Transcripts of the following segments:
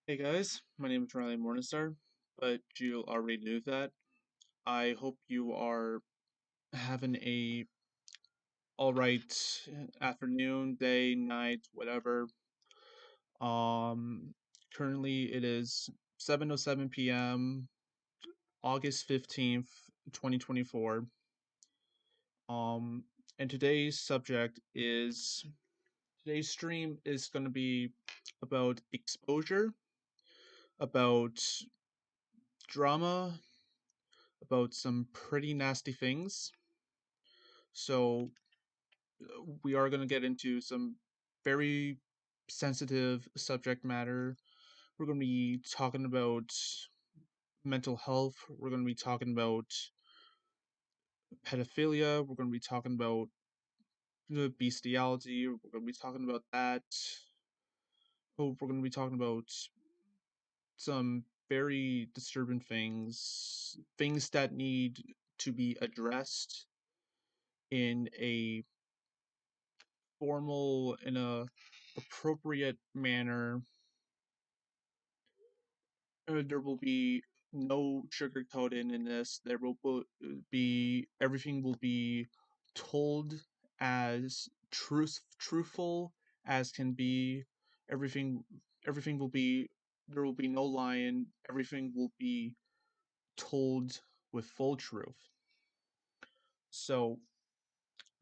Hey guys, my name is Morningstar, but you already knew that. I hope you are having a alright afternoon, day, night, whatever. Um, Currently it is 7:07 p.m., August 15th, 2024. Um, and today's stream is going to be about exposure, about drama, about some pretty nasty things. So we are going to get into some very sensitive subject matter. We're going to be talking about mental health. We're going to be talking about pedophilia. We're going to be talking about bestiality. We're going to be talking about that. Oh, we're going to be talking about some very disturbing things, things that need to be addressed in a formal, in a appropriate manner. There will be no sugarcoating in this. There will be everything will be told as truthful as can be. Everything everything will be there will be no lying. Everything will be told with full truth. So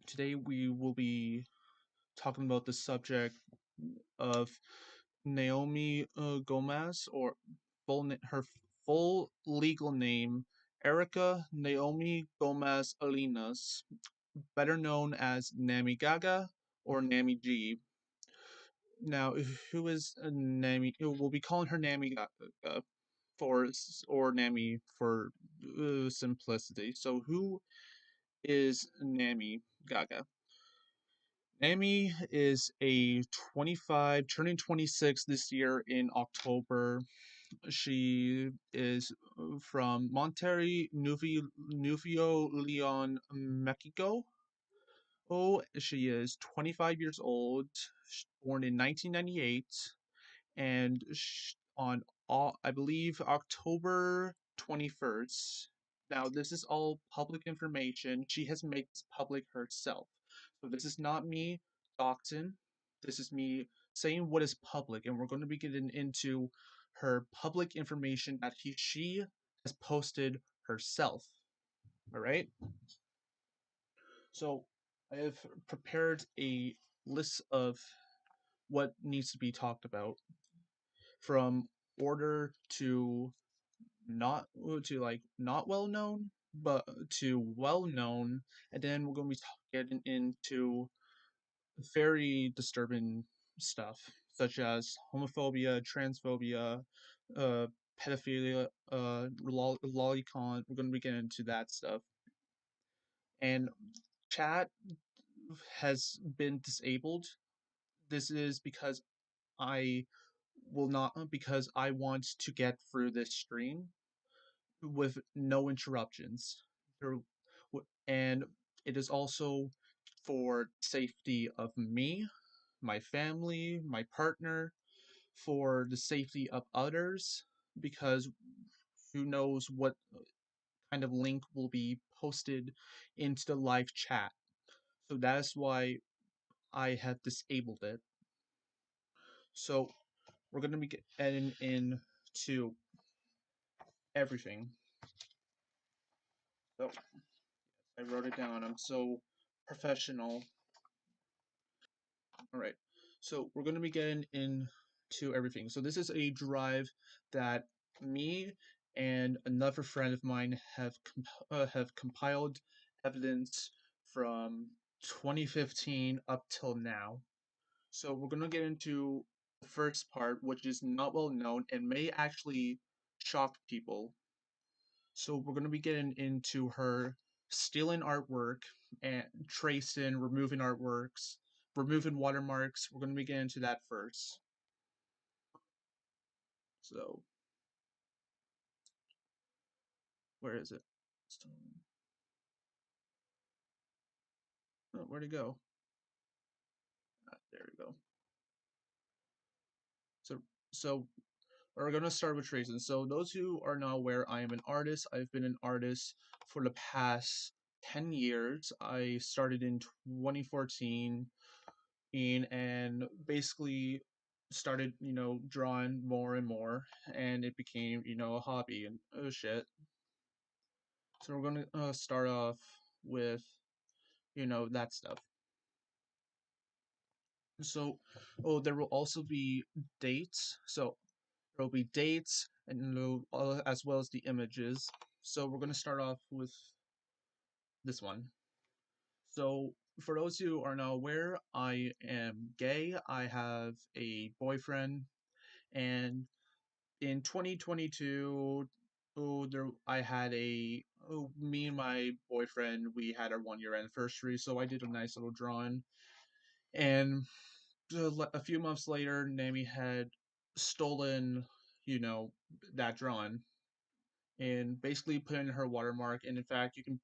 today we will be talking about the subject of Naomi Gomez, or her full legal name, Erika Nahomi Gómez Alanis, better known as Namy Gaga or Namy G. Now, who is Namy? We'll be calling her Namy Gaga or Namy for simplicity. So, who is Namy Gaga? Namy is a 25, turning 26 this year in October. She is from Monterrey, Nuevo Leon, Mexico. Oh, she is 25 years old, born in 1998, and on I believe October 21st. Now, this is all public information. She has made this public herself. So this is not me doxing. This is me saying what is public, and we're going to be getting into her public information that she has posted herself. All right. So I have prepared a list of what needs to be talked about from order to not not well known, but to well known, and then we're going to be getting into very disturbing stuff such as homophobia, transphobia, uh, pedophilia, lolicon. We're going to be getting into that stuff. And chat has been disabled. This is because I because I want to get through this stream with no interruptions. There, and it is also for safety of me, my family, my partner, for the safety of others, because who knows what kind of link will be posted into the live chat. So that's why I have disabled it. So we're gonna be getting into everything. So I wrote it down. I'm so professional. All right. So we're going to be getting into everything. So this is a drive that me and another friend of mine have compiled evidence from 2015 up till now. So we're going to get into the first part, which is not well known and may actually shock people. So we're going to be getting into her stealing artwork and tracing, removing artworks, removing watermarks. We're going to be getting into that first. So where is it? Oh, where'd it go? There we go. So so We're gonna start with tracing. So those who are not aware, I am an artist. I've been an artist for the past 10 years. I started in 2014 and basically started, drawing more and more, and it became, a hobby and shit. So we're gonna start off with, that stuff. So, oh, there will also be dates. So there will be dates and as well as the images. So we're gonna start off with this one. So for those who are not aware, I am gay. I have a boyfriend, and in 2022, I had me and my boyfriend, we had our 1 year anniversary, so I did a nice little drawing. And a few months later, Namy had stolen, you know, that drawing and basically put in her watermark. And in fact, you can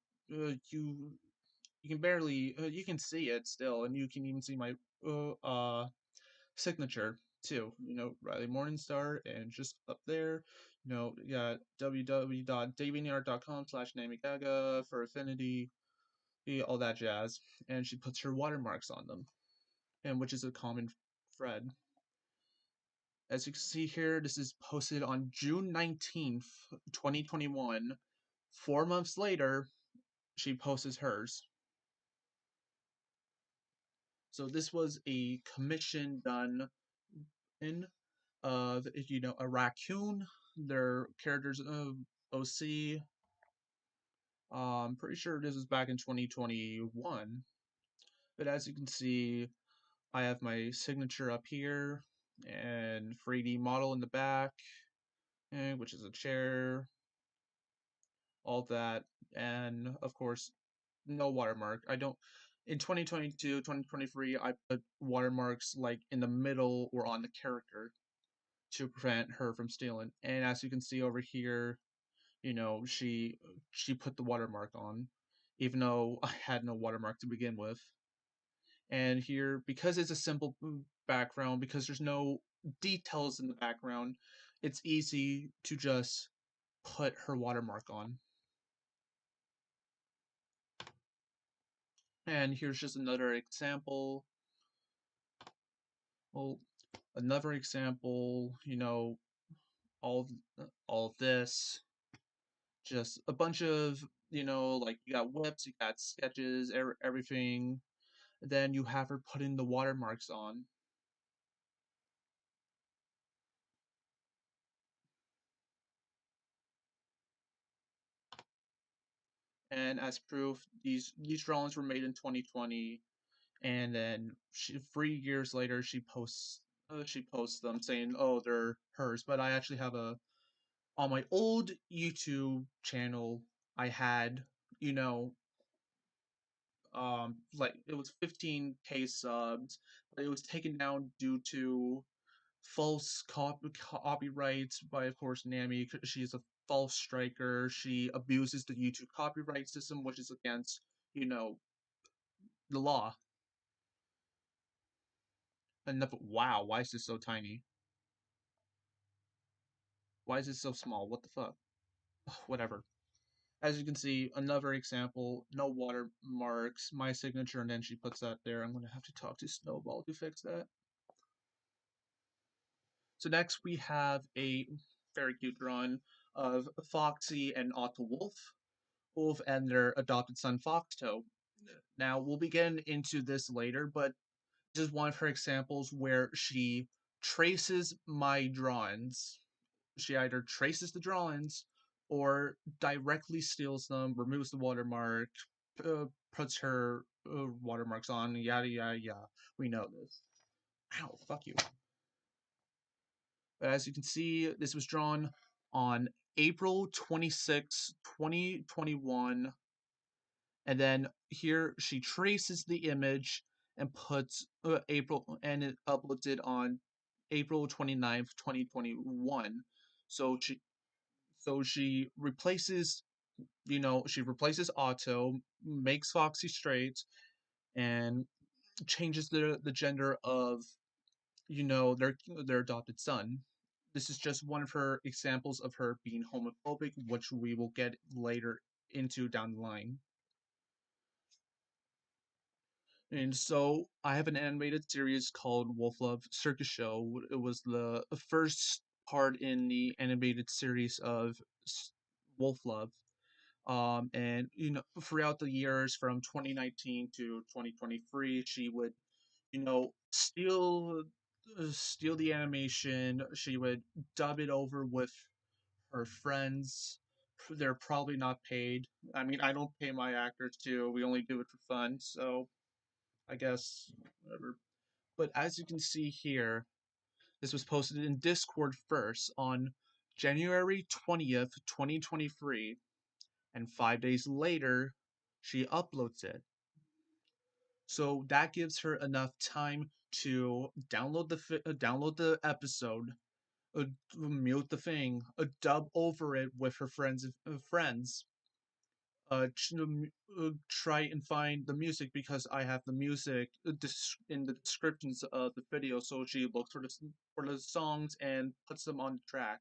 barely you can see it still, and you can even see my uh, uh signature too. Riley Morningstar, and just up there, you got www.deviantart.com/NamyGaga for affinity, all that jazz, and she puts her watermarks on them, and which is a common thread. As you can see here, this is posted on June 19th, 2021. 4 months later, she posts hers. So this was a commission done in of a raccoon. Their characters of OC. I'm pretty sure this was back in 2021. But as you can see, I have my signature up here and 3D model in the back, which is a chair, all that, and of course, no watermark. I don't. In 2022, 2023, I put watermarks like in the middle or on the character to prevent her from stealing. And as you can see over here, she put the watermark on, even though I had no watermark to begin with. And here, because it's a simple background, because there's no details in the background, it's easy to just put her watermark on. And here's just another example. Well, another example, all all of this, just a bunch of, like you got whips, you got sketches, everything. Then you have her putting the watermarks on. And as proof, these drawings were made in 2020, and then 3 years later she posts them saying, "Oh, they're hers." But I actually have a on my old YouTube channel. I had, you know, like it was 15K subs, but it was taken down due to false copyrights by, of course, Namy. She's a false striker. She abuses the YouTube copyright system, which is against, you know, the law. Enough. Wow, why is this so tiny? Why is it so small? What the fuck? Whatever. As you can see, another example, no watermarks, my signature, and then she puts that there. I'm going to have to talk to Snowball to fix that. So next we have a very cute drawing of Foxy and Otto Wolf and their adopted son Foxto. Now we'll be getting into this later, but this is one of her examples where she traces my drawings. She either traces the drawings or directly steals them, removes the watermark, puts her watermarks on, yada yada yada. We know this. Ow, fuck you. But as you can see, this was drawn on April 26, 2021. And then here she traces the image and puts April, and it uploads it on April 29th, 2021. So she replaces, she replaces Otto, makes Foxy straight, and changes the gender of, their adopted son. this is just one of her examples of her being homophobic, which we will get later into down the line. And so I have an animated series called Wolf Love Circus Show. It was the first part in the animated series of Wolf Love. And throughout the years from 2019 to 2023, she would, steal the animation. She would dub it over with her friends. They're probably not paid. I mean, I don't pay my actors too. We only do it for fun, so I guess whatever. But as you can see here, this was posted in Discord first on January 20th, 2023, and 5 days later, she uploads it. So that gives her enough time to download the episode, mute the thing, dub over it with her friends. Try and find the music because I have the music in the descriptions of the video. So she looks for the songs and puts them on the track,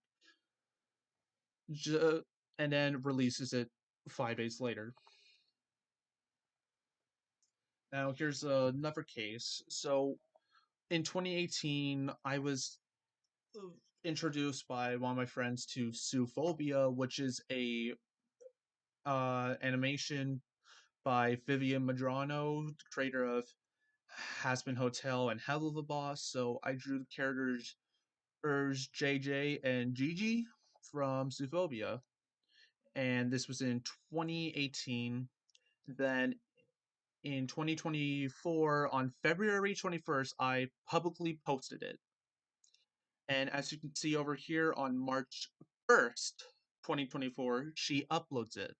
J- and then releases it 5 days later. Now here's another case. So in 2018, I was uh, introduced by one of my friends to Suphobia, which is a animation by Vivian Madrano, creator of Has Been Hotel and Hell of a Boss. So I drew the characters JJ and Gigi from Suphobia, and this was in 2018. Then in 2024, on February 21st, I publicly posted it. And as you can see over here on March 1st, 2024, she uploads it.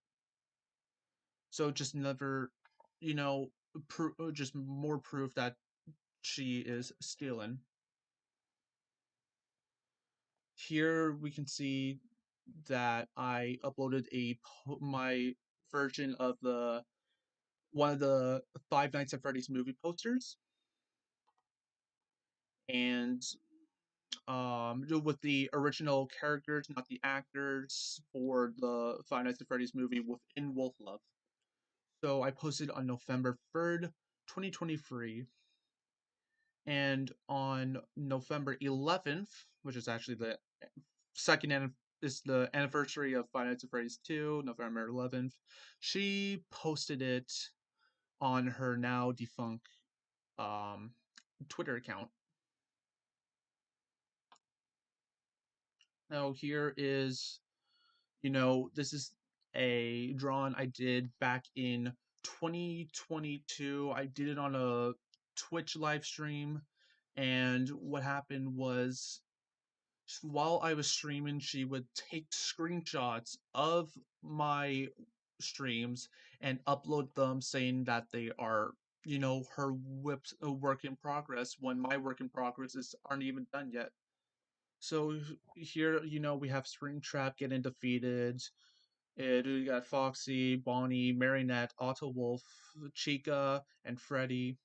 So just another, you know, just more proof that she is stealing. Here we can see that I uploaded my version of the one of the Five Nights at Freddy's movie posters, and with the original characters, not the actors, for the Five Nights at Freddy's movie within Wolf Love. So I posted on November 3rd, 2023, and on November 11th, which is actually the second is the anniversary of Five Nights at Freddy's 2, November 11th, she posted it on her now defunct um, Twitter account. Now here is, this is a drawing I did back in 2022. I did it on a Twitch live stream, and what happened was while I was streaming, she would take screenshots of my streams and upload them saying that they are, her whips a work in progress when my work in progress aren't even done yet. So here, we have Springtrap getting defeated. We got Foxy, Bonnie, Marinette, Otto Wolf, Chica, and Freddy.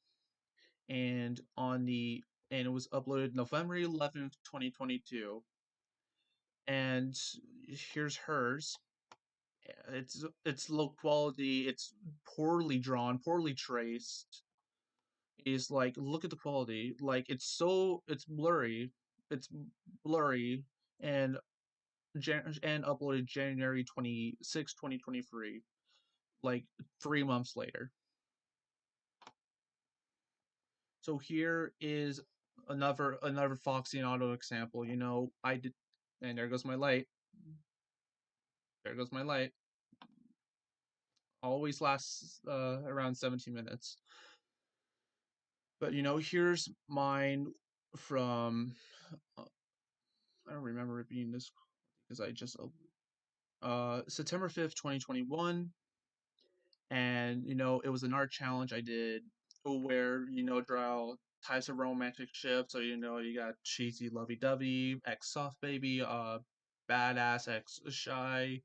And it was uploaded November 11th, 2022. And here's hers. It's low quality. It's poorly drawn, poorly traced. Is like, look at the quality. Like it's blurry. It's blurry, and uploaded January 26th, 2023, like 3 months later. So here is another Foxy and Auto example. I did, and there goes my light. There goes my light. Always lasts around 17 minutes. But here's mine from I don't remember it being this because I just September 5th, 2021, and it was an art challenge I did where draw types of romantic ships. So you got cheesy lovey dovey, ex soft baby, badass ex shy,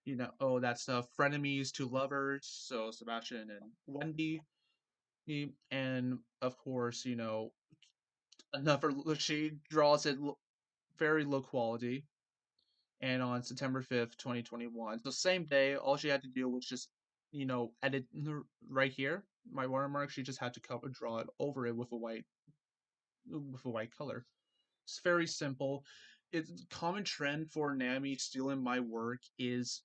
that stuff. Frenemies to lovers, so Sebastian and Wendy, and of course another she draws it very low quality, and on September 5th, 2021. So same day, all she had to do was just, edit right here, my watermark. She just had to draw it over it with a white color. It's very simple. It's common trend for Namy stealing my work is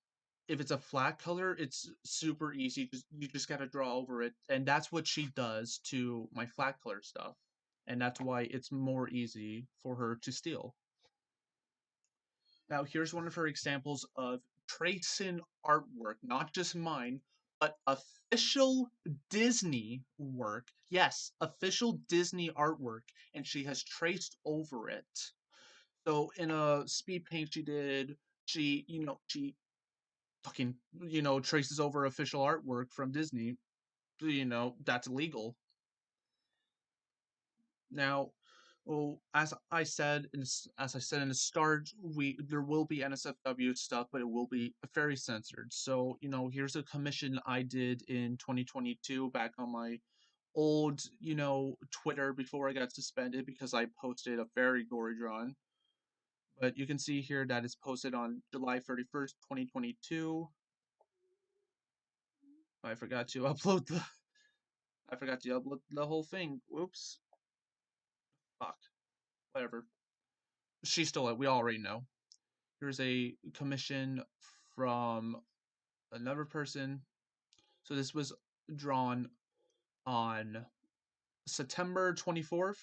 if it's a flat color, it's super easy. You just gotta draw over it, and that's what she does to my flat color stuff, and that's why it's more easy for her to steal. Now, here's one of her examples of tracing artwork, not just mine, but official Disney work. Yes, official Disney artwork, and she has traced over it. So in a speed paint she fucking, traces over official artwork from Disney. That's illegal. Now, well, as I said in the start, there will be NSFW stuff, but it will be very censored. So, here's a commission I did in 2022 back on my old, Twitter before I got suspended because I posted a very gory drawing. But you can see here that it's posted on July 31st, 2022. I forgot to upload the I forgot to upload the whole thing. Whoops. Fuck. Whatever. She stole it. We already know. Here's a commission from another person. So this was drawn on September 24th.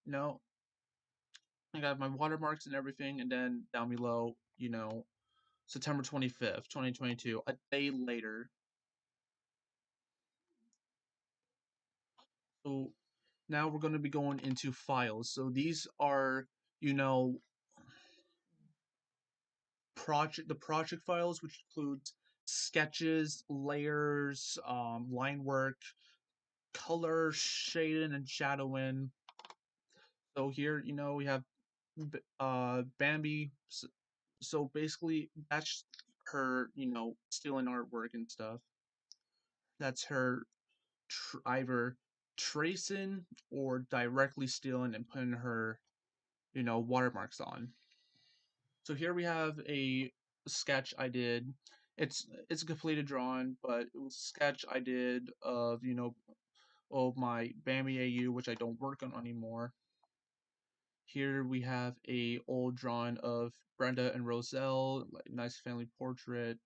No, I got my watermarks and everything, and then down below, September 25th, 2022, a day later. So now we're going to be going into files. So these are, you know, the project files, which includes sketches, layers, line work, color, shading, and shadowing. So here, we have Bambi. So basically, that's her, stealing artwork and stuff. That's her either tracing or directly stealing and putting her, watermarks on. So here we have a sketch I did. It's a completed drawing, but it was a sketch I did of, my Bambi AU, which I don't work on anymore. Here we have a old drawing of Brenda and Roselle, like nice family portrait.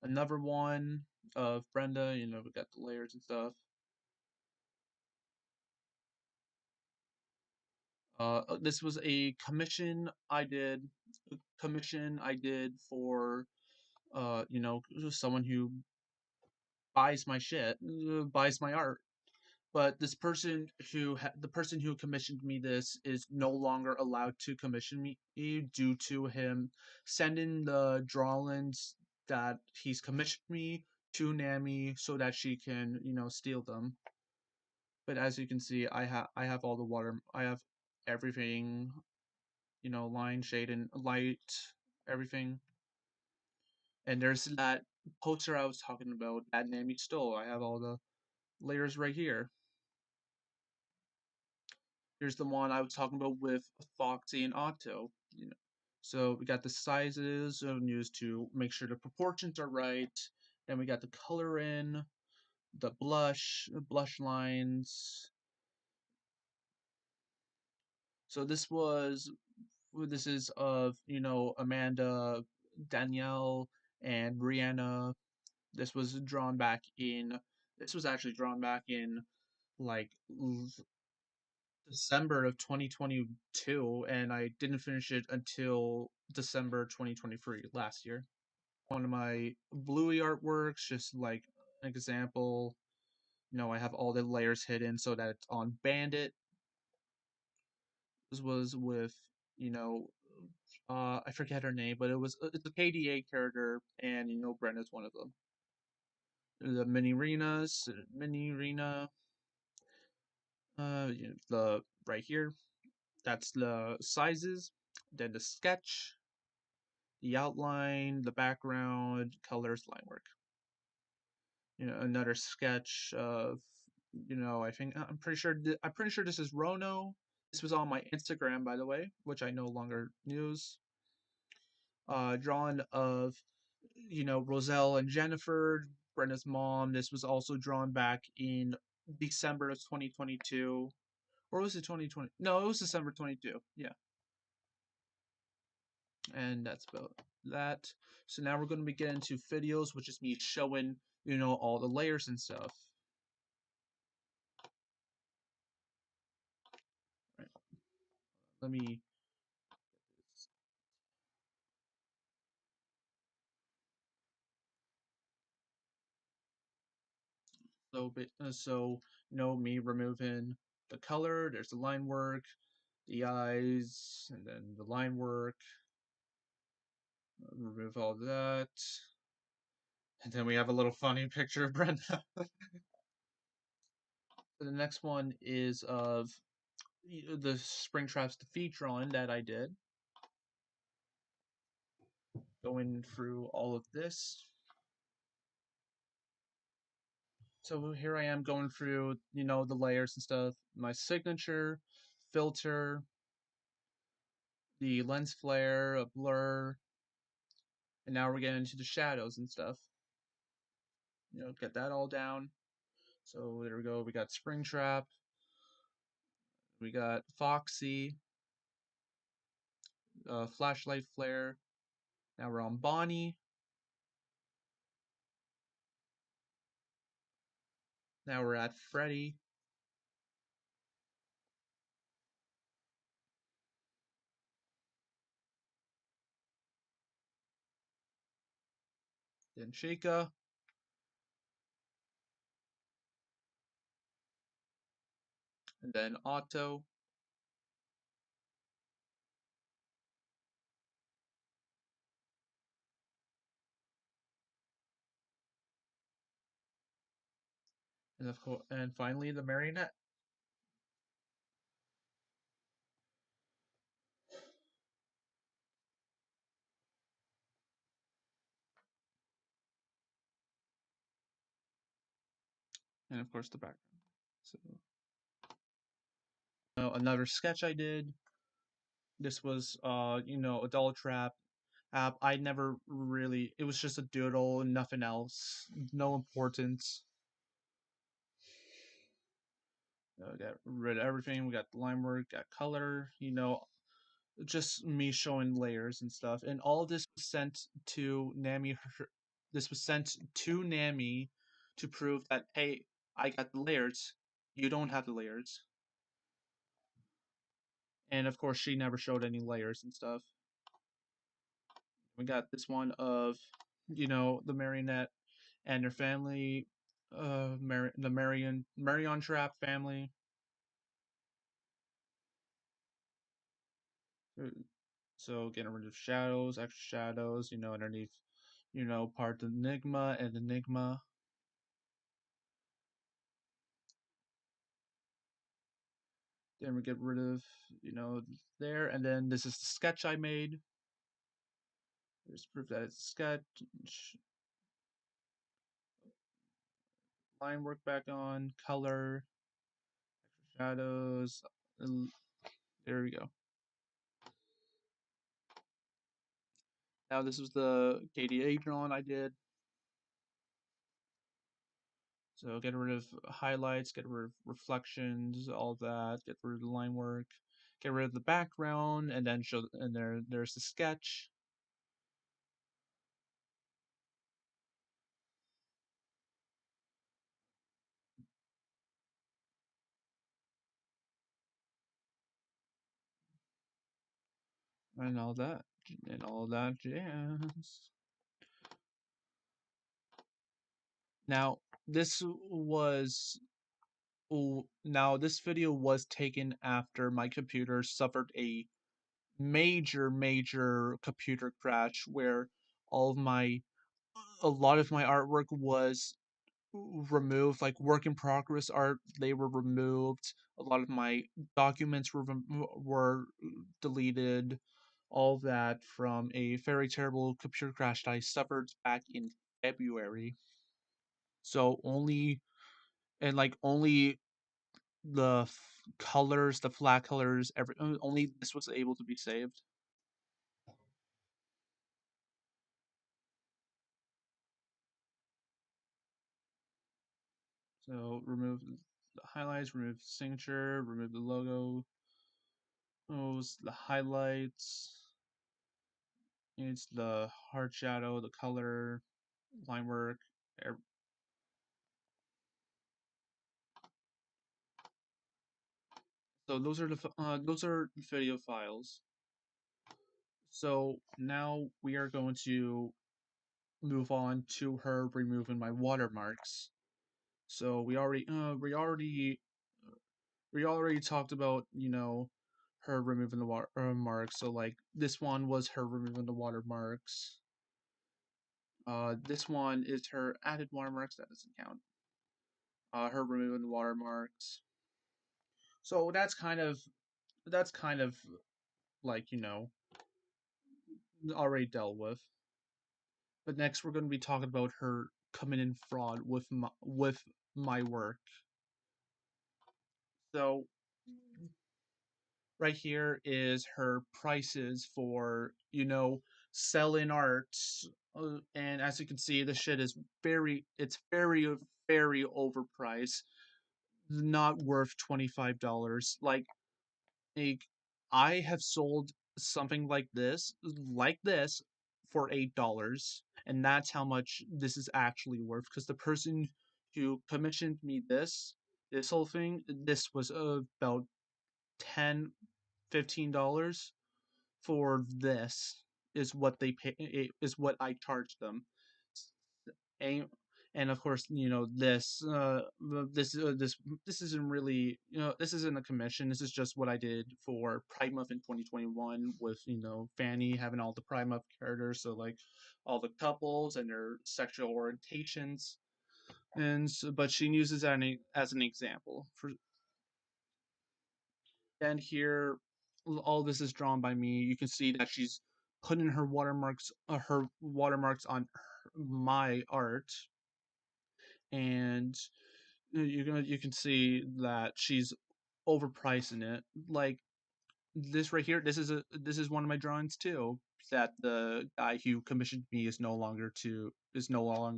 Another one of Brenda, we got the layers and stuff. This was a commission I did for someone who buys my shit, buys my art. But the person who commissioned me this is no longer allowed to commission me due to him sending the drawings that he's commissioned me to Namy so that she can, steal them. But as you can see, I have all the I have everything, line, shade, and light, everything. And there's that poster I was talking about that Namy stole. I have all the layers right here. Here's the one I was talking about with Foxy and Otto. So we got the sizes used to make sure the proportions are right. Then we got the color in, the blush lines. So this is of Amanda, Danielle, and Brianna. This was actually drawn back in like December of 2022, and I didn't finish it until December 2023 last year. One of my Bluey artworks, just like an example, I have all the layers hidden so that it's on Bandit. This was with, you know, I forget her name, but it's a KDA character, and Brenna's one of them. The mini arena, the right here, that's the sizes, then the sketch, the outline, the background, colors, line work. Another sketch of I think I'm pretty sure this is Rono. This was on my Instagram, by the way, which I no longer use. Drawn of Roselle and Jennifer, Brenda's mom. This was also drawn back in December of 2022, or was it 2020? No, it was December 22. Yeah, and that's about that. So now we're going to be getting into videos, which is me showing all the layers and stuff. Right. Let me me removing the color. There's the line work, the eyes, and then the line work. Remove all that. And then we have a little funny picture of Brenda. The next one is of the Springtrap's defeat drawing that I did. Going through all of this. So here I am going through, the layers and stuff. My signature, filter, the lens flare, a blur, and now we're getting into the shadows and stuff. Get that all down. So there we go. We got Springtrap. We got Foxy, flashlight flare. Now we're on Bonnie. Now we're at Freddy. Then Chica. And then Otto. And of course, and finally the marionette. And of course the background. So another sketch I did. This was a doll trap app. I never really, it was just a doodle and nothing else. No importance. Got rid of everything. We got the line work, got color, just me showing layers and stuff. And all this was sent to Namy. This was sent to Namy to prove that, hey, I got the layers. You don't have the layers. And of course, she never showed any layers and stuff. We got this one of, the marionette and their family, the Marion Trap family. So getting rid of shadows, extra shadows, underneath, part of Enigma and Enigma. Then we get rid of, there, and then this is the sketch I made. There's proof that it's a sketch. Line work back on, color, extra shadows. There we go. Now this was the KDA drawing I did. So get rid of highlights, get rid of reflections, all that, get rid of the line work, get rid of the background, and then show, and there's the sketch. And all that, jazz. Now this was now this video was taken after my computer suffered a major computer crash where all of my a lot of my artwork was removed, like work in progress art. They were removed. A lot of my documents were deleted. All that from a very terrible computer crash that I suffered back in February. So only and like only the colors, the flat colors, only this was able to be saved. So remove the highlights, remove the signature, remove the logo, those the highlights. It's the hard shadow, the color, line work. So those are video files. So now we are going to move on to her removing my watermarks. So we already talked about, her removing the watermarks. So like this one was her removing the watermarks. This one is her added watermarks. That doesn't count. Her removing the watermarks. So that's kind of like, already dealt with. But next we're going to be talking about her coming in fraud with my work. So right here is her prices for, selling art. And as you can see, the shit is it's very overpriced. Not worth $25. Like I have sold something like this for $8, and that's how much this is actually worth. Because the person who commissioned me this whole thing, this was about 10, $15 for this is what they pay is what I charged them. And, and of course, this isn't really, this isn't a commission. This is just what I did for Pride Month in 2021 with, Fanny having all the Pride Month characters, so like all the couples and their sexual orientations. But she uses that as an example for. And here, all this is drawn by me. You can see that she's putting her watermarks on my art, and you can see that she's overpricing it. Like this right here, this is one of my drawings too. That the guy who commissioned me is no longer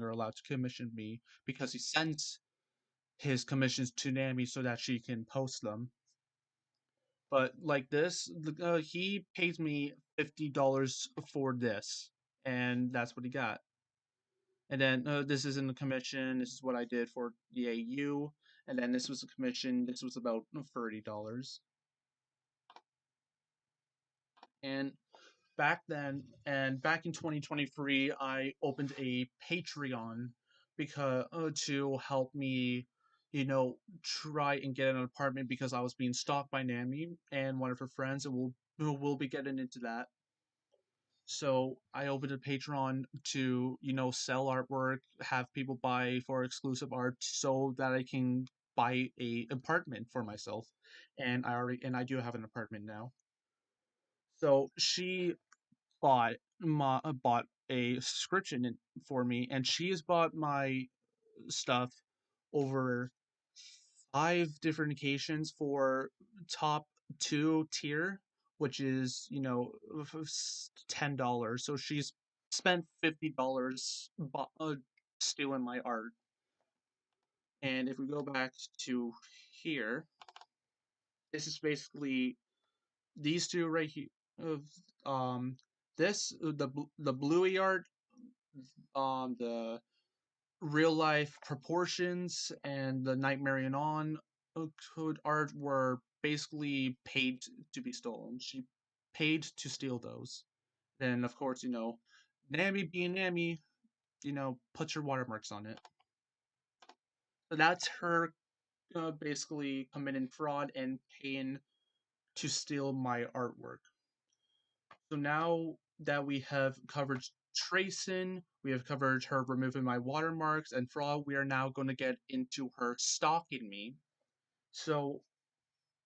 allowed to commission me because he sends his commissions to Namy so that she can post them. But like this, he pays me $50 for this, and that's what he got. And then this is in the commission. This is what I did for the AU, and then this was a commission. This was about $30. And back in 2023, I opened a Patreon because to help me, try and get an apartment because I was being stalked by Namy and one of her friends, and we'll be getting into that. So I opened a Patreon to, sell artwork, have people buy for exclusive art so that I can buy a apartment for myself. And I do have an apartment now. So she bought a subscription for me, and she has bought my stuff over 5 different occasions for top 2 tier, which is $10. So she's spent $50 stealing my art. And if we go back to here, this is basically these two right here. This the bluey art, the real life proportions, and the Nightmare on code art were basically paid to be stolen. She paid to steal those. Then, of course, Namy being Namy, puts her watermarks on it. So that's her basically committing fraud and paying to steal my artwork. So now that we have covered tracing, we have covered her removing my watermarks and fraud, we are now going to get into her stalking me. So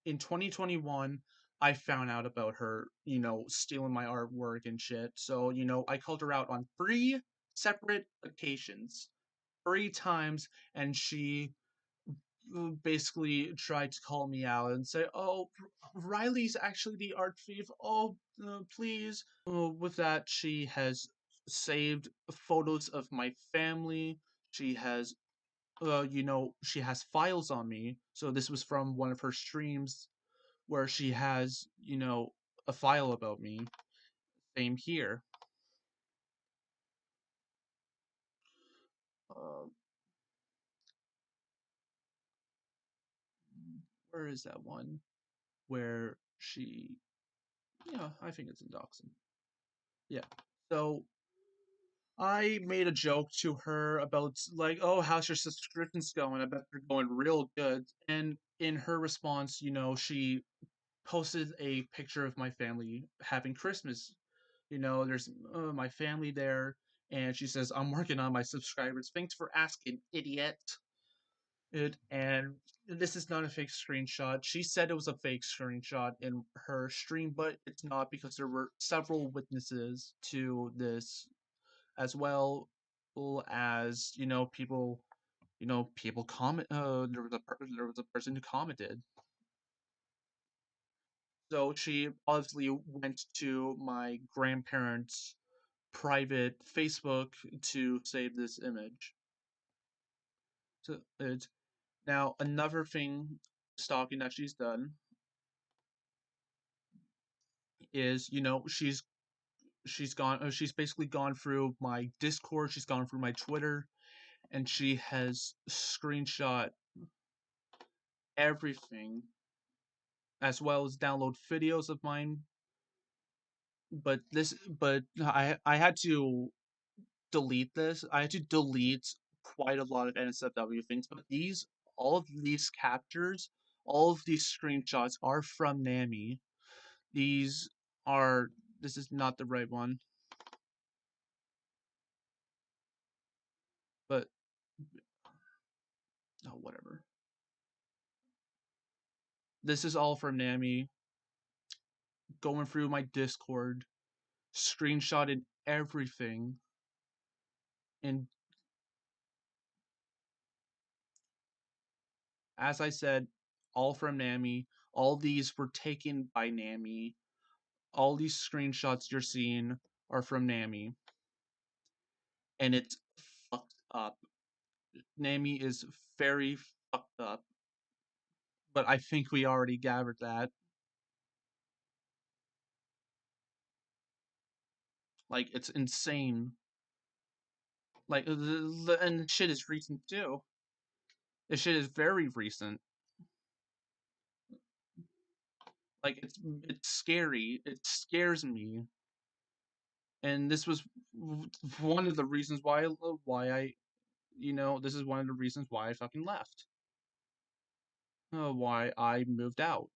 in 2021, I found out about her, stealing my artwork and shit. So, I called her out on 3 separate occasions, 3 times, and she basically tried to call me out and say, "Oh, Riley's actually the art thief. Oh, please." With that, she has saved photos of my family. She has, she has files on me. So this was from one of her streams where she has, a file about me. Same here. Uh, where is that one? Where she, yeah, I think it's in doxing. Yeah. So I made a joke to her about like, "Oh, how's your subscriptions going? I bet they're going real good." And in her response, she posted a picture of my family having Christmas. There's my family there, and she says, "I'm working on my subscribers. Thanks for asking, idiot." And this is not a fake screenshot. She said it was a fake screenshot in her stream, but it's not because there were several witnesses to this, as well as people comment. There was a person who commented. So she obviously went to my grandparents' private Facebook to save this image. So it's now another thing stalking that she's done is she's basically gone through my Discord, she's gone through my Twitter, and she has screenshot everything, as well as download videos of mine. But I had to delete this. I had to delete quite a lot of NSFW things. But all of these captures, all of these screenshots are from Namy. These are. This is not the right one, but oh, whatever. This is all from Namy. Going through my Discord, screenshotted everything, and as I said, all from Namy. All these were taken by Namy. All these screenshots you're seeing are from Namy, and it's fucked up. Namy is very fucked up, but I think we already gathered that. Like, it's insane. Like, and shit is recent too. This shit is very recent. Like, it's scary. It scares me. And this was one of the reasons this is one of the reasons why I fucking left. Why I moved out.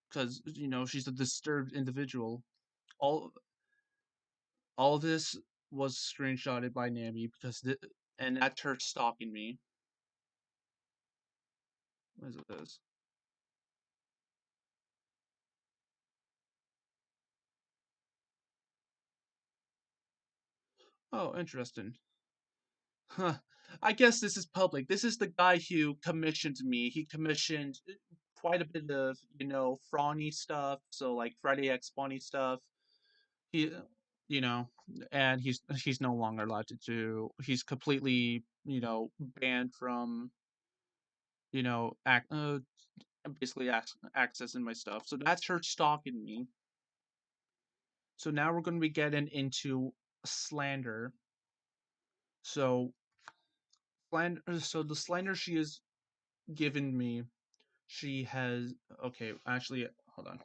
Because, she's a disturbed individual. All all this was screenshotted by Namy and that's her stalking me. What is this? Oh, interesting. Huh. I guess this is public. This is the guy who commissioned me. He commissioned quite a bit of, Frawny stuff. So like Friday X Funny stuff. He, you know, and he's no longer allowed to do. He's completely, banned from, basically accessing my stuff. So that's her stalking me. So now we're going to be getting into slander. So So the slander she has given me, she has. Okay, actually, hold on,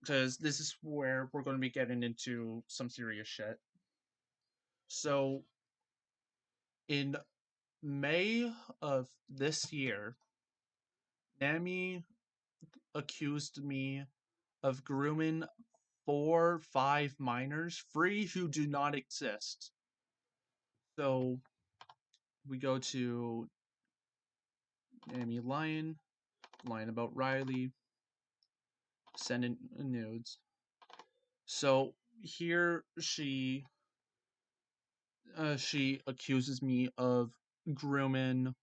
because this is where we're going to be getting into some serious shit. So in May of this year, Namy accused me of grooming 4, 5 minors, three who do not exist. So we go to Namy lying about Riley, sending nudes. So here she accuses me of grooming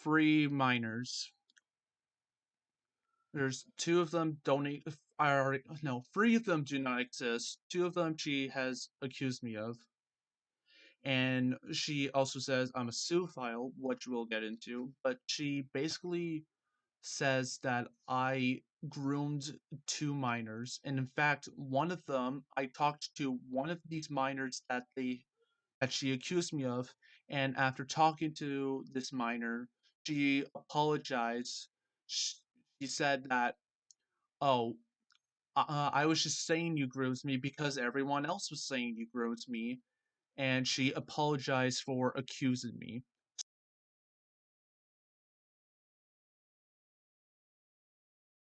three minors. There's two of them three of them do not exist. Two of them she has accused me of. And she also says I'm a zoophile, which we'll get into. But she basically says that I groomed two minors. And in fact, one of them, I talked to one of these minors that she accused me of, and after talking to this minor, she apologized. She said that, oh, I was just saying you groomed me because everyone else was saying you groomed me, and she apologized for accusing me.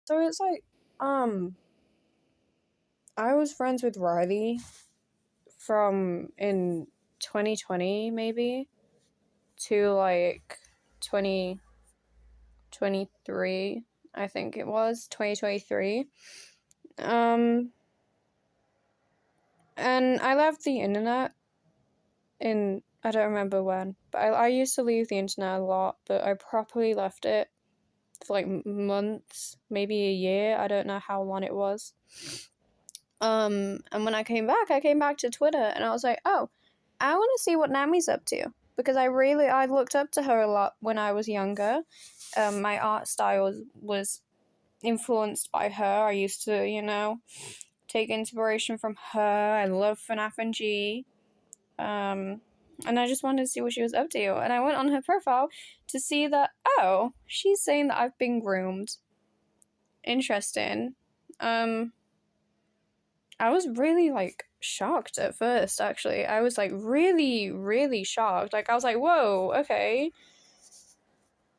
So it's like, I was friends with Riley from in 2020 maybe to like 2023, I think it was 2023. And I left the internet in, I don't remember when, but I used to leave the internet a lot, but I properly left it for like months, maybe a year. I don't know how long it was. And when I came back to Twitter, and I was like, oh, I want to see what Namy's up to, because I looked up to her a lot when I was younger. My art style was influenced by her. I used to, take inspiration from her. I love FNAF and G. And I just wanted to see what she was up to. And I went on her profile to see that, oh, she's saying that I've been groomed. Interesting. I was really, like, shocked at first, actually. I was, like, really, really shocked. Like, I was like, whoa, okay.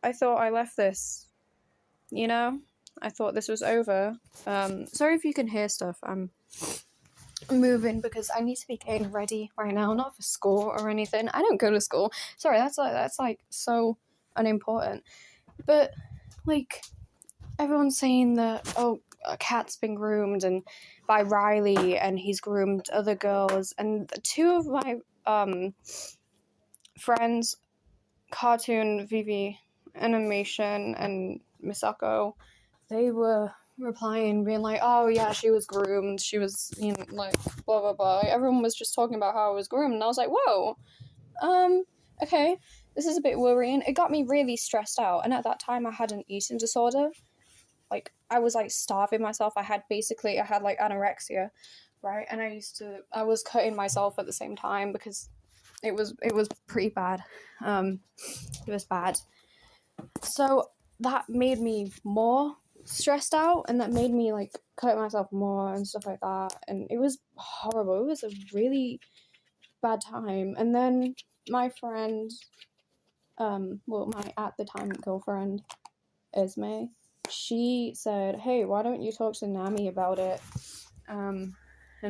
I thought I left this, I thought this was over. Sorry if you can hear stuff. I'm moving because I need to be getting ready right now, not for school or anything. I don't go to school. Sorry, that's like so unimportant. But, like, everyone's saying that, oh, a cat's been groomed and by Riley, and he's groomed other girls, and two of my friends, Cartoon, Vivi, Animation, and Misako, they were replying, being like, oh yeah, she was groomed, she was, like, blah blah blah. Everyone was just talking about how I was groomed, and I was like, whoa, okay, this is a bit worrying. It got me really stressed out, and at that time I had an eating disorder. Like, I was, like, starving myself. I had, like, anorexia, right? And I was cutting myself at the same time because it was pretty bad. It was bad. So that made me more stressed out, and that made me, like, cut myself more and stuff like that. And it was horrible. It was a really bad time. And then my friend, my at the time girlfriend, Esme, she said, hey, why don't you talk to Namy about it, and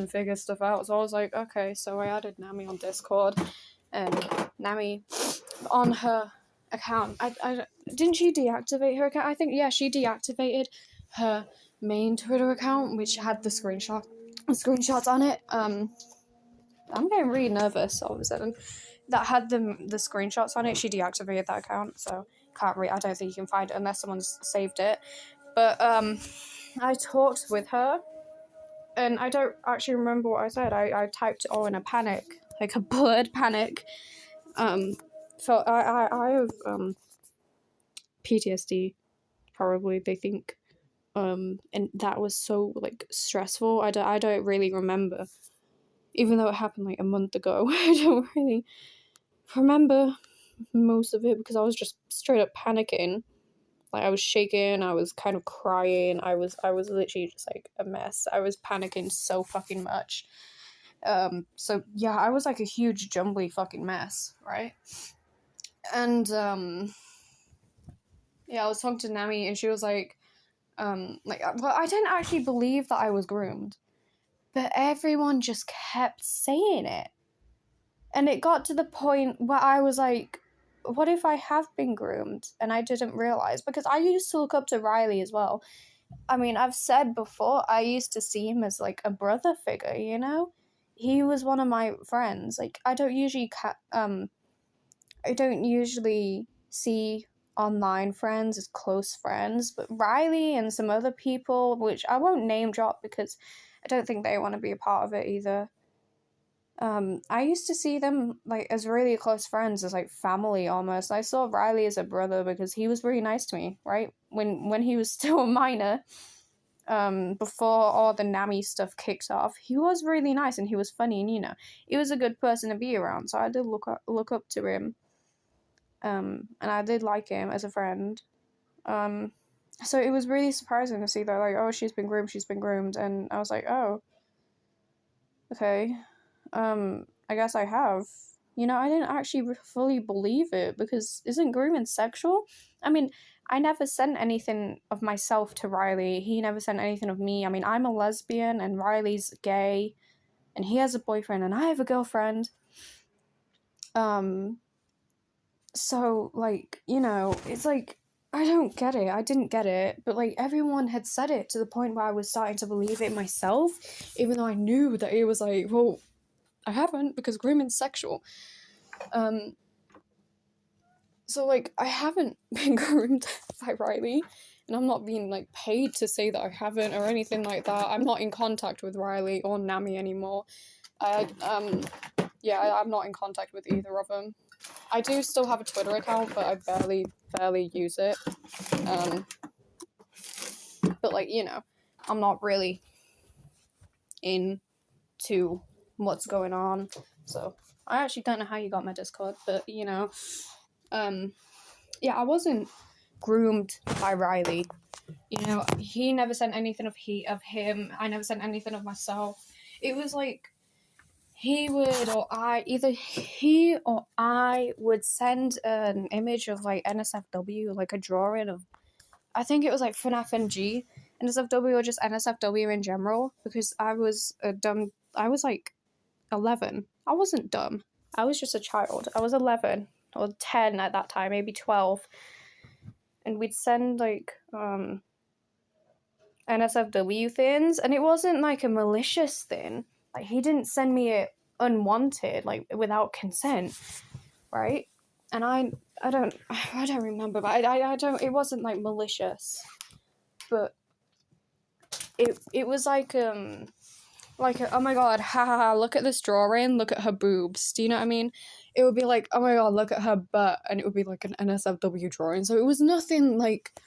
figure stuff out. So I was like, okay. So I added Namy on Discord, and Namy, on her account, I didn't she deactivate her account? I think, yeah, she deactivated her main Twitter account, which had the screenshots on it. I'm getting really nervous all of a sudden. That had the screenshots on it. She deactivated that account, so I don't think you can find it unless someone's saved it. But I talked with her, and I don't actually remember what I said. I typed it all in a panic, like a blurred panic. So I have PTSD, probably, they think. And that was so, like, stressful. I don't really remember, even though it happened like a month ago. I don't really remember most of it because I was just straight up panicking. Like, I was shaking, I was kind of crying, I was literally just, like, a mess. I was panicking so fucking much. So yeah, I was like a huge jumbly fucking mess, right? And yeah, I was talking to Namy, and she was like, well, I didn't actually believe that I was groomed, but everyone just kept saying it. And it got to the point where I was like, what if I have been groomed and I didn't realize? Because I used to look up to Riley as well. I mean, I've said before, I used to see him as, like, a brother figure, He was one of my friends. Like, I don't usually I don't usually see online friends as close friends, but Riley and some other people, which I won't name drop because I don't think they want to be a part of it either. I used to see them like as really close friends, as like family almost. I saw Riley as a brother because he was really nice to me, right? When he was still a minor, before all the Namy stuff kicked off, he was really nice and he was funny, and he was a good person to be around. So I did look up to him, and I did like him as a friend. So it was really surprising to see that, like, oh, she's been groomed, and I was like, oh, okay. I guess I have. I didn't actually fully believe it, because isn't grooming sexual? I mean, I never sent anything of myself to Riley. He never sent anything of me. I mean, I'm a lesbian and Riley's gay and he has a boyfriend and I have a girlfriend. So, like, it's like, I don't get it. I didn't get it. But, like, everyone had said it to the point where I was starting to believe it myself, even though I knew that it was like, well, I haven't, because grooming's sexual. So, like, I haven't been groomed by Riley, and I'm not being, like, paid to say that I haven't or anything like that. I'm not in contact with Riley or Namy anymore. I'm not in contact with either of them. I do still have a Twitter account, but I barely use it. But, like, I'm not really into what's going on. So, I actually don't know how you got my Discord, but, I wasn't groomed by Riley. He never sent anything of him. I never sent anything of myself. It was like either he or I would send an image of like NSFW, like a drawing of, I think it was like FNAF and G, NSFW, or just NSFW in general, because I was like 11. I wasn't dumb. I was just a child. I was 11 or 10 at that time, maybe 12. And we'd send like NSFW things, and it wasn't like a malicious thing. Like, he didn't send me it unwanted, like without consent, right? And I don't remember, but I don't. It wasn't like malicious, but it was like oh my god, ha, look at this drawing, look at her boobs. Do you know what I mean? It would be like, oh my god, look at her butt, and it would be like an NSFW drawing. So it was nothing like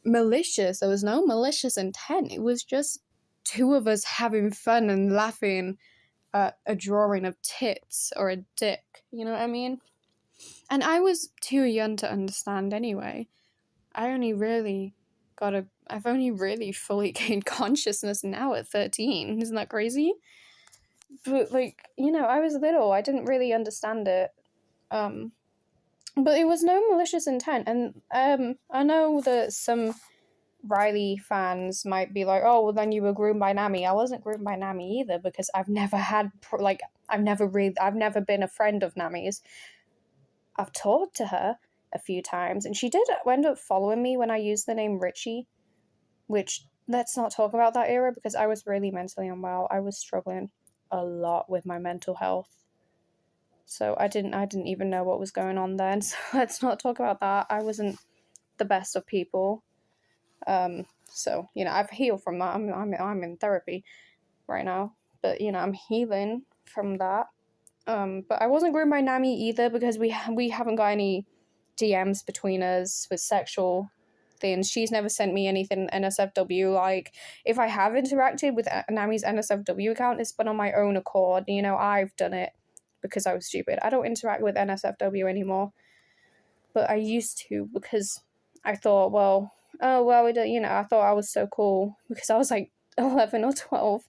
malicious. There was no malicious intent. It was just two of us having fun and laughing at a drawing of tits or a dick. You know what I mean? And I was too young to understand anyway. I've only really fully gained consciousness now at 13. Isn't that crazy? But, like, I was little. I didn't really understand it. But it was no malicious intent. And I know that some Riley fans might be like, oh, well, then you were groomed by Namy. I wasn't groomed by Namy either, because I've never been a friend of Namy's. I've talked to her a few times, and she did end up following me when I used the name Richie, which, let's not talk about that era, because I was really mentally unwell. I was struggling a lot with my mental health. So I didn't even know what was going on then. So let's not talk about that. I wasn't the best of people. So, I've healed from that. I'm in therapy right now, but, I'm healing from that. But I wasn't groomed by Namy either, because we haven't got any DMs between us with sexual things. She's never sent me anything NSFW. Like, if I have interacted with Namy's NSFW account, it's been on my own accord. I've done it because I was stupid. I don't interact with NSFW anymore, but I used to, because I thought, we don't, I thought I was so cool because I was like 11 or 12.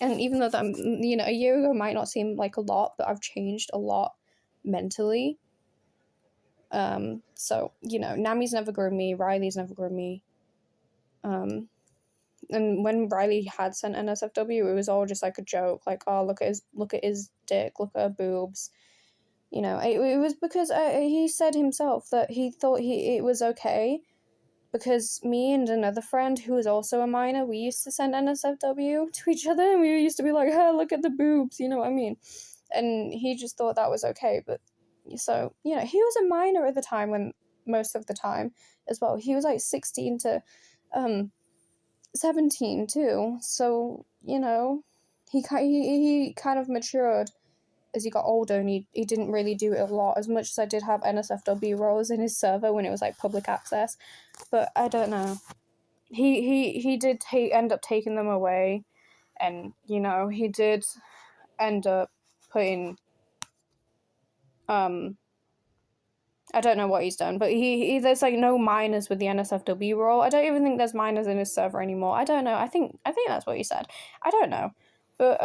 And even though that, a year ago might not seem like a lot, but I've changed a lot mentally. So, Namy's never groomed me, Riley's never groomed me. And when Riley had sent NSFW, it was all just like a joke, like, oh, look at his dick, look at her boobs. It was because he said himself that he thought it was okay, because me and another friend who was also a minor, we used to send NSFW to each other, and we used to be like, oh, look at the boobs, you know what I mean? And he just thought that was okay, but So, he was a minor at the time, when most of the time as well. He was like 16 to 17 too. So, he kind of matured as he got older, and he didn't really do it a lot, as much as I did have NSFW roles in his server when it was like public access. But I don't know. He did end up taking them away, and he did end up putting I don't know what he's done, but he there's like no minors with the NSFW role. I don't even think there's minors in his server anymore. I don't know. I think that's what he said. I don't know, but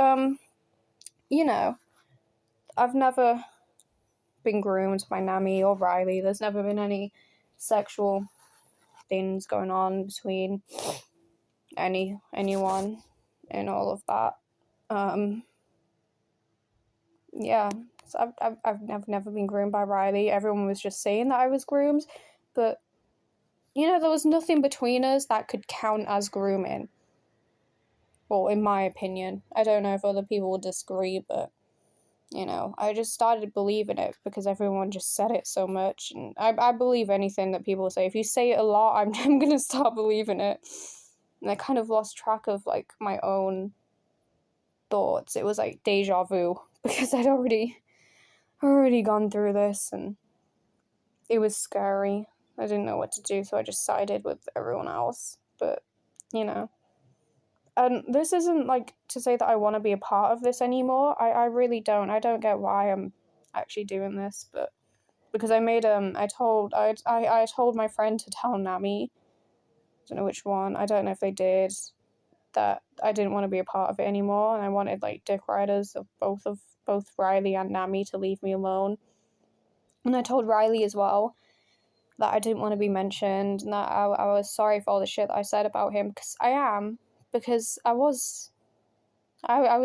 I've never been groomed by Namy or Riley. There's never been any sexual things going on between anyone and all of that. Yeah, so I've never been groomed by Riley. Everyone was just saying that I was groomed, but there was nothing between us that could count as grooming. Well, in my opinion. I don't know if other people would disagree, but I just started believing it because everyone just said it so much, and I believe anything that people say. If you say it a lot, I'm gonna start believing it. And I kind of lost track of like my own thoughts. It was like deja vu because I'd already gone through this, and it was scary. I didn't know what to do, so I just sided with everyone else. But and this isn't like to say that I want to be a part of this anymore. I really don't. I don't get why I'm actually doing this, but because I made I told my friend to tell Namy. I don't know which one. I don't know if they did, that I didn't want to be a part of it anymore, and I wanted like dick riders of both Riley and Namy to leave me alone. And I told Riley as well that I didn't want to be mentioned, and that I was sorry for all the shit that I said about him, because I am, because I was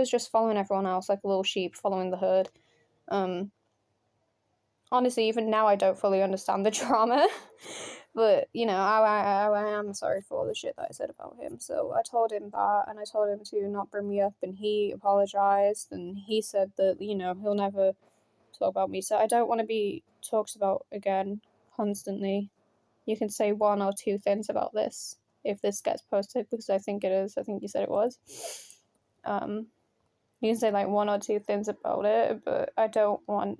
just following everyone else like a little sheep following the herd. Honestly, even now I don't fully understand the drama, but I am sorry for all the shit that I said about him. So I told him that, and I told him to not bring me up, and he apologized, and he said that he'll never talk about me. So I don't want to be talked about again constantly. You can say one or two things about this if this gets posted, because I think it is. I think you said it was. You can say like one or two things about it, but I don't want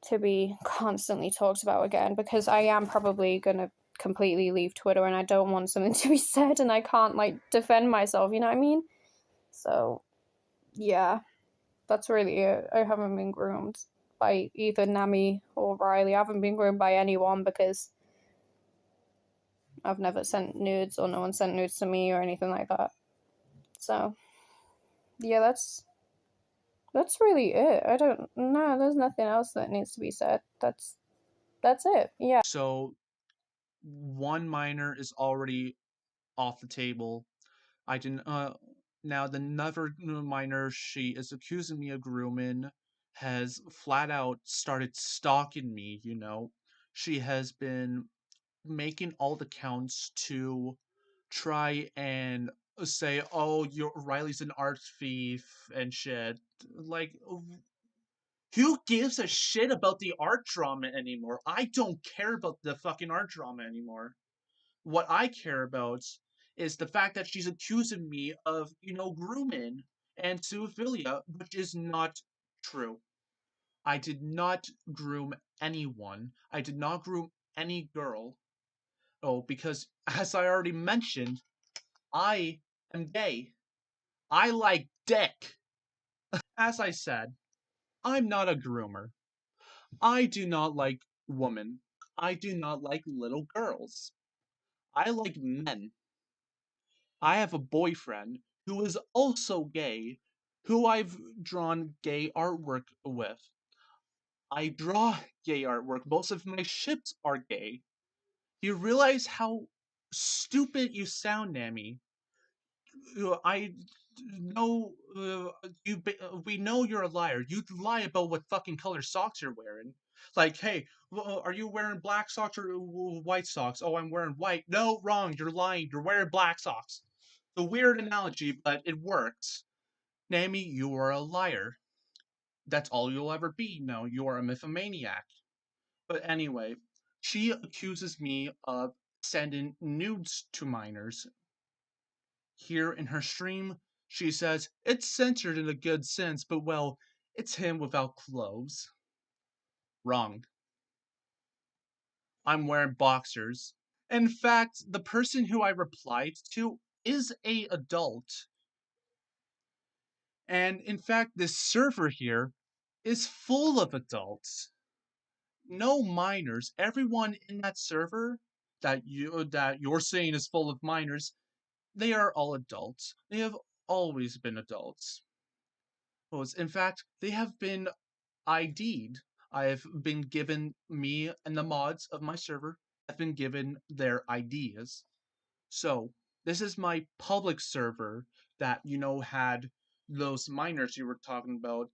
to be constantly talked about again, because I am probably gonna completely leave Twitter, and I don't want something to be said and I can't like defend myself, you know what I mean? So yeah, that's really it. I haven't been groomed by either Namy or Riley. I haven't been groomed by anyone because I've never sent nudes, or no one sent nudes to me or anything like that. So yeah, that's really it. I don't know. There's nothing else that needs to be said. That's it. Yeah. So one minor is already off the table. I didn't. Now the another minor she is accusing me of grooming has flat out started stalking me. She has been making all the counts to try and say, "Oh, your Riley's an art thief and shit." Like, who gives a shit about the art drama anymore? I don't care about the fucking art drama anymore. What I care about is the fact that she's accusing me of, grooming and zoophilia, which is not true. I did not groom anyone. I did not groom any girl. Oh, because as I already mentioned, I am gay. I like dick. As I said, I'm not a groomer. I do not like women. I do not like little girls. I like men. I have a boyfriend who is also gay, who I've drawn gay artwork with. I draw gay artwork. Most of my ships are gay. Do you realize how stupid you sound, Namy? I know we know you're a liar. You lie about what fucking color socks you're wearing. Like, hey, are you wearing black socks or white socks? Oh, I'm wearing white. No, wrong. You're lying. You're wearing black socks. It's a weird analogy, but it works. Namy, you are a liar. That's all you'll ever be. No, you're a mythomaniac. But anyway, she accuses me of sending nudes to minors. Here in her stream, she says, it's censored in a good sense, but well, it's him without clothes. Wrong. I'm wearing boxers. In fact, the person who I replied to is a adult. And in fact, this server here is full of adults. No minors. Everyone in that server that you're saying is full of minors, they are all adults. They have always been adults. In fact, they have been ID'd. I have been given me and the mods of my server have been given their IDs. So this is my public server that had those minors you were talking about.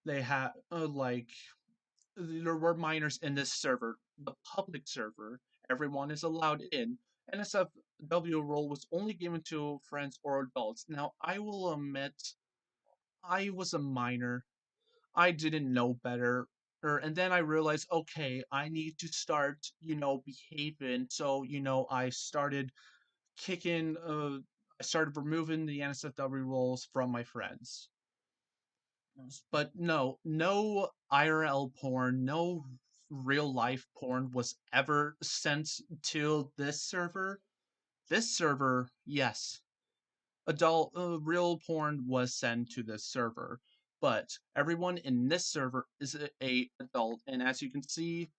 They had there were minors in this server, the public server. Everyone is allowed in. NSFW role was only given to friends or adults. Now I will admit I was a minor. I didn't know better. And then I realized, okay, I need to start, behaving. So, kicking, uh, I started removing the NSFW roles from my friends. But no IRL porn, no real life porn was ever sent to this server. This server, yes, adult real porn was sent to this server, but everyone in this server is a adult, and as you can see,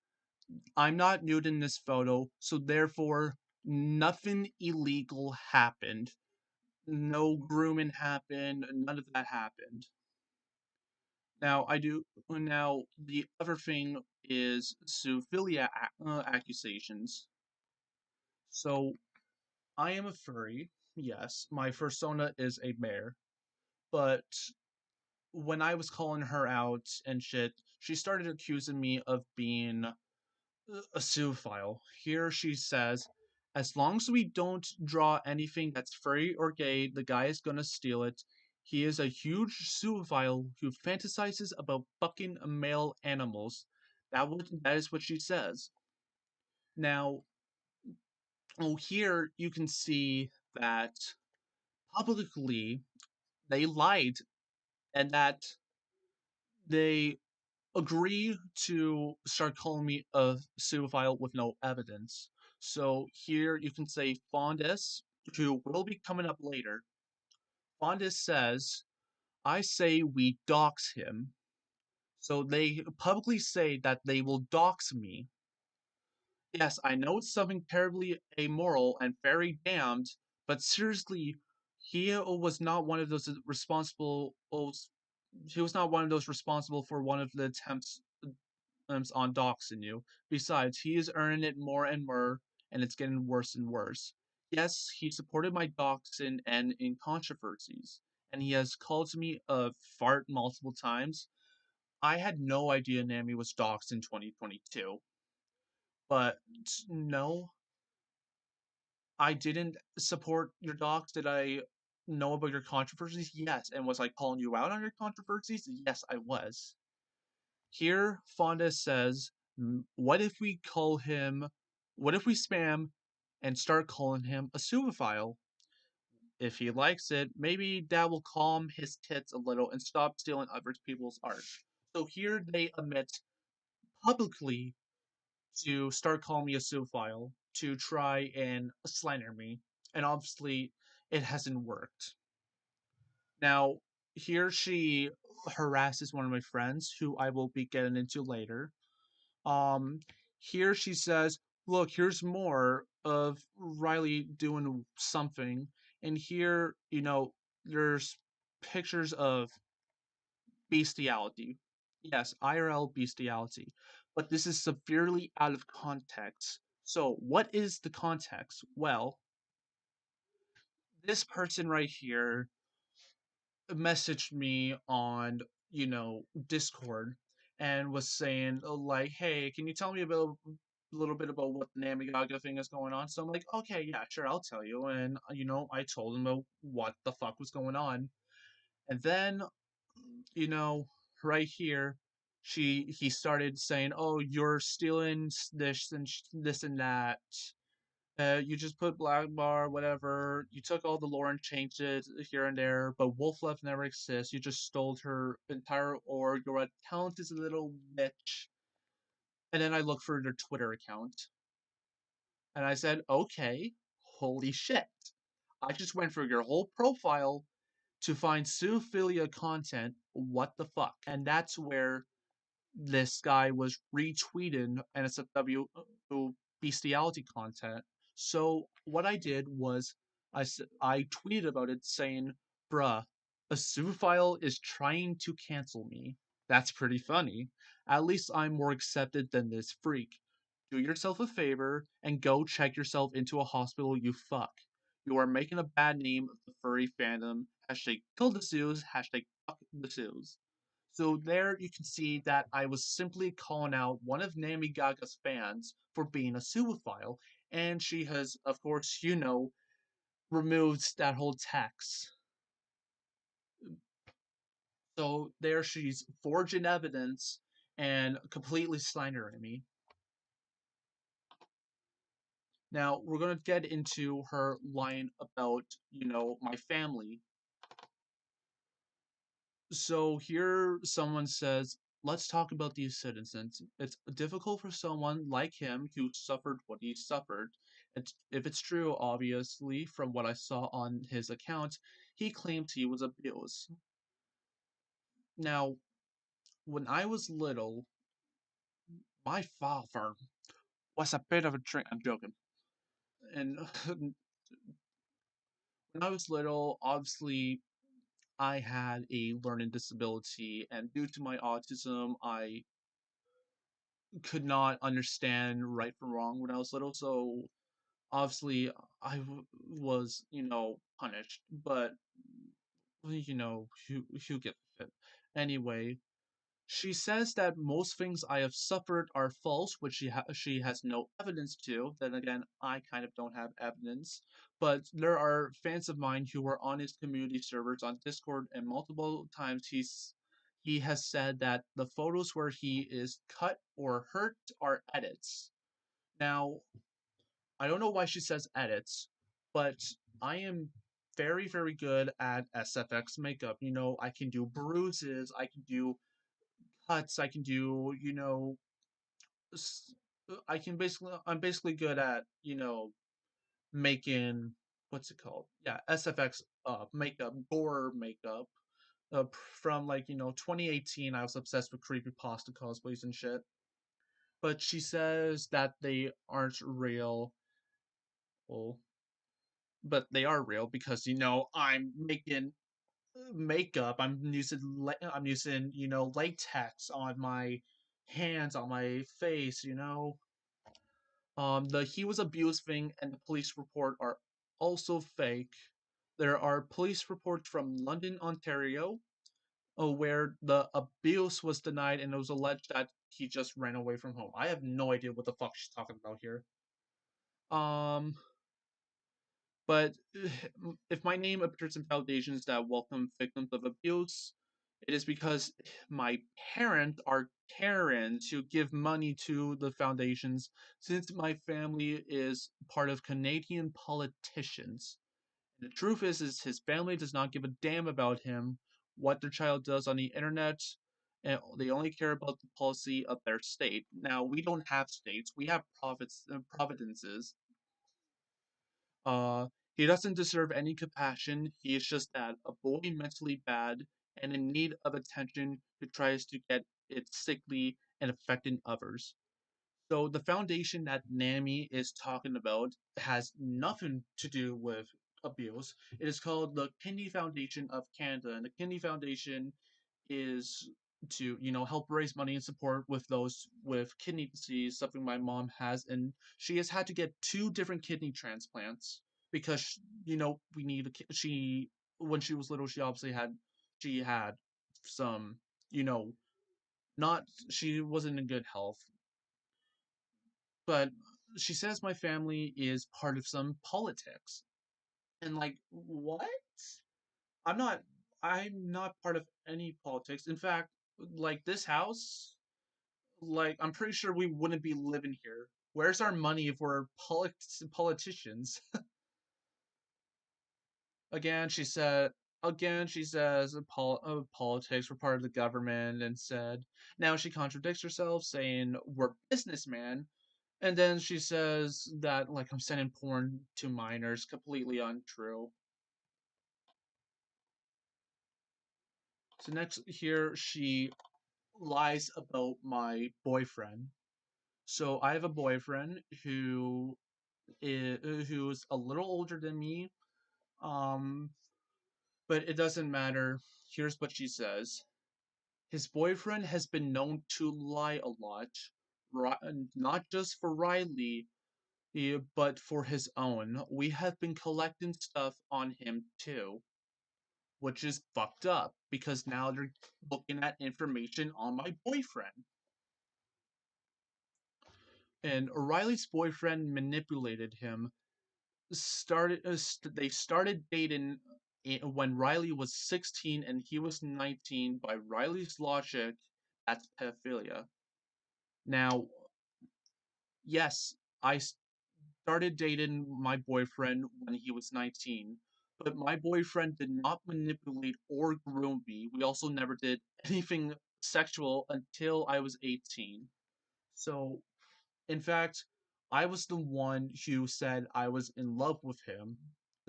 I'm not nude in this photo, so therefore nothing illegal happened. No grooming happened, none of that happened. Now the other thing is zoophilia accusations. So I am a furry. Yes, my persona is a bear, but when I was calling her out and shit, she started accusing me of being a zoophile. Here she says, as long as we don't draw anything that's furry or gay, the guy is gonna steal it. He is a huge zoophile who fantasizes about fucking male animals. That is what she says. Now, here you can see that publicly they lied and that they agree to start calling me a pseudophile with no evidence. So here you can say Fondis, who will be coming up later. Fondis says, I say we dox him. So they publicly say that they will dox me. Yes, I know it's something terribly amoral and very damned, but seriously, he was not one of those responsible. He was not one of those responsible for one of the attempts on doxing you. Besides, he is earning it more and more, and it's getting worse and worse. Yes, he supported my doxing and in controversies, and he has called me a fart multiple times. I had no idea Namy was doxed in 2022, but no, I didn't support your docs. Did I know about your controversies? Yes. And was I calling you out on your controversies? Yes, I was. Here, Fonda says, what if we call him, what if we spam and start calling him a subophile? If he likes it, maybe that will calm his tits a little and stop stealing other people's art. So here they admit publicly to start calling me a subophile, to try and slander me. And obviously, it hasn't worked. Now, here she harasses one of my friends, who I will be getting into later. Um, Here she says, "Look, here's more of Riley doing something," and here, there's pictures of bestiality. Yes, IRL bestiality, but this is severely out of context. So, what is the context? Well, this person right here messaged me on, Discord and was saying, like, hey, can you tell me a little bit about what the Namy Gaga thing is going on? So I'm like, okay, yeah, sure, I'll tell you. And, I told him about what the fuck was going on. And then, you know, right here, he started saying, "Oh, you're stealing this and this and that. You just put black bar, whatever. You took all the lore and changed it here and there, but Wolf Left never exists. You just stole her entire org. You're a talented little bitch." And then I looked for their Twitter account, and I said, "Okay, holy shit! I just went through your whole profile to find zoophilia content. What the fuck?" And that's where this guy was retweeting NSFW bestiality content. So what I did was I tweeted about it saying, "Bruh, a zoophile is trying to cancel me. That's pretty funny. At least I'm more accepted than this freak. Do yourself a favor and go check yourself into a hospital, you fuck. You are making a bad name of the furry fandom. Hashtag kill the zoos. Hashtag fuck the zoos." So there you can see that I was simply calling out one of Namy Gaga's fans for being a zoophile, and she has, of course, removed that whole text. So there she's forging evidence and completely slandering me. Now we're gonna get into her line about, my family. So here someone says, "Let's talk about these citizens. It's difficult for someone like him who suffered what he suffered. If it's true, obviously, from what I saw on his account, he claimed he was abused." Now, when I was little, my father was a bit of a drink. I'm joking. And when I was little, obviously, I had a learning disability, and due to my autism, I could not understand right from wrong when I was little. So obviously, was punished. But who gets it? Anyway, she says that most things I have suffered are false, which she has no evidence to. Then again, I kind of don't have evidence. But there are fans of mine who are on his community servers on Discord, and multiple times he has said that the photos where he is cut or hurt are edits. Now, I don't know why she says edits, but I am very, very good at SFX makeup. I can do bruises, I can do cuts, I can do, I'm basically good at, making, what's it called? Yeah, SFX makeup, gore makeup. From like, 2018, I was obsessed with creepypasta cosplays and shit. But she says that they aren't real. Well, but they are real because I'm making makeup. I'm using latex on my hands, on my face. The he was abused thing and the police report are also fake. There are police reports from London, Ontario, where the abuse was denied and it was alleged that he just ran away from home. I have no idea what the fuck she's talking about here. Um, But if my name appears in foundations that welcome victims of abuse, it is because my parents are Karens who give money to the foundations since my family is part of Canadian politicians. The truth is his family does not give a damn about him, what their child does on the internet, and they only care about the policy of their state. Now, we don't have states, we have provinces. Uh, he doesn't deserve any compassion. He is just that, a boy mentally bad and in need of attention who tries to get it sickly and affecting others. So the foundation that Namy is talking about has nothing to do with abuse. It is called the Kidney Foundation of Canada, and the Kidney Foundation is to help raise money and support with those with kidney disease, something my mom has, and she has had to get two different kidney transplants because we need she when she was little she had some not she wasn't in good health, but she says my family is part of some politics. And like, what? I'm not I'm not part of any politics. In fact, Like this house, like I'm pretty sure we wouldn't be living here. Where's our money if we're politicians? Again, she said. Again, she says politics were part of the government, and said. Now she contradicts herself, saying we're businessmen, and then she says that like I'm sending porn to minors. Completely untrue. So next here she lies about my boyfriend. So I have a boyfriend who's a little older than me. Um, but it doesn't matter. Here's what she says. His boyfriend has been known to lie a lot, not just for Riley, but for his own. We have been collecting stuff on him too, which is fucked up because now they're looking at information on my boyfriend. And Riley's boyfriend manipulated him. They started dating when Riley was 16 and he was 19. By Riley's logic, that's pedophilia. Now, yes, I started dating my boyfriend when he was 19, but my boyfriend did not manipulate or groom me. We also never did anything sexual until I was 18. So, in fact, I was the one who said I was in love with him.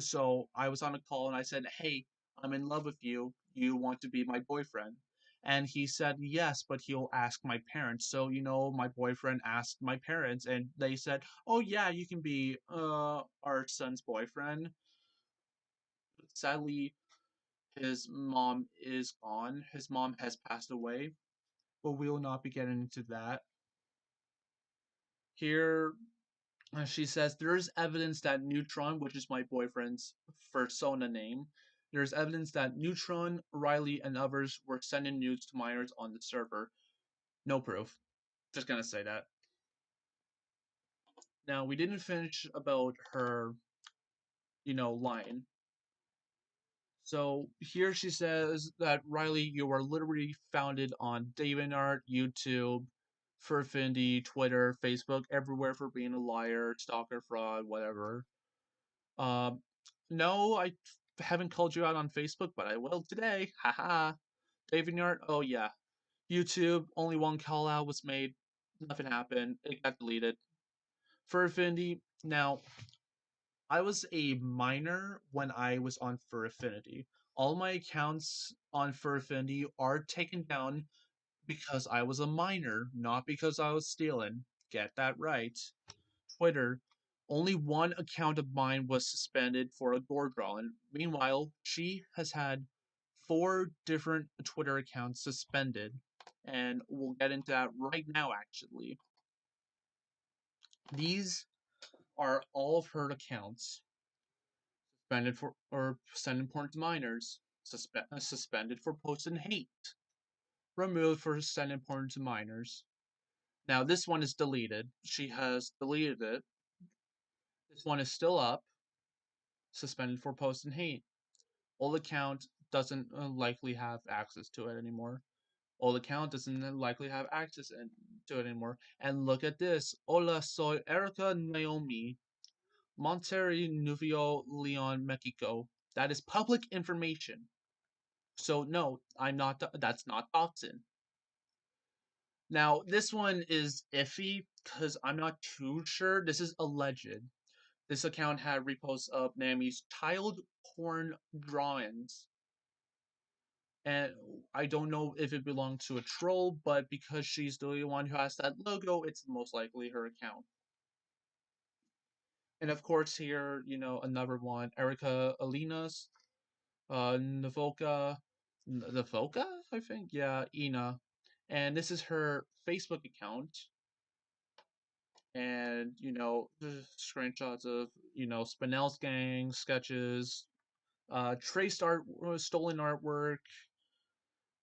So I was on a call and I said, "Hey, I'm in love with you. You want to be my boyfriend?" And he said, "Yes, but he'll ask my parents." So, my boyfriend asked my parents and they said, "Oh, yeah, you can be our son's boyfriend." Sadly, his mom is gone. His mom has passed away, but we will not be getting into that. Here, she says there is evidence that Neutron, which is my boyfriend's persona name, there's evidence that Neutron, Riley, and others were sending nudes to minors on the server. No proof. Just gonna say that. Now we didn't finish about her, line. So here she says that Riley, you are literally founded on DeviantArt, YouTube, Furfindy, Twitter, Facebook, everywhere for being a liar, stalker, fraud, whatever. Um, no, I haven't called you out on Facebook, but I will today. Haha. DeviantArt, oh yeah. YouTube, only one call out was made. Nothing happened. It got deleted. Furfindy, now, I was a minor when I was on Furfinity. All my accounts on Furfinity are taken down because I was a minor, not because I was stealing. Get that right. Twitter, only one account of mine was suspended for a gore drawing. Meanwhile, she has had four different Twitter accounts suspended, and we'll get into that right now, actually. These are all of her accounts suspended for or sending porn to minors, suspended for posting hate, removed for sending porn to minors. Now, this one is deleted. She has deleted it. This one is still up, suspended for posting hate. Old account doesn't likely have access to it anymore. Old account doesn't likely have access to it anymore. And look at this. Hola, soy Erika Nahomi Monterrey, Nuevo Leon, Mexico. That is public information. So no, I'm not. That's not doxing. Now this one is iffy because I'm not too sure. This is alleged. This account had reposts of Namy's tiled porn drawings, and I don't know if it belonged to a troll, but because she's the one who has that logo, it's most likely her account. And of course, here, another one, Erika Alinas, Navoka, Navoka, I think, yeah, Ina, and this is her Facebook account, and the screenshots of Spinell's gang sketches, traced art, stolen artwork,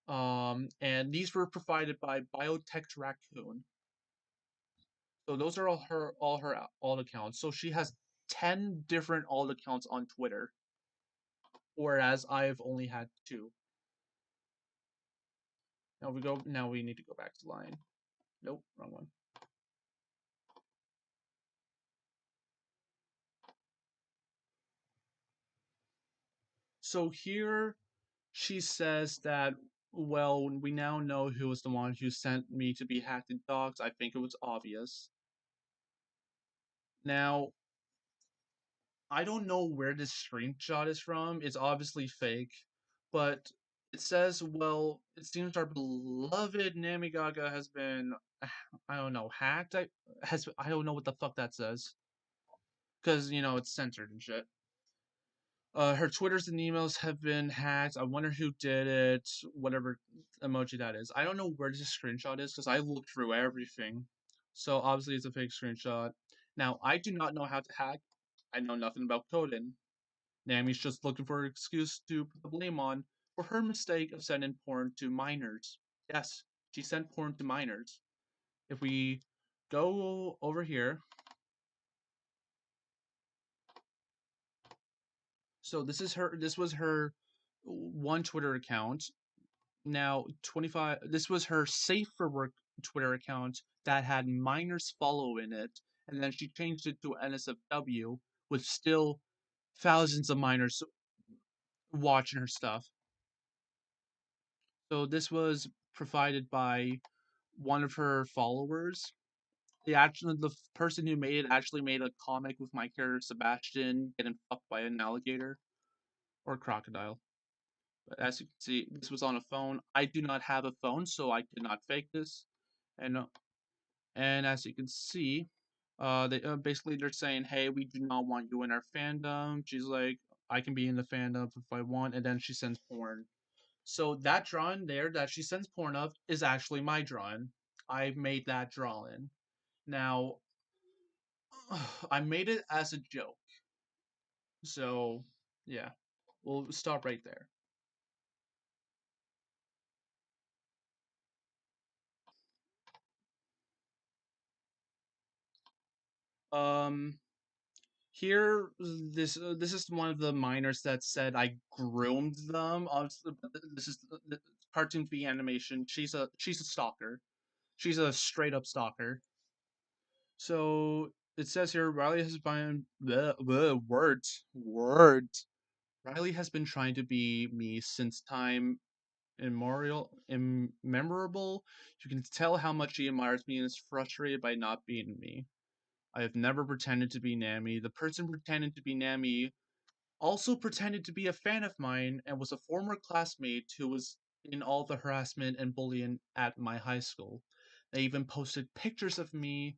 and these were provided by Biotech Raccoon. So those are all her alt accounts. So she has 10 different alt accounts on Twitter, whereas I've only had two. Now we need to go back to line. Nope, wrong one. So here she says that, well, we now know who was the one who sent me to be hacked and doxxed. I think it was obvious. Now, I don't know where this screenshot is from. It's obviously fake, but it says, well, it seems our beloved Namy Gaga has been, I don't know, hacked. I don't know what the fuck that says, because it's censored and shit. Her Twitters and emails have been hacked. I wonder who did it. Whatever emoji that is. I don't know where this screenshot is because I looked through everything. So obviously it's a fake screenshot. Now I do not know how to hack. I know nothing about coding. Namy's just looking for an excuse to put the blame on for her mistake of sending porn to minors. Yes, she sent porn to minors. If we go over here, so this was her one Twitter account. Now 25, this was her safe for work Twitter account that had minors following it, and then she changed it to NSFW with still thousands of minors watching her stuff. So this was provided by one of her followers. The person who made it actually made a comic with my character Sebastian getting fucked by an alligator or crocodile. But as you can see, this was on a phone. I do not have a phone, so I could not fake this. And and as you can see, they basically they're saying, "Hey, we do not want you in our fandom." She's like, "I can be in the fandom if I want," and then she sends porn. So that drawing there that she sends porn of is actually my drawing. I made that drawing. Now, I made it as a joke. So, yeah. We'll stop right there. Um Here, this is one of the minors that said I groomed them. Obviously, this is the cartoon v animation. She's a stalker. She's a straight up stalker. So it says here Riley has been words. Riley has been trying to be me since time immemorable. You can tell how much she admires me and is frustrated by not being me. I have never pretended to be Namy. The person pretending to be Namy also pretended to be a fan of mine and was a former classmate who was in all the harassment and bullying at my high school. They even posted pictures of me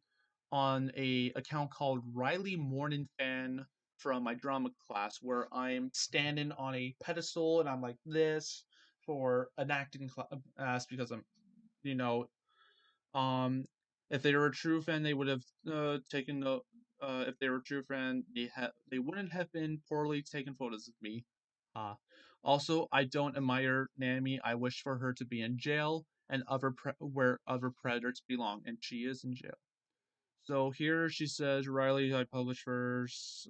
on a account called Riley Morning Fan from my drama class where I'm standing on a pedestal and I'm like this for an acting class because I'm you know um, if they were a true fan, they would have taken the. If they were a true fan, they wouldn't have been poorly taken photos of me. Also, I don't admire Namy. I wish for her to be in jail and where other predators belong, and she is in jail. So here she says, Riley, I published first.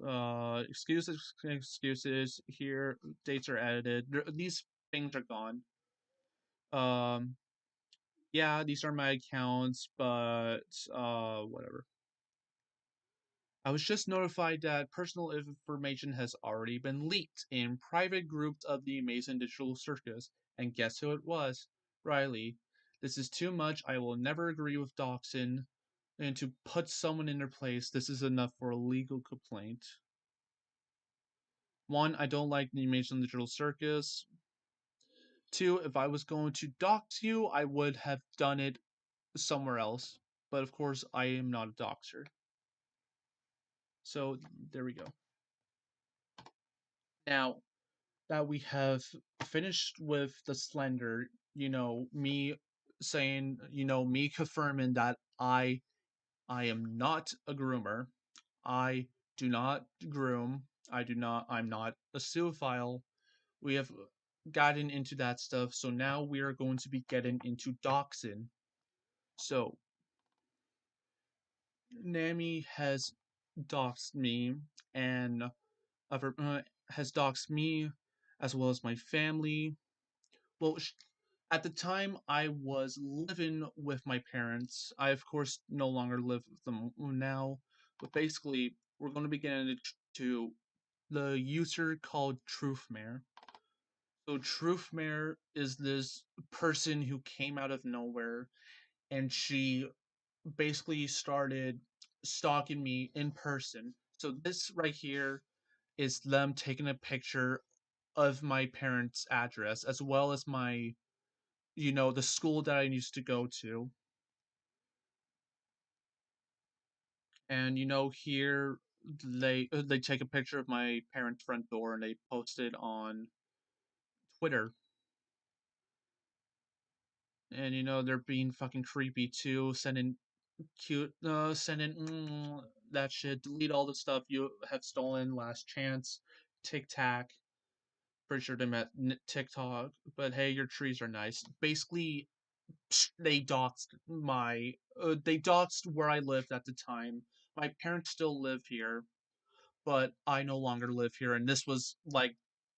Excuses. Here, dates are edited. These things are gone. Um, yeah, these are my accounts, but whatever. I was just notified that personal information has already been leaked in private groups of the Amazing Digital Circus, and guess who it was? Riley. This is too much. I will never agree with doxing, and to put someone in their place, this is enough for a legal complaint. One, I don't like the Amazing Digital Circus. Two, if I was going to dox you, I would have done it somewhere else. But of course, I am not a doxer. So there we go. Now that we have finished with the slender, me saying, me confirming that I am not a groomer. I do not groom. I'm not a zoophile. We have gotten into that stuff, so now we are going to be getting into doxing. So Namy has doxed me and has doxed me as well as my family. Well, At the time, I was living with my parents. I, of course, no longer live with them now. But basically, we're going to be getting into the user called Truthmare. So Truthmare is this person who came out of nowhere, and she basically started stalking me in person. So this right here is them taking a picture of my parents' address as well as my, the school that I used to go to. And here they take a picture of my parents' front door and they post it on Twitter. And they're being fucking creepy too, sending cute sending that shit, delete all the stuff you have stolen, last chance, tic tac. Pretty sure they met TikTok, but hey, your trees are nice. Basically, they doxed where I lived at the time. My parents still live here, but I no longer live here, and this was like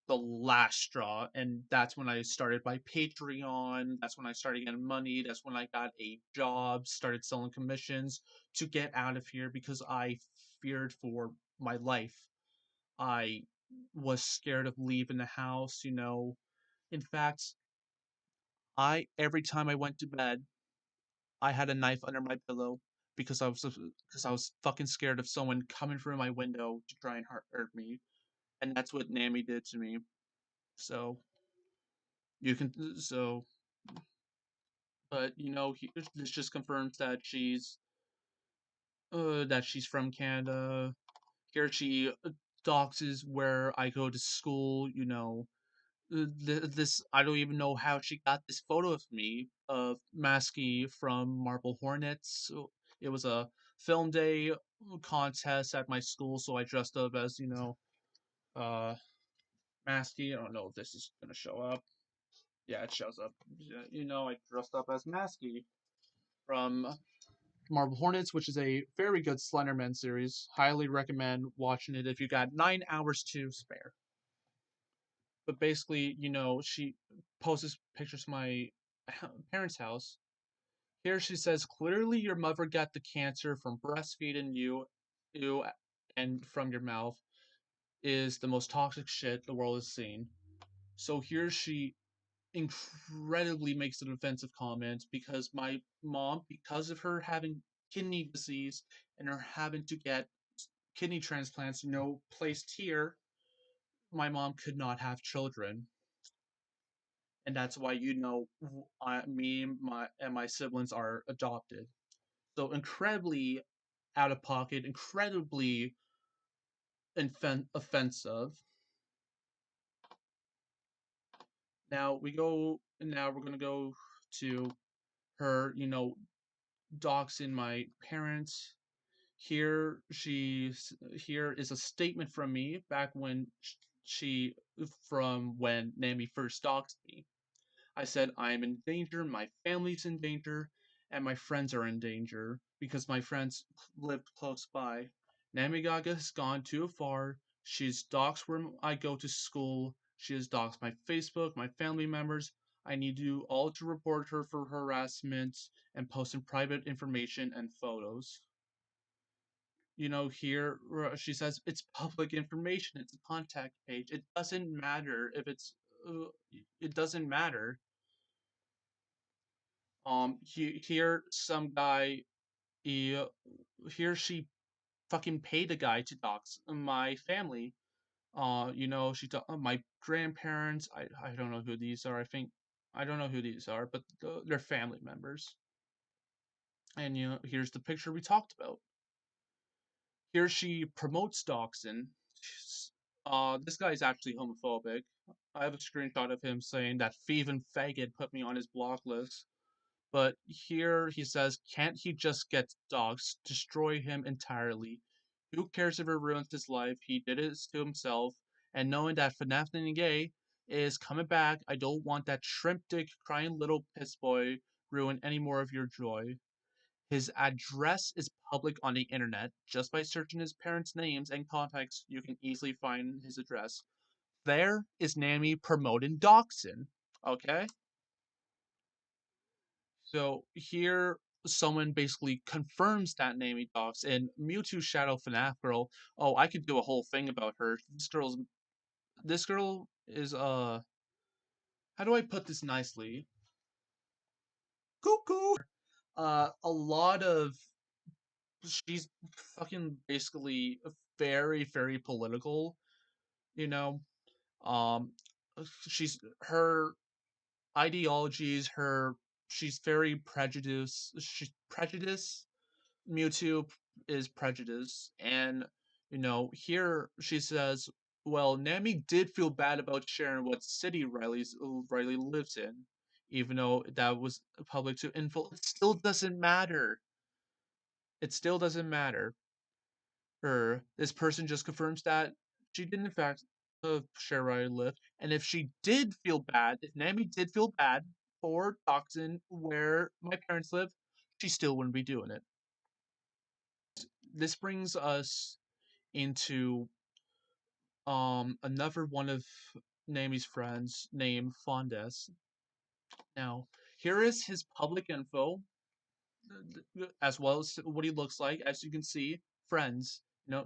the last straw. And that's when I started my Patreon. That's when I started getting money. That's when I got a job, started selling commissions to get out of here because I feared for my life. I was scared of leaving the house. In fact, I every time I went to bed, I had a knife under my pillow because I was fucking scared of someone coming through my window to try and hurt me, and that's what Namy did to me. So you can so, but this just confirms that she's from Canada. Here she doxes where I go to school. This I don't even know how she got this photo of me of Maskey from Marble Hornets. So it was a film day contest at my school, so I dressed up as uh Maskey. I don't know if this is gonna show up. Yeah, it shows up. Yeah, I dressed up as Maskey from Marble Hornets, which is a very good Slenderman series. Highly recommend watching it if you got 9 hours to spare. But basically, she posts pictures of my parents' house. Here she says, clearly your mother got the cancer from breastfeeding you, and from your mouth is the most toxic shit the world has seen. So here she incredibly makes an offensive comment because my mom, because of her having kidney disease and her having to get kidney transplants, placed here, my mom could not have children. And that's why me and my siblings are adopted. So incredibly out of pocket, incredibly offensive. Now we're gonna go to her, doxing my parents. Here is a statement from me back when she from when Namy first doxed me. I said, I am in danger, my family's in danger, and my friends are in danger because my friends live close by. NamyGaga has gone too far. She's doxed where I go to school. She has doxed my Facebook, my family members. I need you all to report her for harassment and posting private information and photos. Here she says it's public information. It's a contact page. It doesn't matter if it's. It doesn't matter. Here some guy, he, here she fucking paid a guy to dox my family. My grandparents. I don't know who these are. I don't know who these are, but they're family members. And here's the picture we talked about. Here she promotes doxing. This guy is actually homophobic. I have a screenshot of him saying that thieving faggot put me on his block list. But here he says, can't he just get dogs? Destroy him entirely. Who cares if it ruins his life? He did it to himself. And knowing that FNAF and gay is coming back, I don't want that shrimp dick crying little piss boy ruin any more of your joy. His address is public on the internet. Just by searching his parents' names and contacts, you can easily find his address. There is Namy promoting doxing. Okay? So here, someone basically confirms that Namy docs, and Mewtwo Shadow FNAF girl. Oh, I could do a whole thing about her. This girl is how do I put this nicely? Cuckoo. A lot of she's fucking basically very very political. You know, um, she's her ideologies, her she's very prejudiced. She's prejudiced. Mewtwo is prejudice, and here she says, "Well, Namy did feel bad about sharing what city Riley lives in, even though that was public to info. It still doesn't matter. It still doesn't matter. Her this person just confirms that she did in fact share Riley lived, and if she did feel bad, if Namy did feel bad for doxing where my parents live, she still wouldn't be doing it. This brings us into another one of Namy's friends named Fondes. Now, here is his public info, as well as what he looks like. As you can see, friends.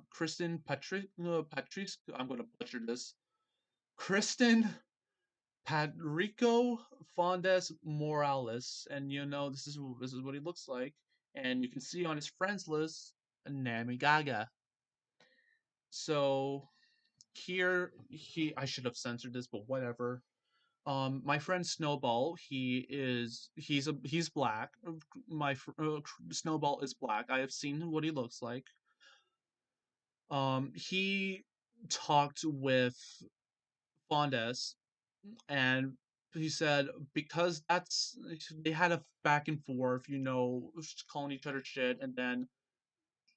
Kristen Patrice. I'm going to butcher this. Kristen Padrico Fondes Morales, and this is what he looks like, and you can see on his friends list, Namy Gaga. So here I should have censored this, but whatever. My friend Snowball, he's black. Snowball is black. I have seen what he looks like. He talked with Fondes, and he said because they had a back and forth, calling each other shit, and then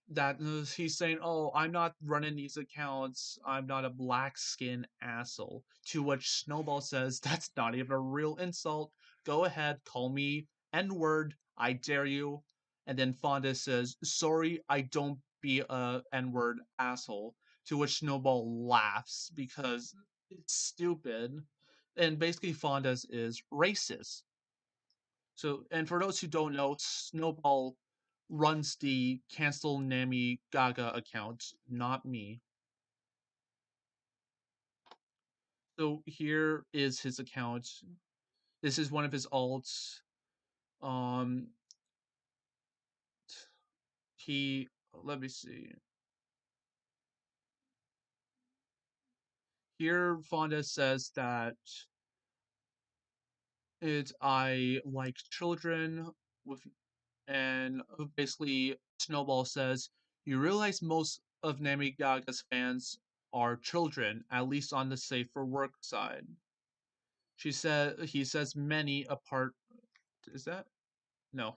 that he's saying, "Oh, I'm not running these accounts. I'm not a black skin asshole." To which Snowball says, "That's not even a real insult. Go ahead, call me N-word. I dare you." And then Fonda says, "Sorry, I don't be a N-word asshole." To which Snowball laughs because it's stupid. And basically, Fonda's is racist. So, and for those who don't know, Snowball runs the cancel Namy Gaga account, not me. So here is his account. This is one of his alts. Um, he let me see. Here, Fonda says that I like children with, and basically Snowball says you realize most of Namy Gaga's fans are children, at least on the safe for work side. He says many apart. Is that no?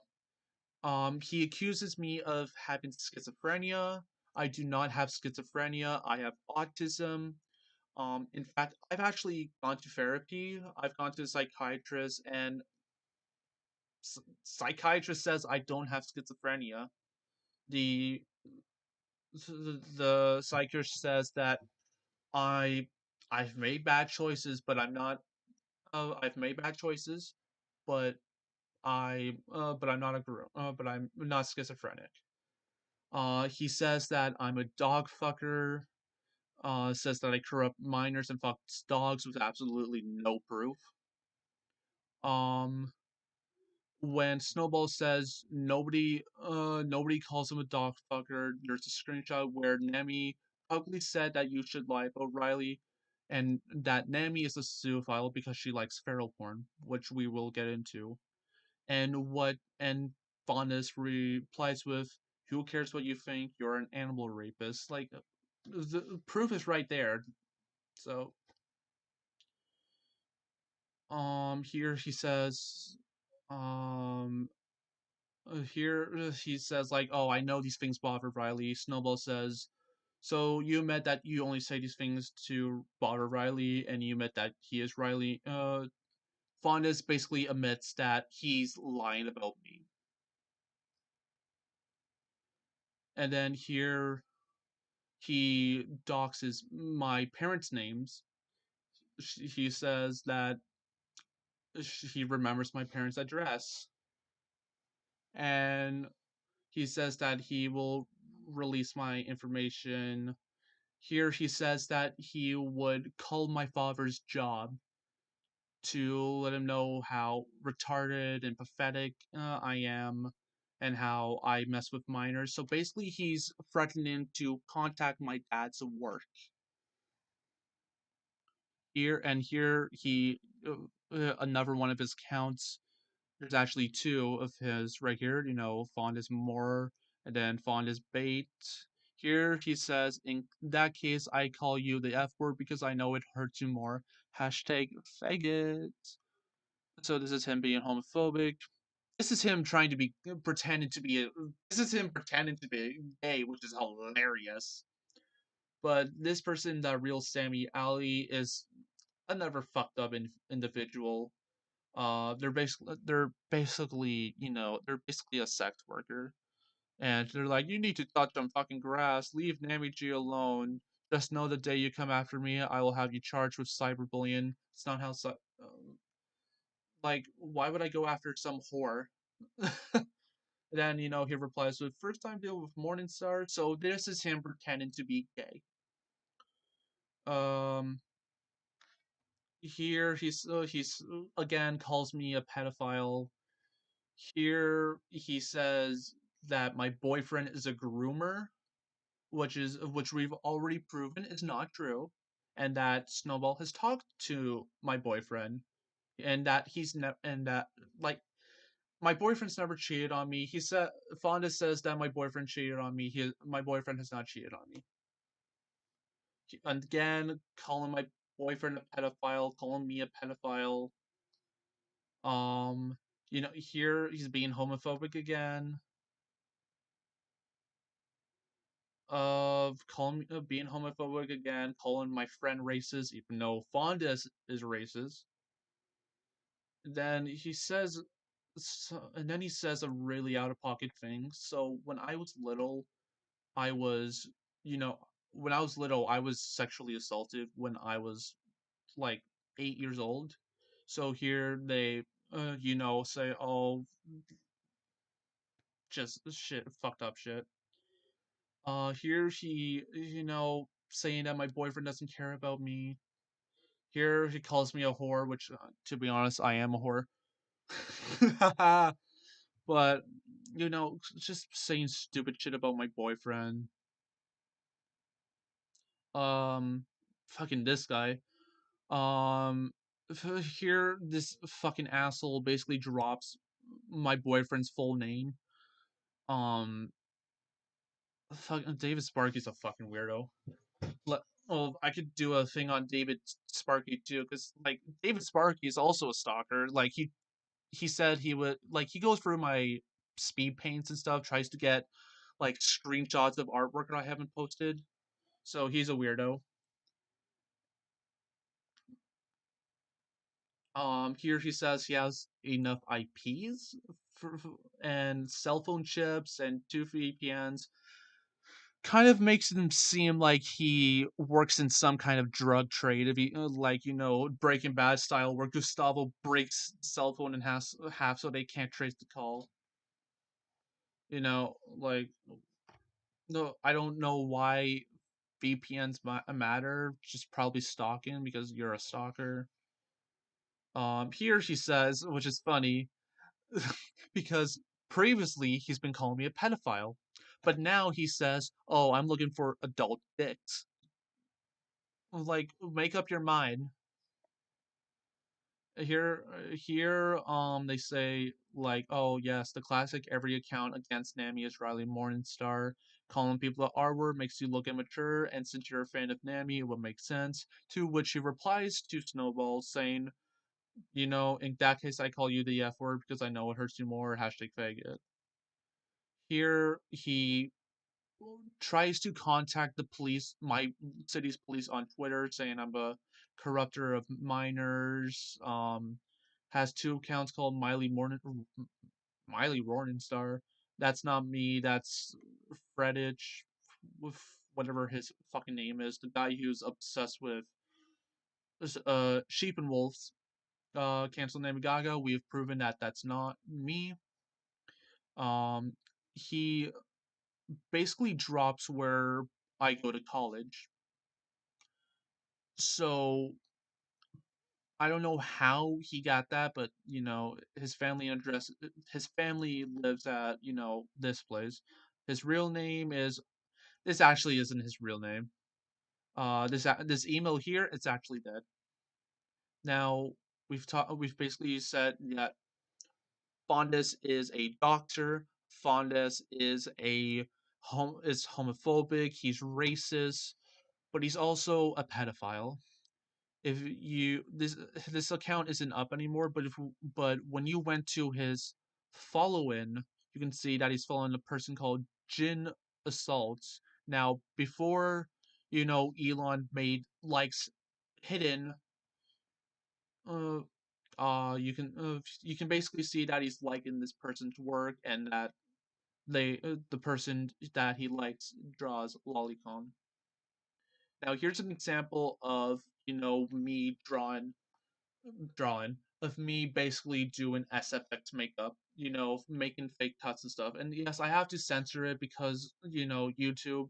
He accuses me of having schizophrenia. I do not have schizophrenia. I have autism. In fact, I've actually gone to therapy. I've gone to a psychiatrist, and psychiatrist says I don't have schizophrenia. The the psychiatrist says that I I've made bad choices, but I'm not. I've made bad choices, but but I'm not but I'm not schizophrenic. He says that I'm a dog fucker. Says that I corrupt minors and fucks dogs with absolutely no proof. Um, when Snowball says nobody calls him a dog fucker, there's a screenshot where Namy publicly said that you should lie about Riley, and that Namy is a zoophile because she likes feral porn, which we will get into. And Fondness replies with, "Who cares what you think? You're an animal rapist." Like, the proof is right there. So, here he says, um, he says like, "Oh, I know these things bother Riley." Snowball says, "So you admit that you only say these things to bother Riley, and you admit that he is Riley." Fondness basically admits that he's lying about me. And then here he doxes my parents' names. He says that he remembers my parents' address. and he says that he will release my information. Here he says that he would call my father's job to let him know how retarded and pathetic I am and how I mess with minors. So basically, he's threatening to contact my dad's work. Here he another one of his counts. There's actually two of his right here. Fond is more, and then fond is bait. Here he says, in that case, I call you the F word because I know it hurts you more. Hashtag faggot. So this is him being homophobic. This is him trying to be pretending to be. This is him pretending to be gay, which is hilarious. But this person, that real Sammy Ali, is another fucked up individual. They're basically a sex worker, and they're like, you need to touch on fucking grass. Leave Namy G alone. Just know the day you come after me, I will have you charged with cyberbullying. It's not how like, why would I go after some whore? Then, he replies with, first time deal with Morningstar. So this is him pretending to be gay. Um, Here he's again calls me a pedophile. Here he says that my boyfriend is a groomer, which we've already proven is not true, and that Snowball has talked to my boyfriend, and that he's never and that like my boyfriend's never cheated on me. He said Fonda says that my boyfriend cheated on me. My boyfriend has not cheated on me. And again, calling my boyfriend a pedophile, calling me a pedophile. Um, here he's being homophobic again. Of calling being homophobic again, calling my friend racist, even though Fonda is racist. Then he says, and then he says a really out of pocket thing. So when I was little, I was, you know, when I was little, I was sexually assaulted when I was like 8 years old. So here they, say, oh, just shit, fucked up shit. Here he, saying that my boyfriend doesn't care about me. Here he calls me a whore, which, to be honest, I am a whore. But, just saying stupid shit about my boyfriend. Um, Fucking this guy. Um, Here this fucking asshole basically drops my boyfriend's full name. Um, David Sparky's a fucking weirdo. Well, I could do a thing on David Sparky too, because like David Sparky is also a stalker. Like he said he would like he goes through my speed paints and stuff, tries to get like screenshots of artwork that I haven't posted. So he's a weirdo. Here he says he has enough IPs and cell phone chips and two VPNs. Kind of makes him seem like he works in some kind of drug trade. If he like Breaking Bad style, where Gustavo breaks the cell phone in half so they can't trace the call. Like, no, I don't know why VPNs matter. Just probably stalking because you're a stalker. Here she says, which is funny, because previously he's been calling me a pedophile, but now he says, "Oh, I'm looking for adult dicks." Like, make up your mind. They say like, "Oh yes, the classic every account against Namy is Riley Morningstar. Calling people the R word makes you look immature, and since you're a fan of Namy, it would make sense." To which he replies to Snowball saying, in that case, I call you the F word because I know it hurts you more. Hashtag faggot. Here he tries to contact the police, my city's police, on Twitter, saying I'm a corrupter of minors. Has two accounts called Miley Morningstar. That's not me. That's Fredich, with whatever his fucking name is. The guy who's obsessed with sheep and wolves. Cancel Namy Gaga. We have proven that that's not me. Um, he basically drops where I go to college. So I don't know how he got that, but his family address, his family lives at this place. His real name is this actually isn't his real name. This email here, it's actually dead. Now we've basically said that Fondes is a doxxer. Fondes is homophobic. He's racist, but he's also a pedophile. If you this account isn't up anymore, but when you went to his follow in, you can see that he's following a person called Jin Assaults. Now, before Elon made likes hidden, uh, you can basically see that he's liking this person's work and that the person that he likes draws lolicon. Now, here's an example of me drawing of me basically doing SFX makeup, making fake cuts and stuff. And yes, I have to censor it because, YouTube,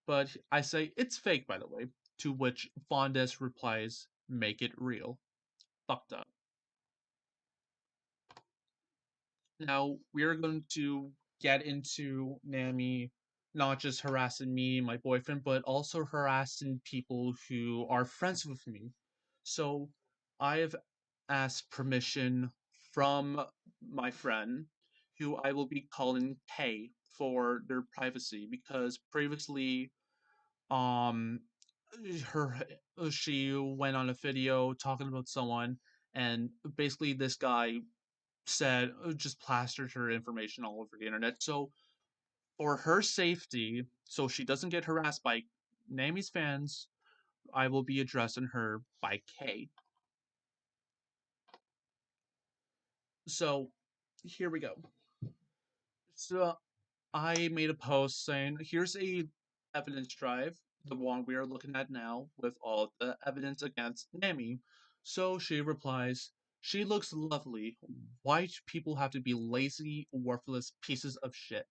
but I say it's fake, by the way, to which Fondes replies, make it real. Fucked up. Now, we're going to get into Namy not just harassing me, my boyfriend, but also harassing people who are friends with me. So, I've asked permission from my friend, who I will be calling K for their privacy, because previously, um, her she went on a video talking about someone, and basically this guy said just plastered her information all over the internet. So for her safety, so she doesn't get harassed by Namy's fans, I will be addressing her by K. So here we go. So I made a post saying, here's a evidence drive, the one we are looking at now, with all the evidence against Namy. So she replies, she looks lovely. Why do people have to be lazy, worthless pieces of shit?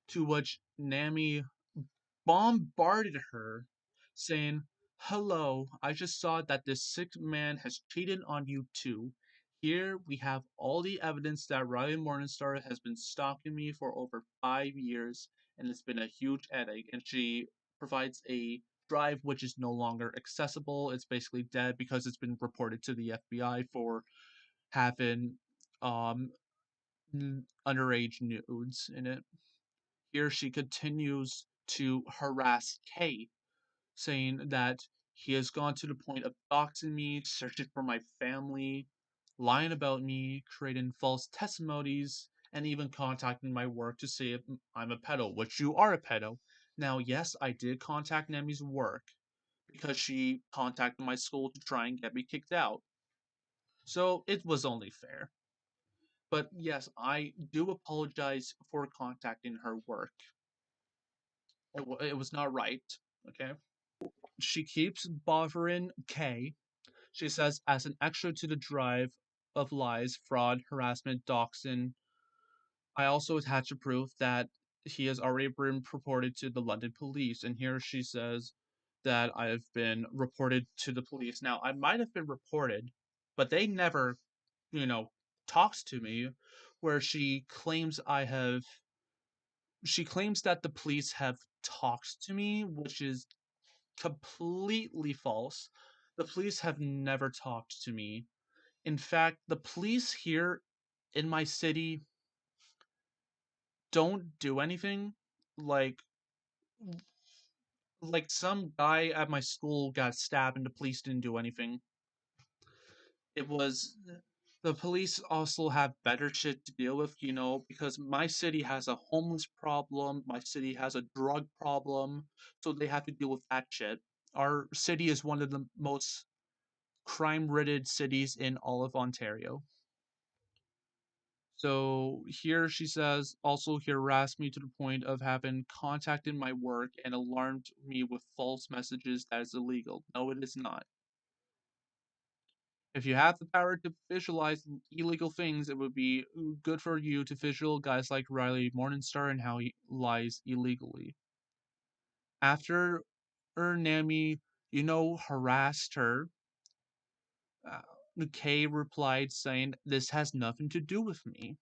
To which Namy bombarded her, saying, hello, I just saw that this sick man has cheated on you too. Here we have all the evidence that Ryan Morningstar has been stalking me for over 5 years, and it's been a huge headache. And she provides a drive which is no longer accessible. It's basically dead because it's been reported to the FBI for having um underage nudes in it. Here she continues to harass Kay, saying that he has gone to the point of doxing me, searching for my family, lying about me, creating false testimonies, and even contacting my work to say if I'm a pedo, which you are a pedo. Now, yes, I did contact Nemi's work because she contacted my school to try and get me kicked out. So it was only fair. But yes, I do apologize for contacting her work. It was not right. Okay. She keeps bothering Kay. She says, as an extra to the drive of lies, fraud, harassment, doxing, I also attach a proof that he has already been reported to the London police. And here she says that I have been reported to the police. Now, I might have been reported, but they never, you know, talks to me, where she claims that the police have talked to me, which is completely false. The police have never talked to me. In fact, the police here in my city don't do anything. Like some guy at my school got stabbed and the police didn't do anything. It was the police also have better shit to deal with, because my city has a homeless problem, my city has a drug problem, so they have to deal with that shit. Our city is one of the most crime-ridden cities in all of Ontario. So here she says, also he harassed me to the point of having contacted my work and alarmed me with false messages that is illegal. No, it is not. If you have the power to visualize illegal things, it would be good for you to visual guys like Riley Morningstar and how he lies illegally. After Namy, harassed her, uh, Kay replied saying, "This has nothing to do with me."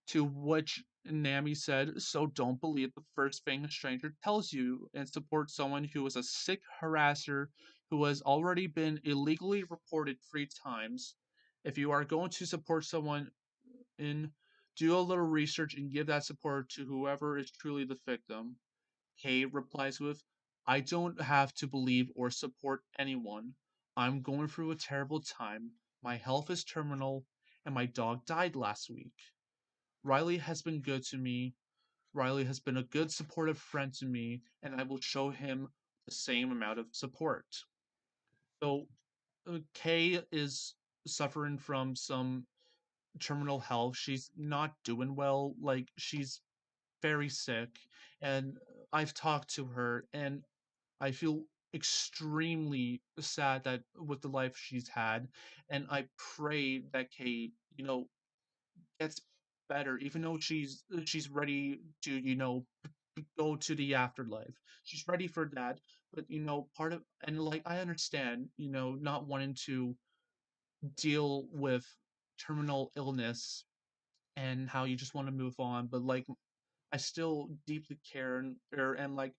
To which Namy said, "So don't believe the first thing a stranger tells you and support someone who is a sick harasser who has already been illegally reported 3 times. If you are going to support someone in, do a little research and give that support to whoever is truly the victim." Kay replies with, "I don't have to believe or support anyone. I'm going through a terrible time. My health is terminal, and my dog died last week. Riley has been good to me. Riley has been a good supportive friend to me, and I will show him the same amount of support." So, Kay is suffering from some terminal health. She's not doing well. Like, she's very sick. And I've talked to her, and I feel extremely sad that with the life she's had. And I pray that Kay, gets better, even though she's ready to, go to the afterlife. She's ready for that. But part of, and like, I understand, not wanting to deal with terminal illness and how you just want to move on, but like, I still deeply care, and like,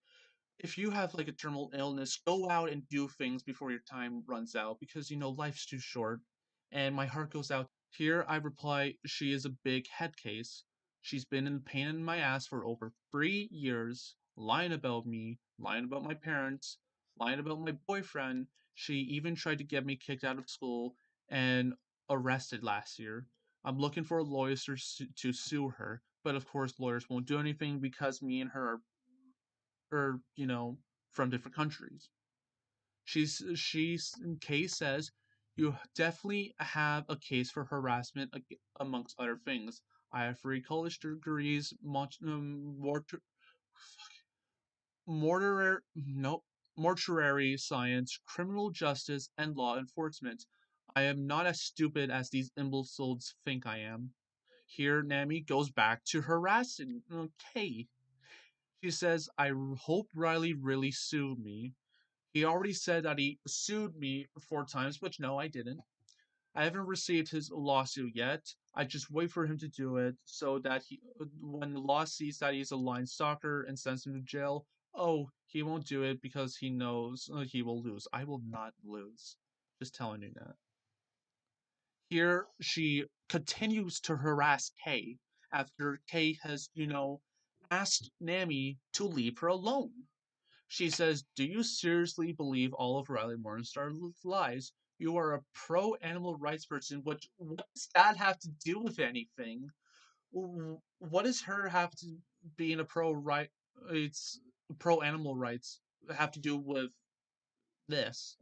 if you have like a terminal illness, go out and do things before your time runs out, because life's too short. And my heart goes out. Here I reply, she is a big head case. She's been in pain in my ass for over 3 years, lying about me, lying about my parents, lying about my boyfriend. She even tried to get me kicked out of school and arrested last year. I'm looking for lawyers to sue her, but of course lawyers won't do anything because me and her are, from different countries. She's Kay says, "You definitely have a case for harassment amongst other things. I have 3 college degrees, mortar, no, mortuary science, criminal justice, and law enforcement. I am not as stupid as these imbeciles think I am." Here, Namy goes back to harassing Kay. She says, "I hope Riley really sued me. He already said that he sued me 4 times, which no, I didn't. I haven't received his lawsuit yet. I just wait for him to do it so that when the law sees that he's a lying stalker and sends him to jail, oh, he won't do it because he knows he will lose. I will not lose. Just telling you that." Here, she continues to harass Kay after Kay has, asked Namy to leave her alone. She says, "Do you seriously believe all of Riley Morningstar's lies? You are a pro animal rights person. What does that have to do with anything? What does her have to being a it's pro animal rights have to do with this?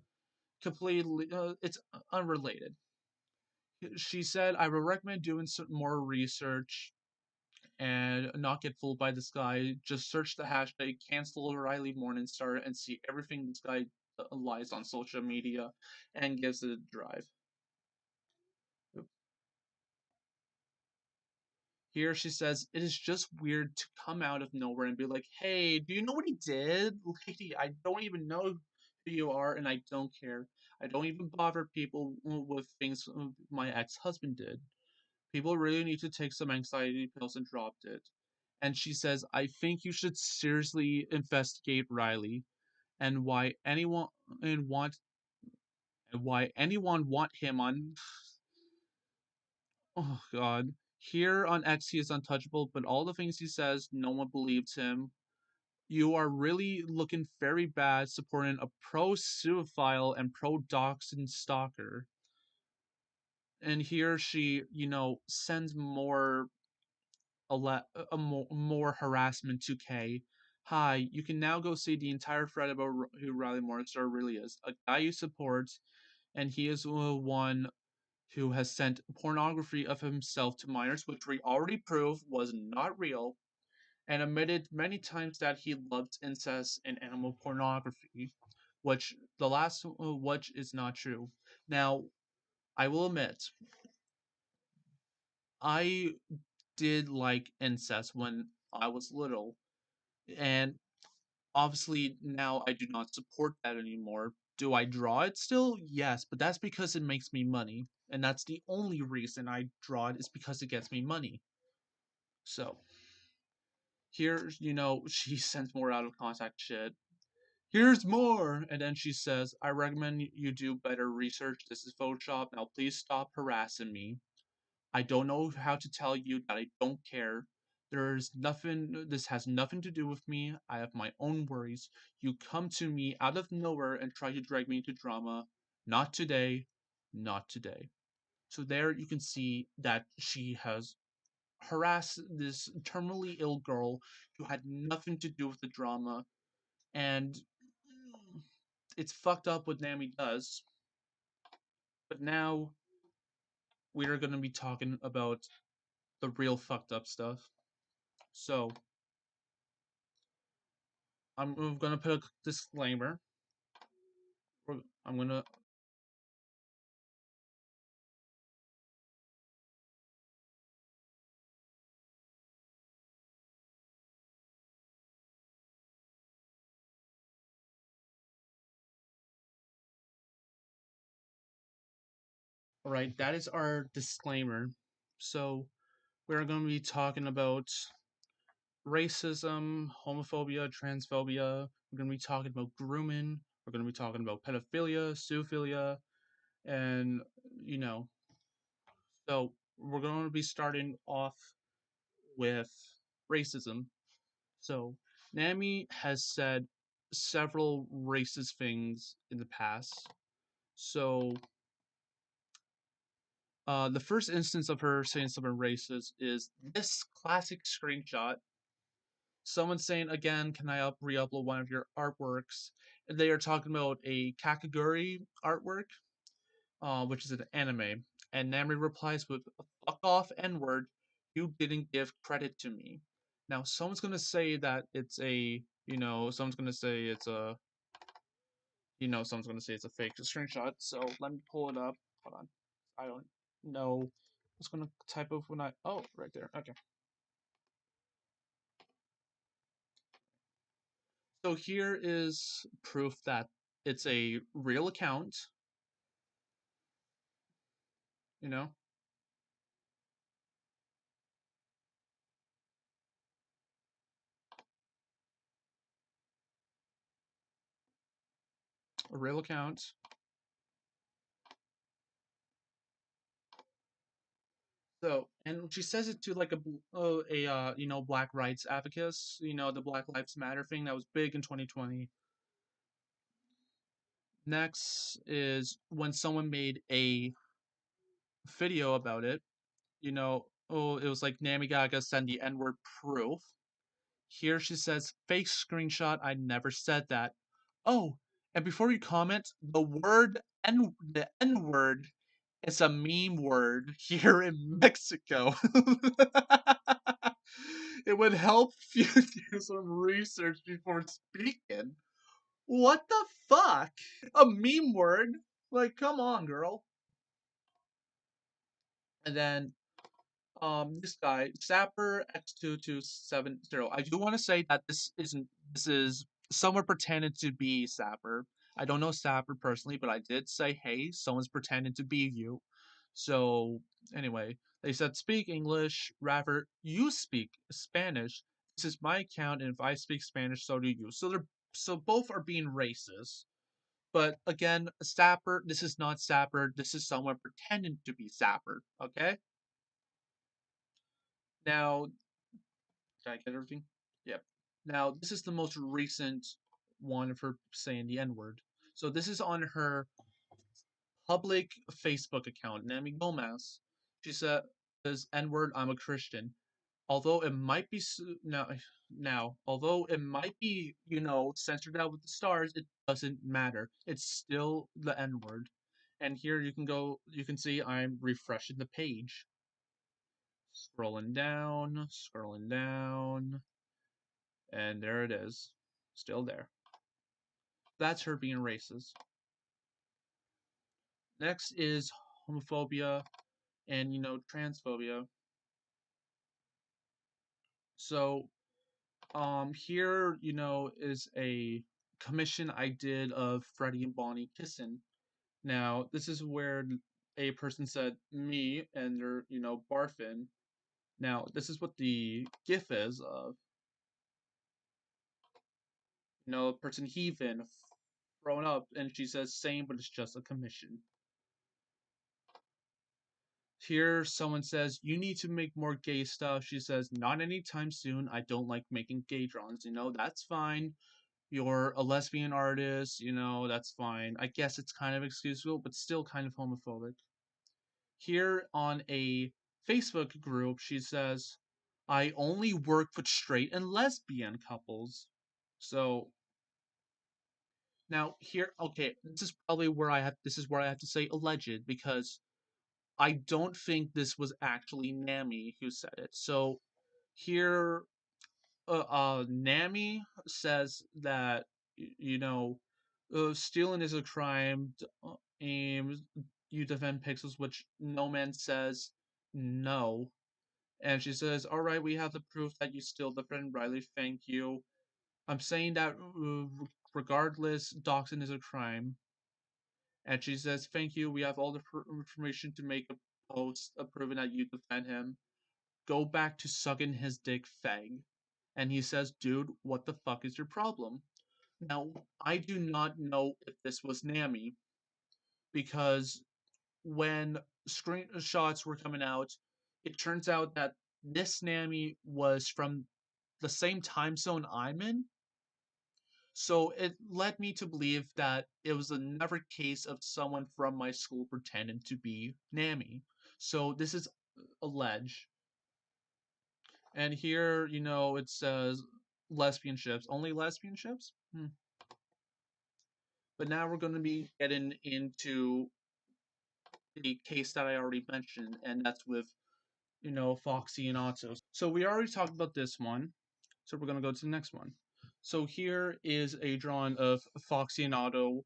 Completely, it's unrelated." She said, "I would recommend doing some more research and not get fooled by this guy. Just search the hashtag cancel Riley Morningstar and see everything this guy lies on social media and gives it a drive." Here she says, "It is just weird to come out of nowhere and be like, hey, do you know what he did? Lady, I don't even know who you are and I don't care. I don't even bother people with things my ex-husband did. People really need to take some anxiety pills and dropped it." And she says, "I think you should seriously investigate Riley and want why anyone want him on." Oh god. Here on X he is untouchable, but all the things he says, no one believes him. You are really looking very bad supporting a pro suicidal and pro doxing stalker. And here she, sends more harassment to Kay. "Hi, you can now go see the entire thread about who Riley Morningstar really is. A guy you support, and he is one who has sent pornography of himself to minors, which we already proved was not real, and admitted many times that he loved incest and animal pornography, which the last which is not true." Now, I will admit, I did like incest when I was little, and obviously now I do not support that anymore. Do I draw it still? Yes, but that's because it makes me money, and that's the only reason I draw it is because it gets me money. So here, she sends more out of contact shit. Here's more, and then she says, "I recommend you do better research. This is Photoshop. Now please stop harassing me. I don't know how to tell you that I don't care. There's nothing, this has nothing to do with me. I have my own worries. You come to me out of nowhere and try to drag me into drama. Not today. Not today." So there you can see that she has harassed this terminally ill girl who had nothing to do with the drama. And it's fucked up what Namy does. But now we are going to be talking about the real fucked up stuff. So I'm gonna put a disclaimer. I'm gonna Right. That is our disclaimer. So we're gonna be talking about racism, homophobia, transphobia. We're gonna be talking about grooming. We're gonna be talking about pedophilia, zoophilia, and you know. So we're gonna be starting off with racism. So Namy has said several racist things in the past. So the first instance of her saying something racist is this classic screenshot. Someone saying, "Again, can I re-upload one of your artworks?" And they are talking about a Kakaguri artwork, which is an anime. And Nami replies with, "Fuck off, N-word. You didn't give credit to me." Now, someone's gonna say that it's a, someone's gonna say it's a, someone's gonna say it's a fake screenshot. So let me pull it up. Hold on. I don't know. I was gonna type of when I. Oh, right there. Okay. So here is proof that it's a real account. You know, a real account. So, and she says it to like black rights advocate. The Black Lives Matter thing that was big in 2020. Next is when someone made a video about it. It was like Namy Gaga send the N-word proof. Here she says, "Fake screenshot, I never said that." Oh, and before you comment, the N word is a meme word here in Mexico. It would help you do some research before speaking. What the fuck? A meme word? Like, come on, girl. And then this guy, Sapper X2270. I do want to say that this is someone pretending to be Sapper. I don't know Sapper personally, but I did say, "Hey, someone's pretending to be you." So anyway, they said, "Speak English, rather you speak Spanish. This is my account, and if I speak Spanish, so do you." So both are being racist. But again, Sapper, this is not Sapper. This is someone pretending to be Sapper. Okay. Now, did I get everything? Yep. Now, this is the most recent one of her saying the N word. So this is on her public Facebook account, Namy Gomez. She says, "N word, I'm a Christian." Although it might be although it might be, censored out with the stars, it doesn't matter. It's still the N word. And here you can see I'm refreshing the page. Scrolling down. And there it is. Still there. That's her being racist. Next is homophobia, and transphobia. So here is a commission I did of Freddie and Bonnie kissing. Now this is where a person said me and they're barfing. Now this is what the gif is of a person heaving, thrown up, and she says same, but it's just a commission. Here, someone says, you need to make more gay stuff. She says, not anytime soon. I don't like making gay drawings. That's fine. You're a lesbian artist. That's fine. I guess it's kind of excusable, but still kind of homophobic. Here on a Facebook group, she says, I only work with straight and lesbian couples. So now here, okay, this is where I have to say alleged, because I don't think this was actually Namy who said it. So here, Namy says that stealing is a crime. Aims you defend pixels, which no man says no. And she says, "All right, we have the proof that you still defend Riley. Thank you. I'm saying that regardless, doxing is a crime." And she says, "Thank you. We have all the information to make a post proving that you defend him. Go back to sucking his dick, fag." And he says, "Dude, what the fuck is your problem?" Now, I do not know if this was Namy, because when screenshots were coming out, it turns out that this Namy was from the same time zone I'm in. So it led me to believe that it was another case of someone from my school pretending to be Namy. So this is alleged. And here, it says lesbian ships. Only lesbian ships? But now we're going to be getting into the case that I already mentioned, and that's with, Foxy and Otto. So we already talked about this one. So we're going to go to the next one. So here is a drawing of Foxy and Otto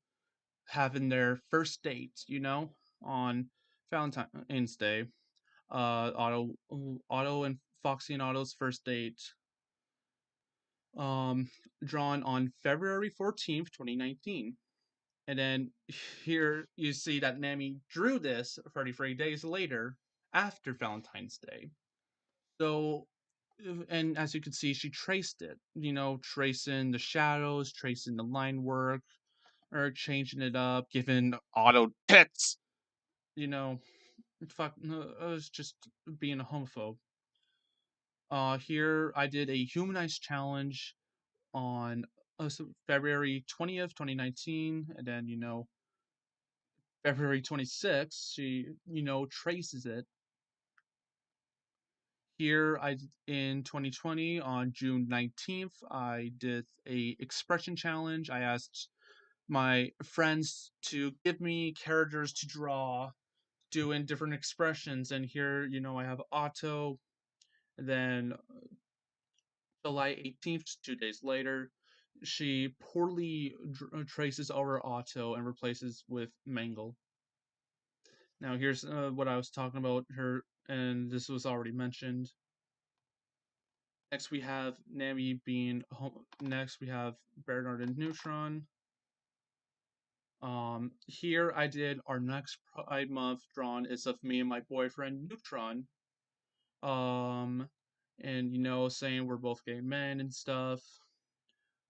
having their first date, on Valentine's Day. Otto and Foxy and Otto's first date, um, drawn on February 14th, 2019. And then here you see that Namy drew this 33 days later after Valentine's Day. So, and as you can see, she traced it, tracing the shadows, tracing the line work, or changing it up, giving Otto tits, fuck, no, I was just being a homophobe. Here I did a humanized challenge on February 20th, 2019, and then February 26th, she traces it. Here in 2020 on June 19th, I did a expression challenge. I asked my friends to give me characters to draw doing different expressions, and here I have Otto. And then July 18th, 2 days later, she poorly traces over Otto and replaces with Mangle. Now here's what I was talking about her, and this was already mentioned. Next we have Namy being home. Next we have Bernard and Neutron. Here I did our next Pride Month drawn is of me and my boyfriend Neutron. And saying we're both gay men and stuff.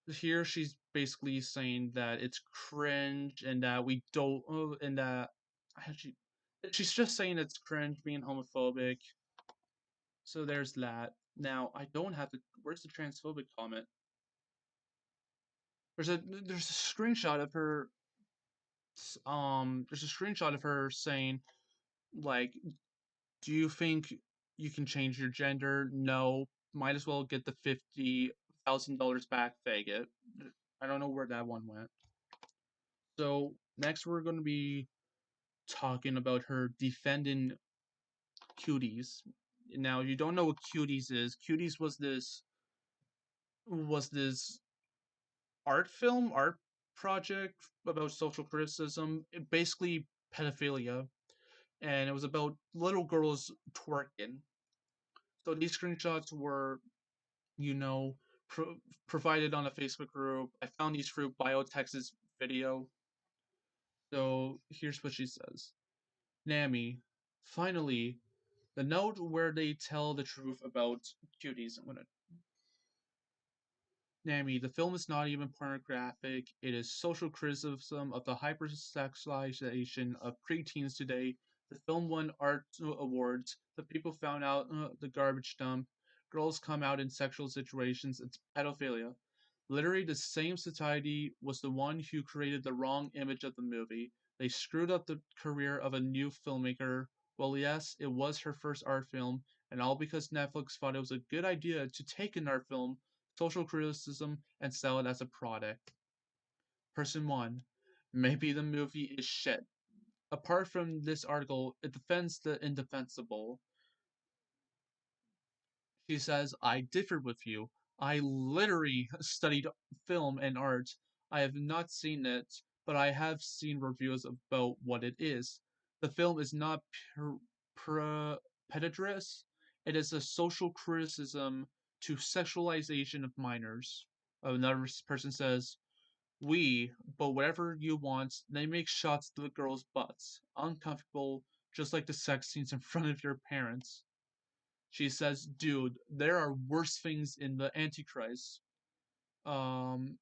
Here she's basically saying that it's cringe and that we don't, and that she's just saying it's cringe being homophobic. So there's that. Now I don't have to. Where's the transphobic comment? There's a screenshot of her. There's a screenshot of her saying, like, do you think you can change your gender? No. Might as well get the $50,000 back, faggot. I don't know where that one went. So next we're going to be talking about her defending Cuties. Now, if you don't know what Cuties is, Cuties was this art project about social criticism, basically pedophilia. and it was about little girls twerking. So these screenshots were, you know, provided on a Facebook group. I found these through Biotex's video. So here's what she says. Namy, finally, the note where they tell the truth about cuties. I'm gonna Namy, the film is not even pornographic. It is social criticism of the hypersexualization of preteens today. The film won art awards. The people found out the garbage dump. Girls come out in sexual situations. It's pedophilia. Literally, the same society was the one who created the wrong image of the movie. They screwed up the career of a new filmmaker. Well, yes, it was her first art film, and all because Netflix thought it was a good idea to take an art film, social criticism, and sell it as a product. Person 1. Maybe the movie is shit. Apart from this article, it defends the indefensible. She says, I differ with you. I literally studied film and art. I have not seen it, but I have seen reviews about what it is. The film is not pedantry, it is a social criticism to sexualization of minors. Another person says, but whatever you want, they make shots to the girls' butts. Uncomfortable, just like the sex scenes in front of your parents. She says, dude, there are worse things in the Antichrist. Um,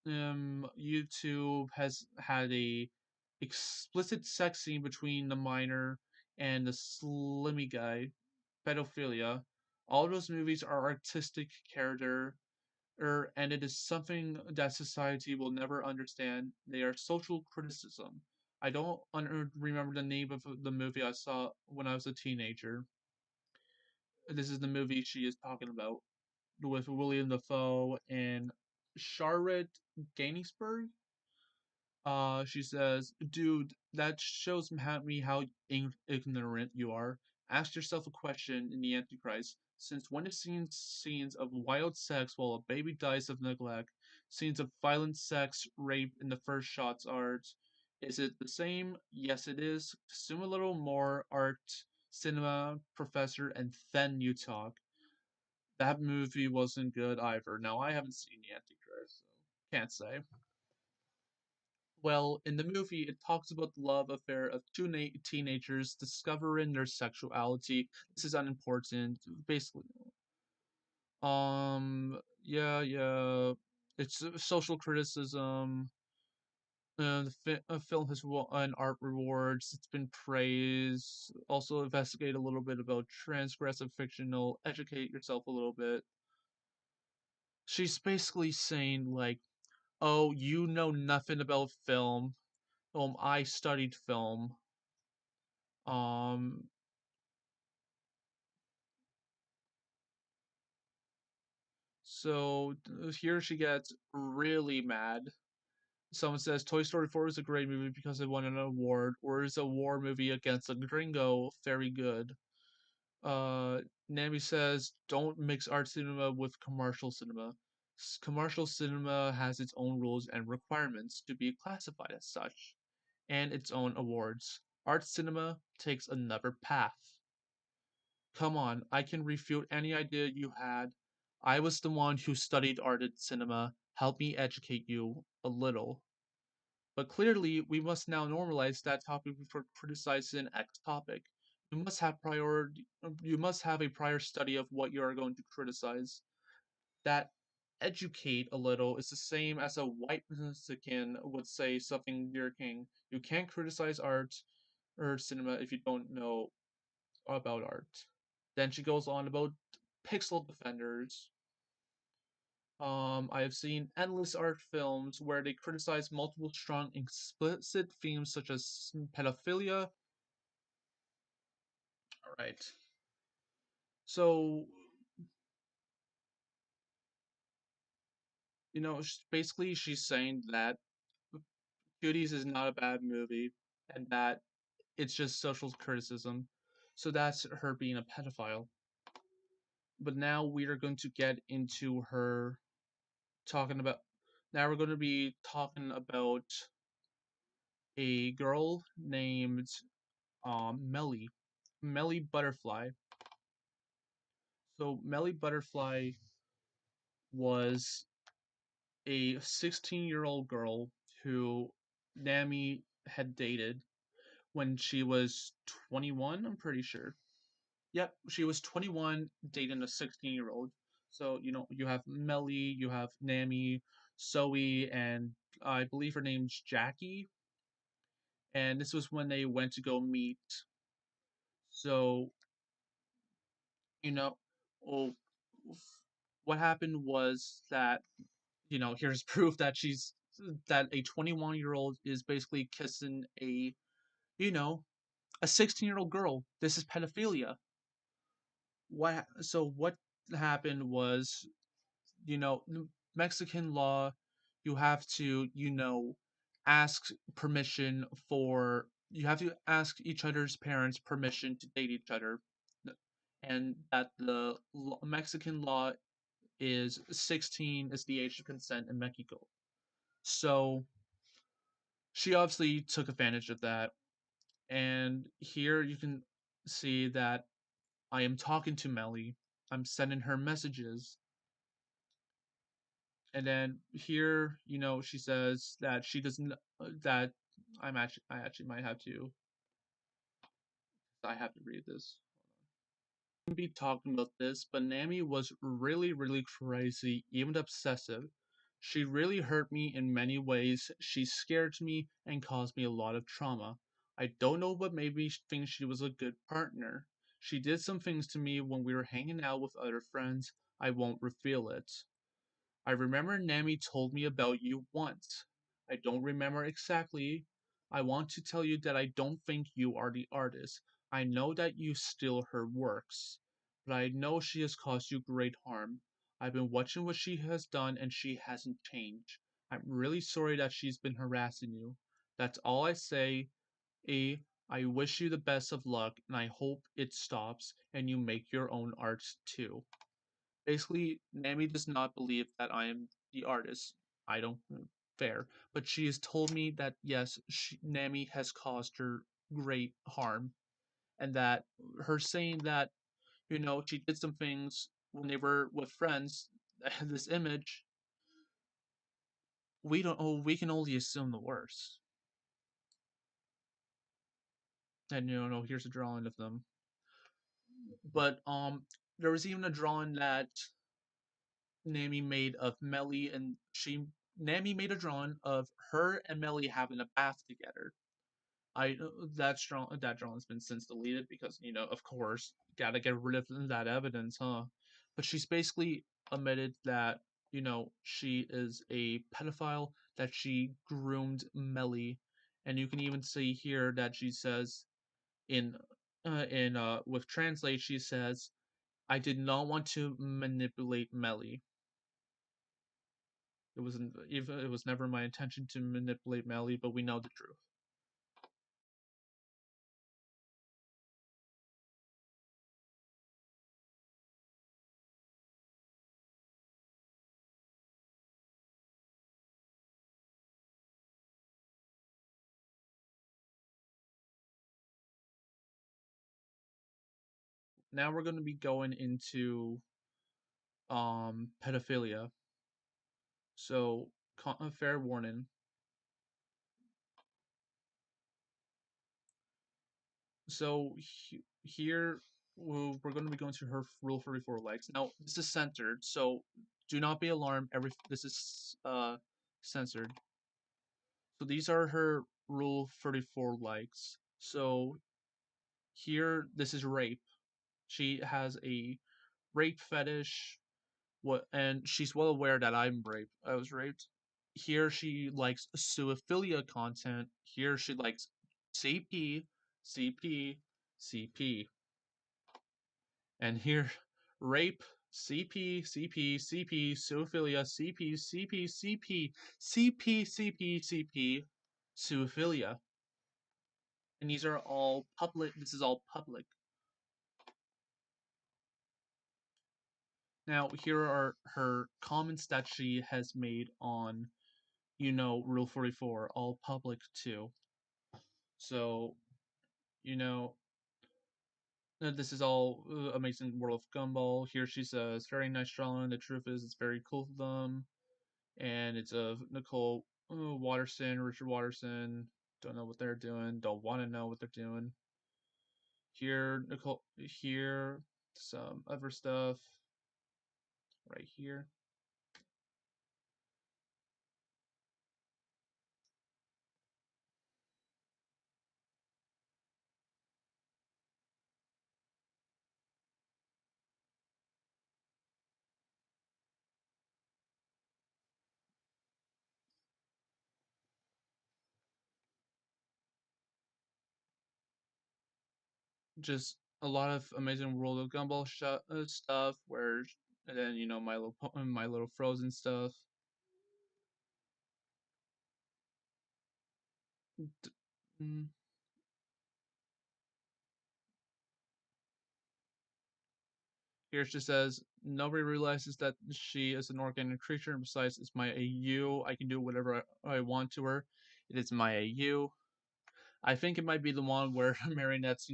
YouTube has had a explicit sex scene between the minor and the slimmy guy, pedophilia. All those movies are artistic character, and it is something that society will never understand. They are social criticism. I don't remember the name of the movie I saw when I was a teenager. This is the movie she is talking about with William Dafoe and Charlotte Gainsbourg. She says, "Dude, that shows me how ignorant you are. Ask yourself a question in the Antichrist. Since when is seen scenes of wild sex while a baby dies of neglect, scenes of violent sex, rape in the first shots art? Is it the same? Yes, it is. Consume a little more art, cinema, professor, and then you talk." That movie wasn't good either. Now, I haven't seen the Antichrist, so can't say. Well, in the movie, it talks about the love affair of two teenagers discovering their sexuality. This is unimportant. Basically, yeah. It's social criticism. The film has won art rewards. It's been praised. Also, investigate a little bit about transgressive fictional. Educate yourself a little bit. She's basically saying like, "Oh, you know nothing about film. I studied film. Um, so here she gets really mad. Someone says Toy Story 4 is a great movie because it won an award, or is a war movie against a gringo very good? Uh, Namy says don't mix art cinema with commercial cinema. Commercial cinema has its own rules and requirements to be classified as such, and its own awards. Art cinema takes another path. Come on, I can refute any idea you had. I was the one who studied art and cinema. Help me educate you a little. But clearly, we must now normalize that topic before criticizing X topic. You must have a prior study of what you are going to criticize. That educate a little is the same as a white Mexican would say something near king. You can't criticize art or cinema if you don't know about art. Then she goes on about pixel defenders. I have seen endless art films where they criticize multiple strong explicit themes such as pedophilia. Alright. So, basically she's saying that Cuties is not a bad movie and that it's just social criticism. So that's her being a pedophile. But now we are going to get into her talking about now we're going to be talking about a girl named Melly Butterfly. So Melly Butterfly was a 16-year-old girl who Namy had dated when she was 21, I'm pretty sure. Yep, she was 21 dating a 16-year-old. So, you have Melly, you have Namy, Zoe, and I believe her name's Jackie. And this was when they went to go meet. So, you know, oh, what happened was that, here's proof that that a 21-year-old is basically kissing you know, a 16-year-old girl. This is pedophilia. What happened was, Mexican law, you have to, ask permission for you have to ask each other's parents permission to date each other, and that the Mexican law is 16 is the age of consent in Mexico. So she obviously took advantage of that, and here you can see that I am talking to Melly. I'm sending her messages. And then here, she says that she doesn't that I actually might have to I have to read this. Be talking about this, but Namy was really, really crazy, even obsessive. She really hurt me in many ways. She scared me and caused me a lot of trauma. I don't know what made me think she was a good partner. She did some things to me when we were hanging out with other friends. I won't reveal it. I remember Namy told me about you once. I don't remember exactly. I want to tell you that I don't think you are the artist. I know that you steal her works, but I know she has caused you great harm. I've been watching what she has done and she hasn't changed. I'm really sorry that she's been harassing you. That's all I say. A, I wish you the best of luck and I hope it stops and you make your own art too. Basically, Namy does not believe that I am the artist. I don't fair, but she has told me that yes, Namy has caused her great harm, and that her saying that she did some things when they were with friends. This image, we don't. Oh, we can only assume the worst. And here's a drawing of them. But there was even a drawing that Namy made of Melly, and Namy made a drawing of her and Melly having a bath together. I that drawing's been since deleted because of course gotta get rid of that evidence, huh? But she's basically admitted that she is a pedophile, that she groomed Melly, and you can even see here that she says in with translate she says, I did not want to manipulate Melly. It was never my intention to manipulate Melly, but we know the truth. Now we're going to be going into pedophilia. So, fair warning. So here we're going to be going to her rule 34 likes. Now this is censored, so do not be alarmed. This is censored. So these are her rule 34 likes. So here this is rape. She has a rape fetish. And she's well aware that I'm raped. I was raped. Here she likes zoophilia content. Here she likes CP, CP, CP. And here rape, CP, CP, CP, zoophilia, CP, CP, CP, CP, CP, CP, zoophilia. And these are all public. This is all public. Now, here are her comments that she has made on, Rule 44, all public too. So, You know, this is all amazing world of Gumball. Here she says, very nice drawing. The truth is, it's very cool of them. And it's of Nicole Watterson, Richard Watterson. Don't know what they're doing. Don't want to know what they're doing. Here, Nicole. Here, some other stuff. Right here. Just a lot of amazing World of Gumball stuff. Where, and then my little Frozen stuff. Mm. Here she says, nobody realizes that she is an organic creature, and besides, it's my AU. I can do whatever I want to her. It is my AU. I think it might be the one where Marionette's,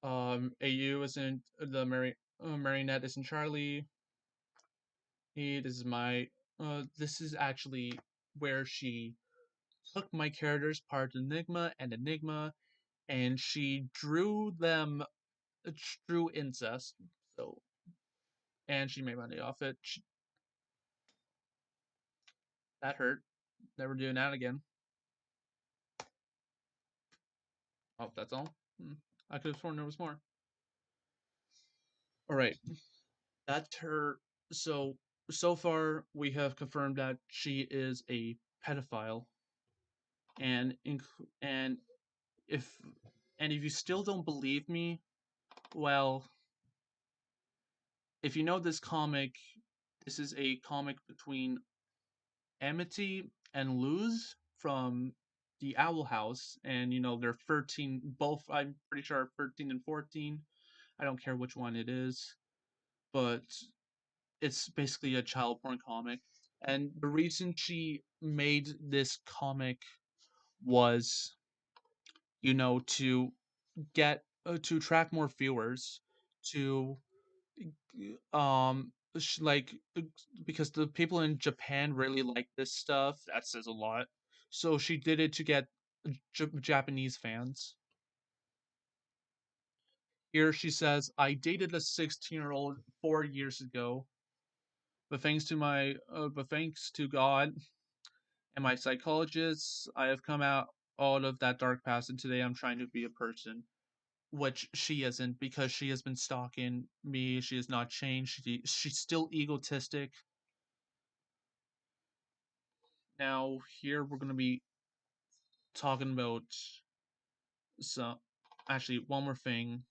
AU isn't the Marionette isn't Charlie. This is my, this is actually where she took my characters, part Enigma and Enigma, and she drew them, drew incest. So, and she made money off it. That hurt. Never doing that again. Oh, that's all? I could have sworn there was more. Alright. That's her. So, so far, we have confirmed that she is a pedophile. And, and if, and if you still don't believe me, well, if you know this comic, this is a comic between Amity and Luz from the Owl House, and they're 13, both I'm pretty sure are 13 and 14. I don't care which one it is, but it's basically a child porn comic. And the reason she made this comic was, to get to attract more viewers, to like because the people in Japan really like this stuff. That says a lot. So she did it to get Japanese fans. Here she says, I dated a 16-year-old 4 years ago, but thanks to God and my psychologist, I have come out of that dark past, and today I'm trying to be a person, which she isn't, because she has been stalking me. She has not changed. She's still egotistic. Now, here we're going to be talking about some. Actually, one more thing.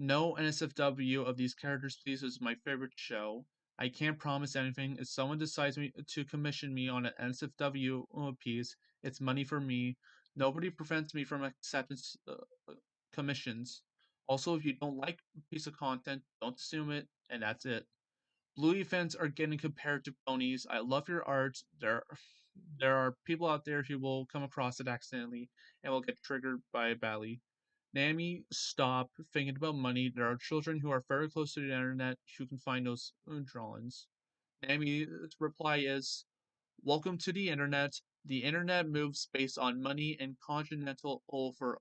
No NSFW of these characters, please. This is my favorite show. I can't promise anything. If someone decides to commission me on an NSFW piece, it's money for me. Nobody prevents me from accepting commissions. Also, if you don't like a piece of content, don't assume it, and that's it. Bluey fans are getting compared to ponies. I love your art. There are people out there who will come across it accidentally and will get triggered by it badly. Namy, stop thinking about money. There are children who are very close to the internet who can find those drawings. Namy's reply is, welcome to the internet. The internet moves based on money and continental for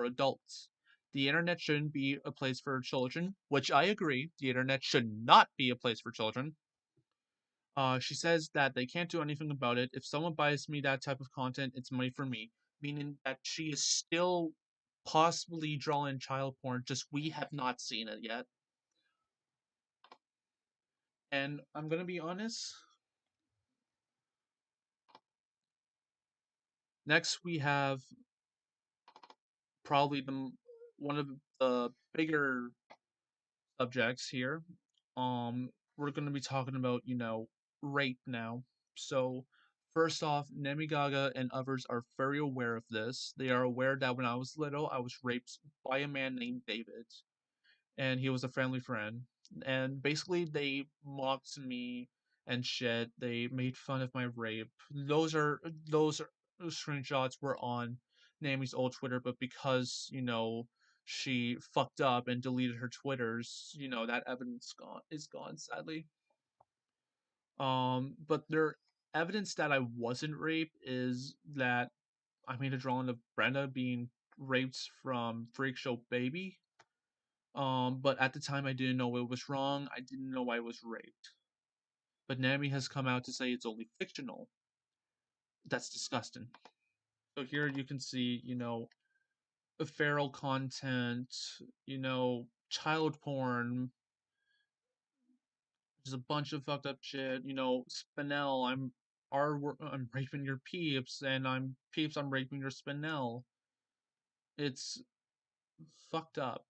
adults. The internet shouldn't be a place for children, which I agree. The internet should not be a place for children. She says that they can't do anything about it. If someone buys me that type of content, it's money for me. Meaning that she is still possibly drawing child porn, just we have not seen it yet. And I'm gonna be honest. Next, we have probably one of the bigger subjects here. We're gonna be talking about rape now. So first off, Namy Gaga and others are very aware of this. They are aware that when I was little, I was raped by a man named David, and he was a family friend. And basically, they mocked me and shit. They made fun of my rape. Those screenshots were on Namy's old Twitter, but because, she fucked up and deleted her Twitters, that evidence is gone, sadly. But there evidence that I wasn't raped is that I made a drawing of Brenda being raped from Freak Show Baby. But at the time I didn't know it was wrong. I didn't know I was raped. But Namy has come out to say it's only fictional. That's disgusting. So here you can see, feral content, child porn. There's a bunch of fucked up shit. Spinel, I'm raping your peeps, and I'm raping your Spinel. It's fucked up.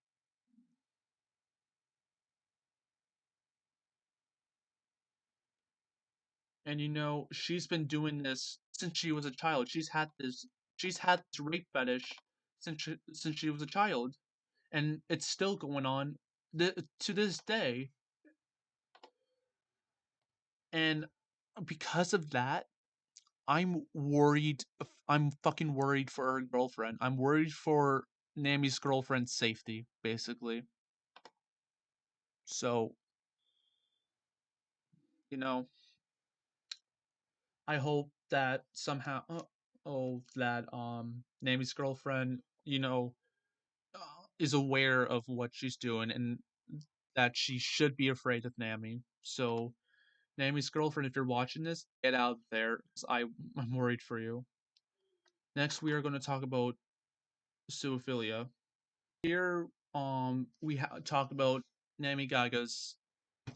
And she's been doing this since she was a child. She's had this rape fetish since she was a child, and it's still going on to this day. And because of that, I'm worried. I'm fucking worried for her girlfriend. I'm worried for Namy's girlfriend's safety, basically. So, you know, I hope that somehow, that Namy's girlfriend, is aware of what she's doing, and that she should be afraid of Namy. So, Namy's girlfriend, if you're watching this, get out there, because I'm worried for you. Next, we are going to talk about zoophilia. Here, we talk about Namy Gaga's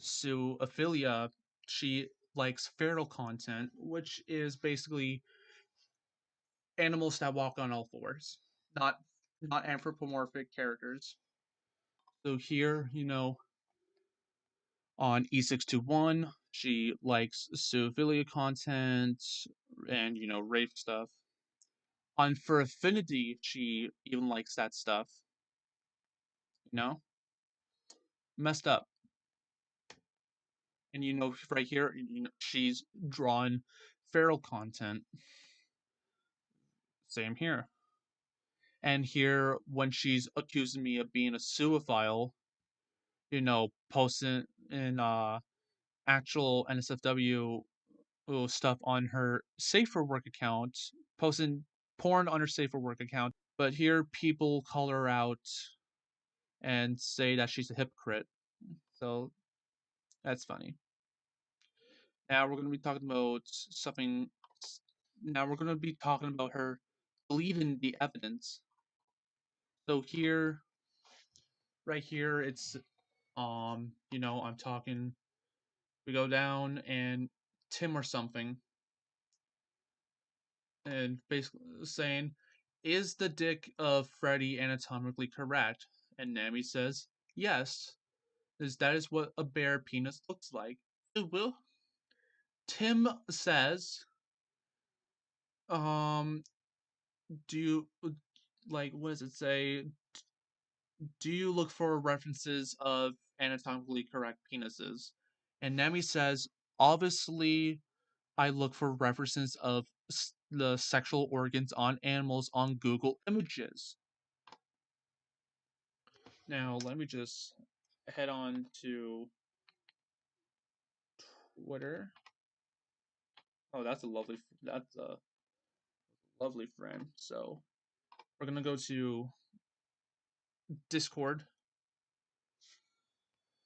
zoophilia. She likes feral content, which is basically animals that walk on all fours, not not anthropomorphic characters. So here, on E621, she likes zoophilia content and rape stuff. On For Affinity, she even likes that stuff. Messed up. And right here, she's drawn feral content. Same here. And here, when she's accusing me of being a zoophile, posting in actual NSFW stuff on her safer work account, posting porn on her safer work account. But here, people call her out and say that she's a hypocrite. So that's funny. Now we're going to be talking about something. Now we're going to be talking about her deleting the evidence. So here, right here, it's I'm talking. We go down and Tim or something, and basically saying, "Is the dick of Freddy anatomically correct?" And Namy says, "Yes, that is what a bare penis looks like." Well, Tim says, um, "Do you like what does it say? Do you look for references of anatomically correct penises?" And Namy says, "Obviously, I look for references of the sexual organs on animals on Google Images." Now, let me just head on to Twitter. Oh, that's a lovely friend. So we're gonna go to Discord.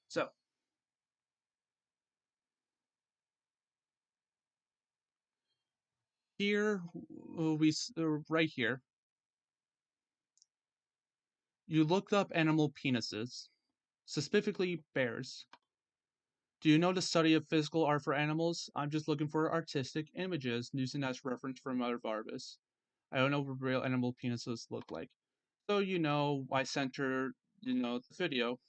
So here right here, you looked up animal penises, specifically bears. Do you know the study of physical art for animals? I'm just looking for artistic images using as reference from other Barbas. I don't know what real animal penises look like. So I sent her, the video.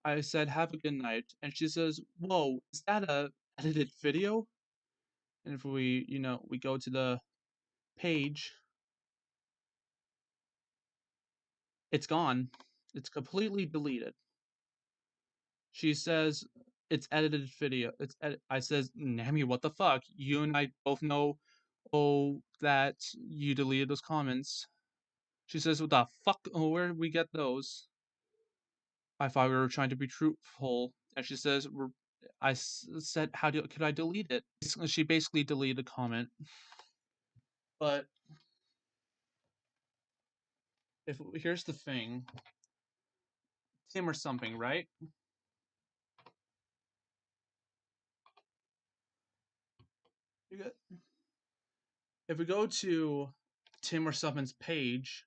I said, "Have a good night," and she says, "Whoa, is that a edited video?" And if we go to the page, it's gone. It's completely deleted. She says it's edited video. I says, "Namy, what the fuck? You and I both know oh, that you deleted those comments. She says, what the fuck? Oh, where did we get those? I thought we were trying to be truthful. And she says, said, could I delete it? She basically deleted the comment. But here's the thing. Tim or something, right? You got, if we go to Tim or something's page,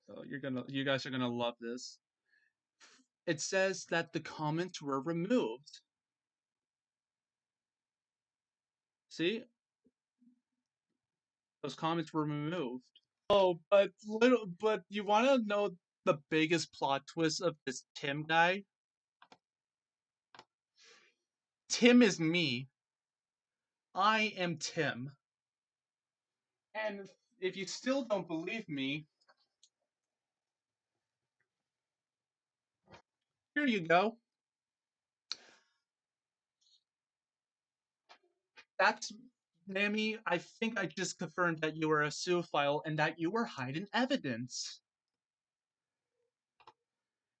oh, you guys are gonna love this. It says that the comments were removed. See, those comments were removed. Oh, but you want to know the biggest plot twist of this Tim guy? Tim is me. I am Tim. And if you still don't believe me, here you go. That's Namy. I think I just confirmed that you were a zoophile and that you were hiding evidence.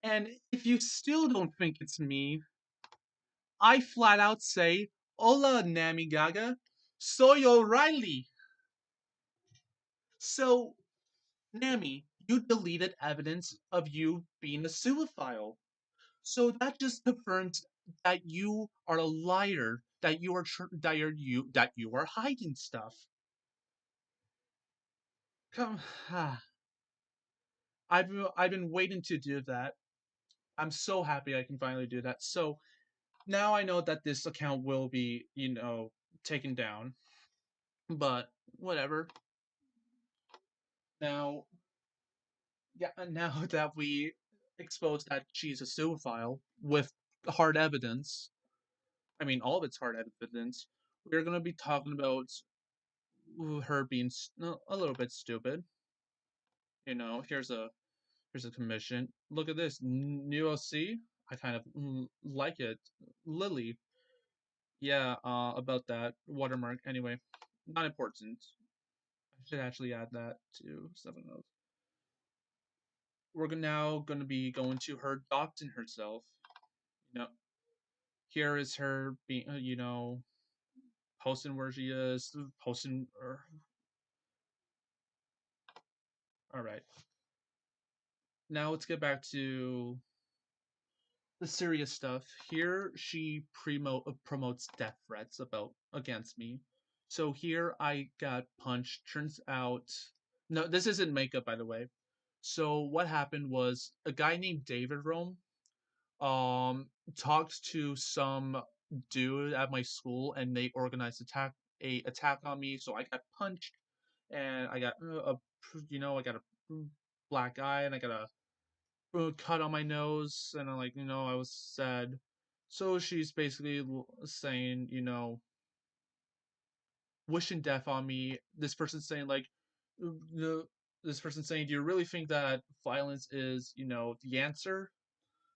And if you still don't think it's me, I flat out say, "Hola, Namy Gaga, soy O'Reilly." So, Namy, you deleted evidence of you being a zoophile. So that just confirms that you are a liar, that you are that you are hiding stuff. Come, I've been waiting to do that. I'm so happy I can finally do that. So now I know that this account will be, taken down. But whatever. Now, yeah, now that we exposed that she's a zoophile with hard evidence, I mean all of it's hard evidence, we're gonna be talking about her being a little bit stupid. Here's a commission. Look at this new OC. I kind of like it. Lily. Yeah, about that watermark. Anyway, not important. I should actually add that to something else. We're now going to be going to her doxing herself. You know, here is her being, posting where she is, posting. All right. Now let's get back to the serious stuff. Here she promotes death threats against me. So here I got punched. Turns out, no, this isn't makeup, by the way. So what happened was a guy named David Rome um talked to some dude at my school, and they organized attack on me. So I got punched, and I got I got a black eye, and I got a cut on my nose, and I was sad. So she's basically saying, wishing death on me. This person's saying like, the this person's saying, do you really think that violence is, the answer?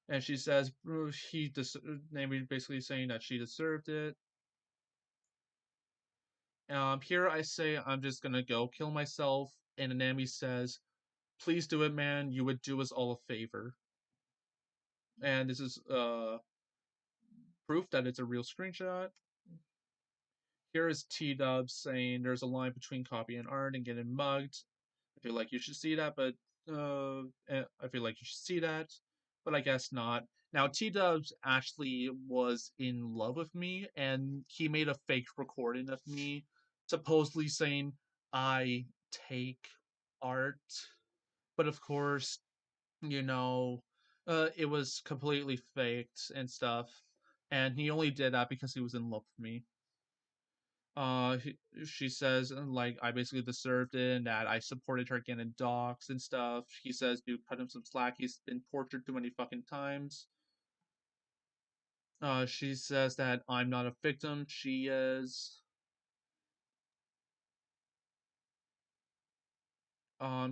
And she says Namy basically saying that she deserved it. Here I say I'm just gonna go kill myself, and Namy says, "Please do it, man. You would do us all a favor." And this is proof that it's a real screenshot. Here is T Dub saying there's a line between copy and art and getting mugged. I feel like you should see that, but I feel like you should see that, but I guess not. Now T Dubs actually was in love with me, and he made a fake recording of me, supposedly saying I take art, but of course, you know, it was completely faked and stuff, and he only did that because he was in love with me. She says like I basically deserved it, and that I supported her getting docs and stuff. He says, dude, cut him some slack. He's been tortured too many fucking times. She says that I'm not a victim. She is.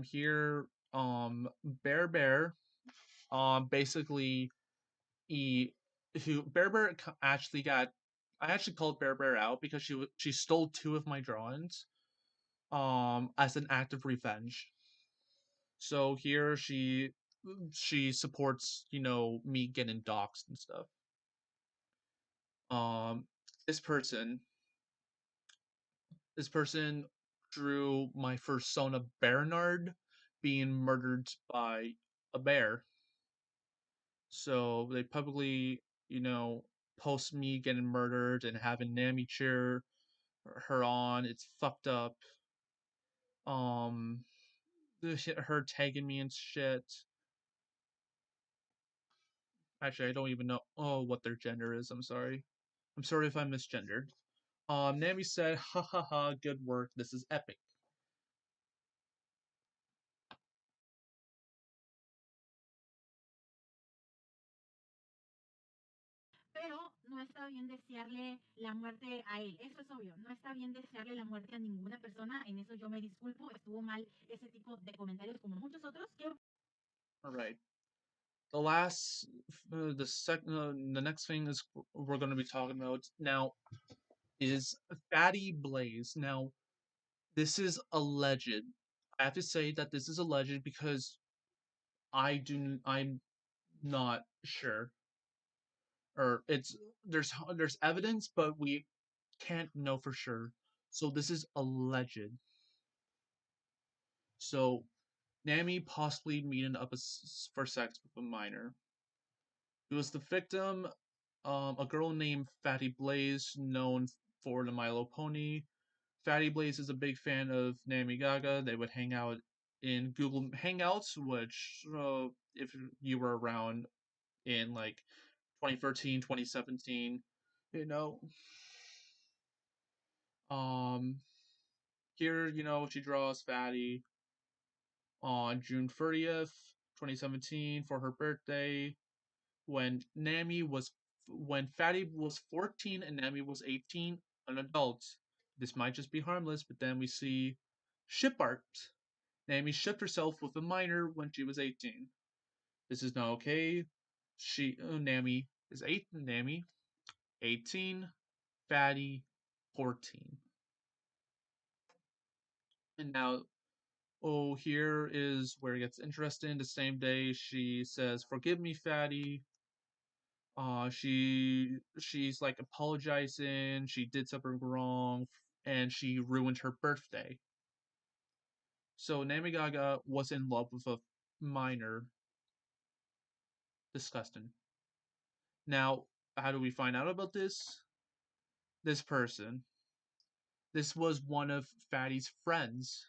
Here, Bear Bear, basically, he who Bear Bear actually got. I actually called Bear Bear out because she stole two of my drawings, as an act of revenge. So here she supports, me getting doxxed and stuff. Um, this person this person drew my persona Bernard being murdered by a bear. So they publicly, post me getting murdered and having Namy cheer her on. It's fucked up. Um, her tagging me and shit. Actually, I don't even know what their gender is. I'm sorry. I'm sorry if I'm misgendered. Namy said, "Ha ha ha, good work. This is epic." Pero no está bien desearle la muerte a él, eso es obvio, no está bien desearle la muerte a ninguna persona, en eso yo me disculpo, estuvo mal ese tipo de comentarios como muchos otros que... All right. The next thing is we're going to be talking about now is Fatty Blaze. Now, this is alleged. I have to say that this is alleged because I'm not sure, or there's evidence, but we can't know for sure. So this is alleged. So Namy possibly meeting up for sex with a minor. It was the victim, a girl named Fatty Blaze, known for the Milo Pony. Fatty Blaze is a big fan of Namy Gaga. They would hang out in Google Hangouts, which, if you were around in like 2013, 2017, you know. Um, Here, she draws Fatty on June 30th, 2017, for her birthday, when Fatty was 14 and Namy was 18, an adult. This might just be harmless, but then we see ship art. Namy shipped herself with a minor when she was 18. This is not okay. Namy is 8, Namy 18, Fatty 14. And now, here is where it gets interesting. The same day she says, "Forgive me, Fatty." She's like apologizing. She did something wrong, and she ruined her birthday. So NamyGaga was in love with a minor. Disgusting. Now, how do we find out about this? This person. This was one of Fatty's friends.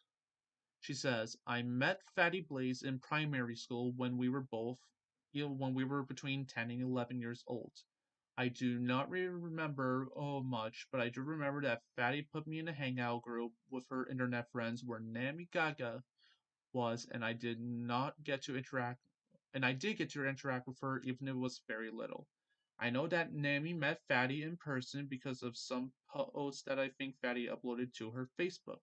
She says, "I met Fatty Blaze in primary school when we were between 10 and 11 years old. I do not remember much, but I do remember that Fatty put me in a hangout group with her internet friends where Namy Gaga was, and I did not get to interact, and I did get to interact with her, even if it was very little. I know that Namy met Fatty in person because of some posts that I think Fatty uploaded to her Facebook.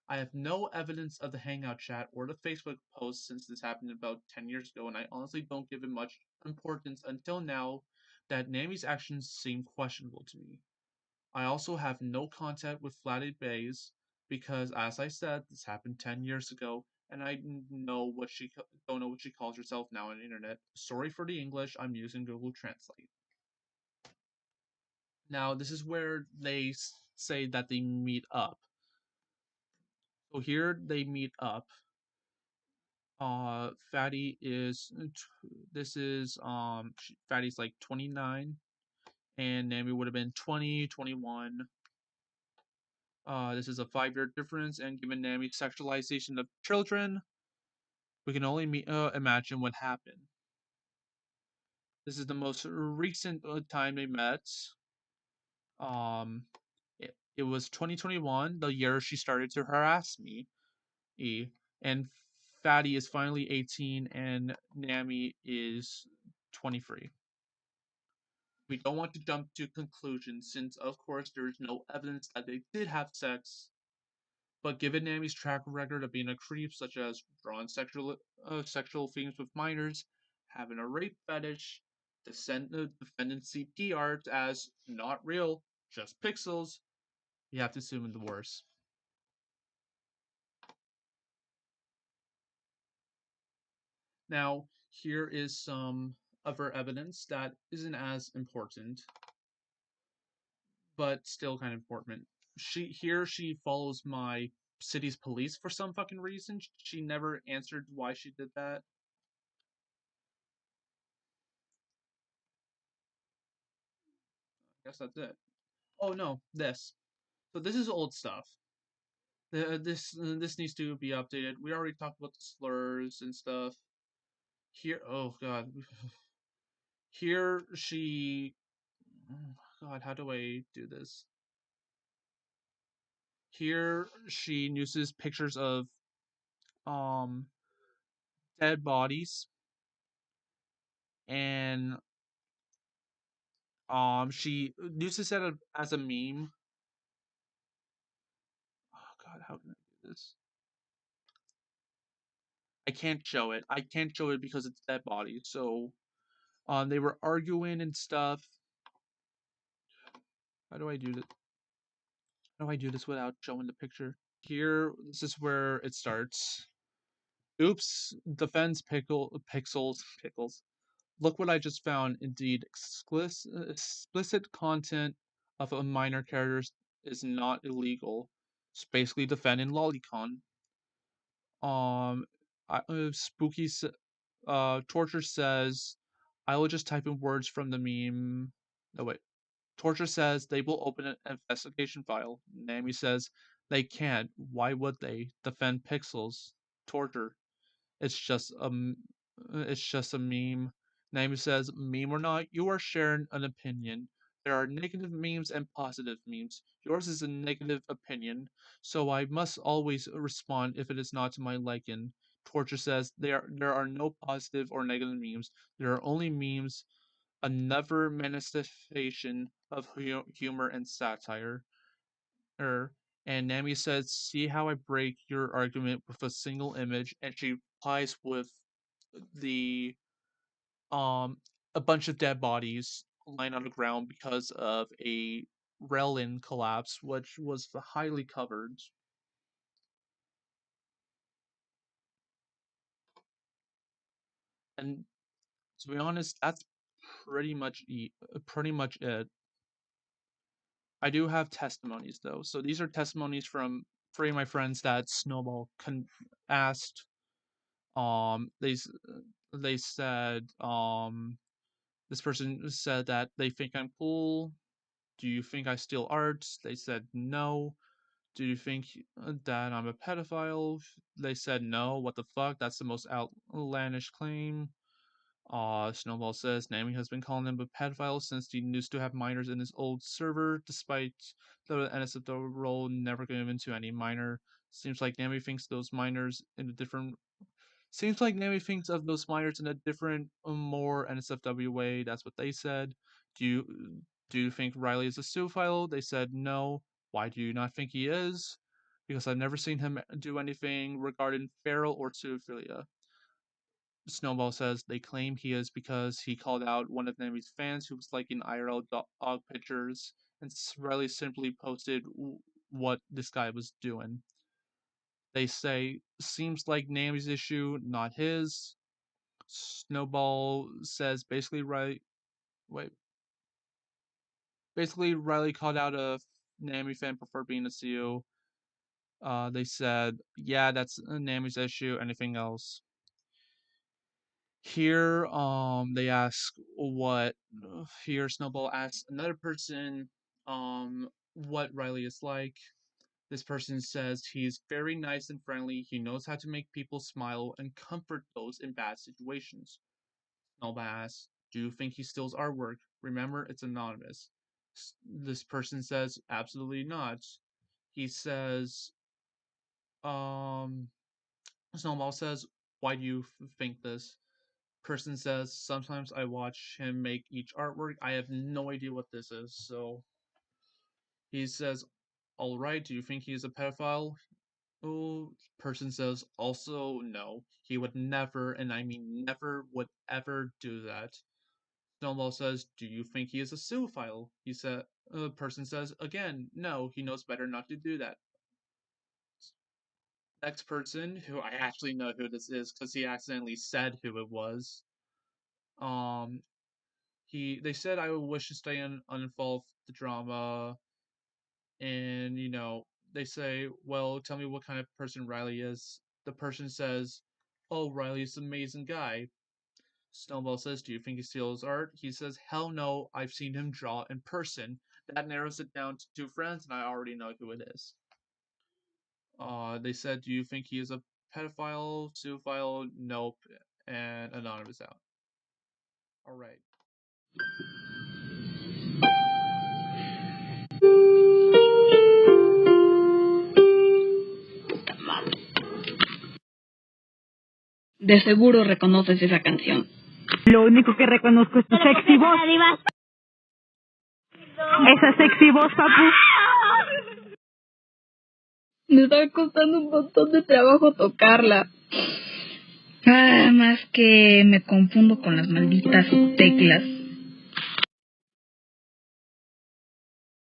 I have no evidence of the Hangout chat or the Facebook post since this happened about 10 years ago, and I honestly don't give it much importance until now that Namy's actions seem questionable to me. I also have no contact with Flatty Bays because, as I said, this happened 10 years ago, and I don't know what she calls herself now on the internet. Sorry for the English, I'm using Google Translate. Now, this is where they say that they meet up. So here they meet up. Fatty is this is Fatty's like 29, and Namy would have been 20, 21. This is a 5-year difference, and given Namy's sexualization of children, we can only imagine what happened. This is the most recent time they met. It was 2021, the year she started to harass me. And Fatty is finally 18, and Namy is 23. We don't want to jump to conclusions since, of course, there is no evidence that they did have sex. But given Namy's track record of being a creep, such as drawing sexual themes with minors, having a rape fetish, defendant CP art as not real, just pixels. You have to assume the worst. Now, here is some other evidence that isn't as important, but still kind of important. She follows my city's police for some fucking reason. She never answered why she did that. I guess that's it. Oh no, this. So this is old stuff. This needs to be updated. We already talked about the slurs and stuff. Here, oh god, here she. Oh god, how do I do this? Here she uses pictures of um dead bodies, and she uses it as a meme. Oh god, how can I do this? I can't show it. I can't show it because it's dead bodies. So they were arguing and stuff. How do I do this? How do I do this without showing the picture? Here, this is where it starts. Oops, defends pickles. Look what I just found. Indeed, explicit content of a minor characters is not illegal. It's basically defending lolicon. Um, spooky. Torture says, I will just type in words from the meme. No wait. Torture says they will open an investigation file. Namy says they can't. Why would they? Defend pixels. Torture. It's just it's just a meme. Namy says, meme or not, you are sharing an opinion. There are negative memes and positive memes. Yours is a negative opinion, so I must always respond if it is not to my liking. Torture says there are no positive or negative memes. There are only memes, another manifestation of humor and satire. And Namy says, see how I break your argument with a single image, and she replies with the um a bunch of dead bodies lying on the ground because of a railing collapse, which was highly covered. And to be honest, that's pretty much it. I do have testimonies though. So these are testimonies from three of my friends that Snowball asked. They they said this person said that they think I'm cool. Do you think I steal art? They said no. Do you think that I'm a pedophile? They said no. What the fuck? That's the most outlandish claim. Snowball says Namy has been calling him a pedophile since he used to have minors in his old server, despite the NSFW role never given to any minor. Seems like Namy thinks those minors in a different. Seems like Namy thinks of those minors in a different, more NSFW way. That's what they said. Do you do you think Riley is a zoophile? They said no. Why do you not think he is? Because I've never seen him do anything regarding feral or zoophilia. Snowball says they claim he is because he called out one of Namy's fans who was liking IRL dog pictures, and Riley simply posted what this guy was doing. They say, seems like Namy's issue, not his. Snowball says wait, basically Riley called out a Namy fan for being a CEO. They said, yeah, that's Namy's issue. Anything else? Here, they ask what. Here, Snowball asks another person, what Riley is like. This person says he's very nice and friendly. He knows how to make people smile and comfort those in bad situations. Snowball asks, do you think he steals artwork? Remember, it's anonymous. This person says, absolutely not. He says, um, Snowball says, why do you think this? Person says, sometimes I watch him make each artwork. I have no idea what this is. So he says, alright, do you think he's a pedophile? Oh, person says, also no. He would never, and I mean never, would ever do that. Stonewall says, "Do you think he is a zoophile?" The person says, again, "No, he knows better not to do that." Next person, who I actually know who this is because he accidentally said who it was. They said, "I would wish to stay uninvolved the drama," and they say, "Well, tell me what kind of person Riley is." The person says, "Oh, Riley's an amazing guy." Snowball says, "Do you think he steals art?" He says, "Hell no, I've seen him draw in person." That narrows it down to two friends, and I already know who it is. They said, "Do you think he is a pedophile, zoophile?" Nope, and Anonymous out. Alright. De seguro reconoces esa canción. Lo único que reconozco es tu sexy voz. Esa sexy voz, papu. Me está costando un montón de trabajo tocarla. Más que me confundo con las malditas teclas.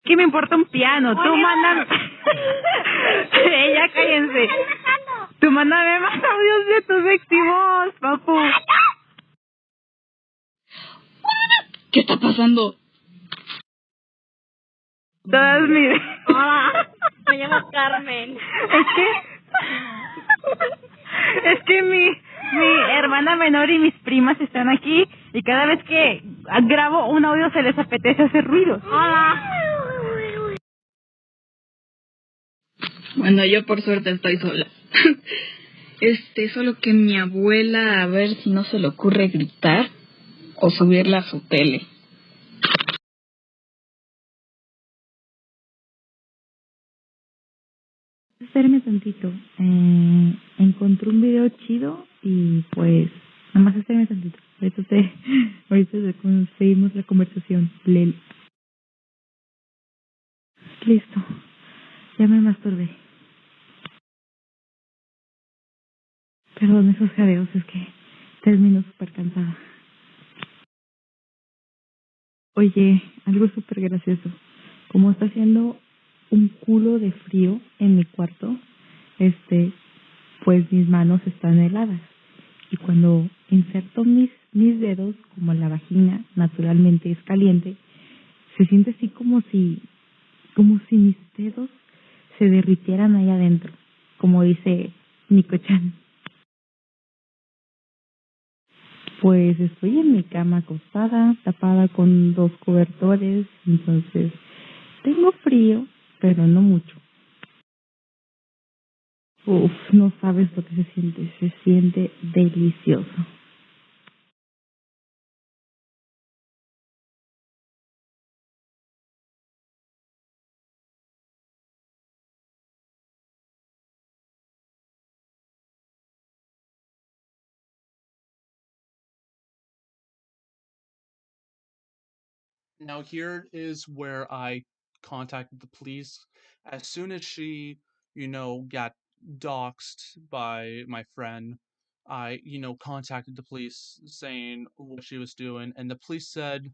¿Qué me importa un piano? Tú mándame... Ya cállense. Tú mándame más audios de tu sexy voz, papu. ¿Qué está pasando? Todas mis... Hola, me llamo Carmen. Es que mi hermana menor y mis primas están aquí y cada vez que grabo un audio se les apetece hacer ruidos. Hola. Bueno, yo por suerte estoy sola. Solo que mi abuela, a ver si no se le ocurre gritar o subirla a su tele. Espérame tantito. Encontré un video chido y pues nada más espérame tantito. Ahorita seguimos la conversación. Lel. Listo. Ya me masturbé. Perdón esos jadeos, es que termino súper cansada. Oye, algo súper gracioso. Como está haciendo un culo de frío en mi cuarto, pues mis manos están heladas. Y cuando inserto mis dedos, como la vagina naturalmente es caliente, se siente así como si mis dedos se derritieran ahí adentro, como dice Nico-chan. Pues estoy en mi cama acostada, tapada con 2 cobertores, entonces tengo frío, pero no mucho. Uf, no sabes lo que se siente delicioso. Now here is where I contacted the police. As soon as she, got doxxed by my friend, I, contacted the police saying what she was doing, and the police said,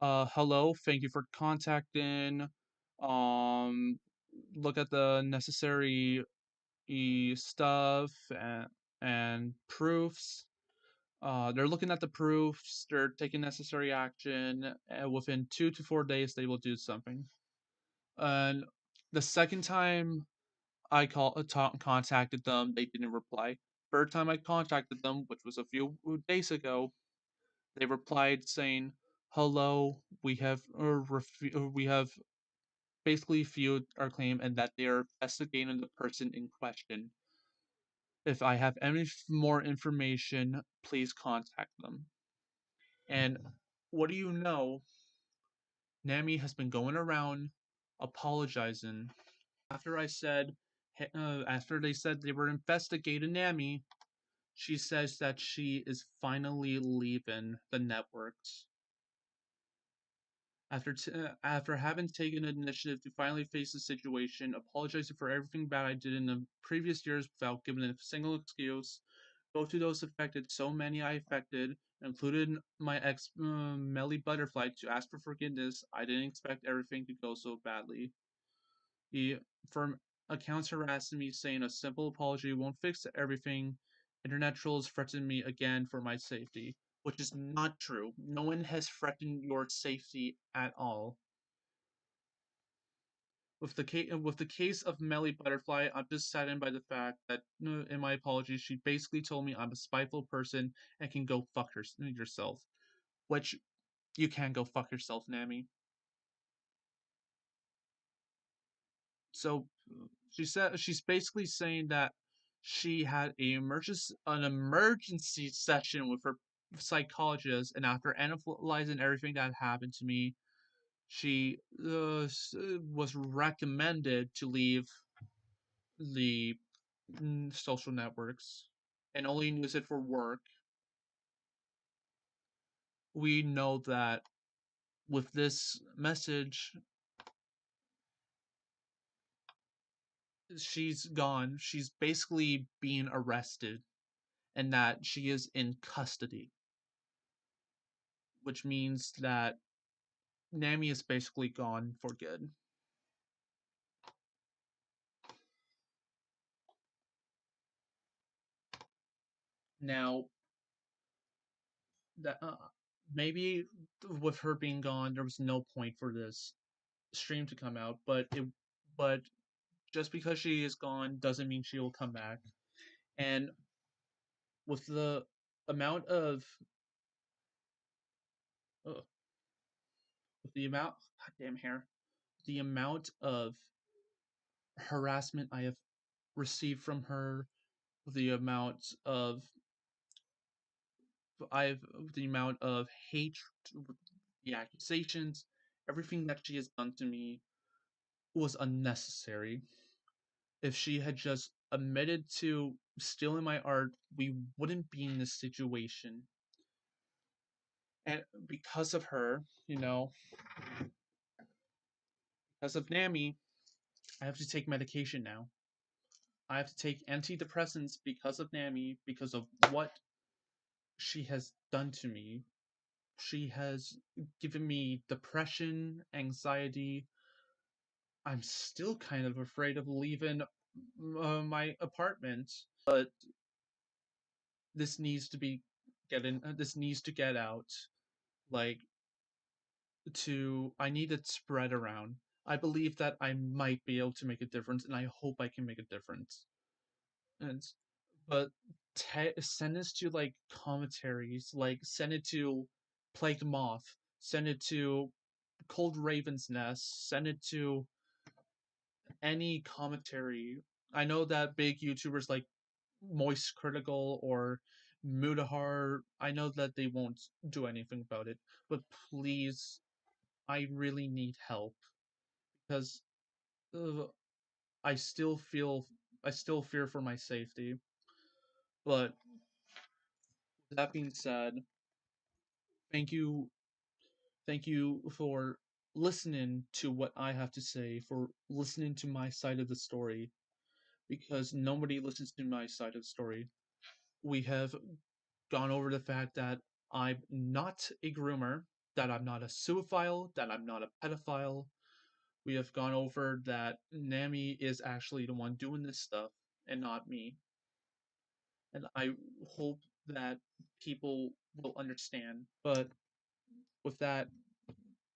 "Hello, thank you for contacting. Um, look at the necessary stuff and proofs." They're looking at the proofs, they're taking necessary action, and within 2 to 4 days, they will do something. And the second time I contacted them, they didn't reply. Third time I contacted them, which was a few days ago, they replied saying, "Hello, we have basically viewed our claim and that they are investigating the person in question. If I have any more information, please contact them." And what do you know? Namy has been going around apologizing. After they said they were investigating Namy, she says that she is finally leaving the networks. After having taken an initiative to finally face the situation, apologizing for everything bad I did in the previous years without giving a single excuse, Go to those affected, so many I affected, included my ex Melly Butterfly, to ask for forgiveness. I didn't expect everything to go so badly. He from accounts harassing me, saying a simple apology won't fix everything. Internet trolls threatened me again for my safety, which is not true. No one has threatened your safety at all. With the case of Melly Butterfly, I'm just saddened by the fact that in my apology, she basically told me I'm a spiteful person and can go fuck yourself, which you can go fuck yourself, Namy. So she's basically saying that she had an emergency session with her psychologist, and after analyzing everything that happened to me, she was recommended to leave the social networks and only use it for work. We know that with this message, she's gone. She's basically being arrested, and that she is in custody, which means that Namy is basically gone for good. Now, that maybe with her being gone, there was no point for this stream to come out, but just because she is gone doesn't mean she will come back. And with the amount of with the amount goddamn hair, the amount of harassment I have received from her, the amount of the amount of hate, the accusations, everything that she has done to me was unnecessary. If she had just admitted to stealing my art, we wouldn't be in this situation. And because of her, because of Namy, I have to take medication now. I have to take antidepressants because of Namy, because of what she has done to me. She has given me depression, anxiety. I'm still kind of afraid of leaving my apartment, but this needs to be this needs to get out. Like, I need it spread around. I believe that I might be able to make a difference, and I hope I can make a difference. And but send this to like commentaries, like send it to Plagued Moth, send it to Cold Raven's Nest, send it to any commentary. I know that big YouTubers like Moist Critical or Mudahar, I know that they won't do anything about it, but please, I really need help because uh, I still fear for my safety. But that being said, thank you for listening to what I have to say, for listening to my side of the story, because nobody listens to my side of the story. We have gone over the fact that I'm not a groomer, that I'm not a zoophile, that I'm not a pedophile. We have gone over that Namy is actually the one doing this stuff and not me. And I hope that people will understand. But with that,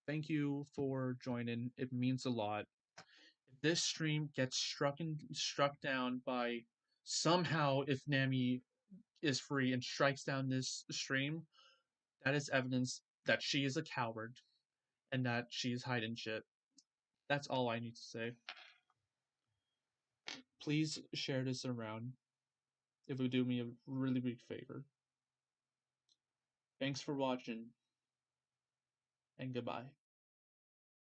thank you for joining. It means a lot. If this stream gets struck down by somehow, if Namy is free and strikes down this stream, that is evidence that she is a coward and that she is hiding shit. That's all I need to say. Please share this around. It would do me a really big favor. Thanks for watching, and goodbye.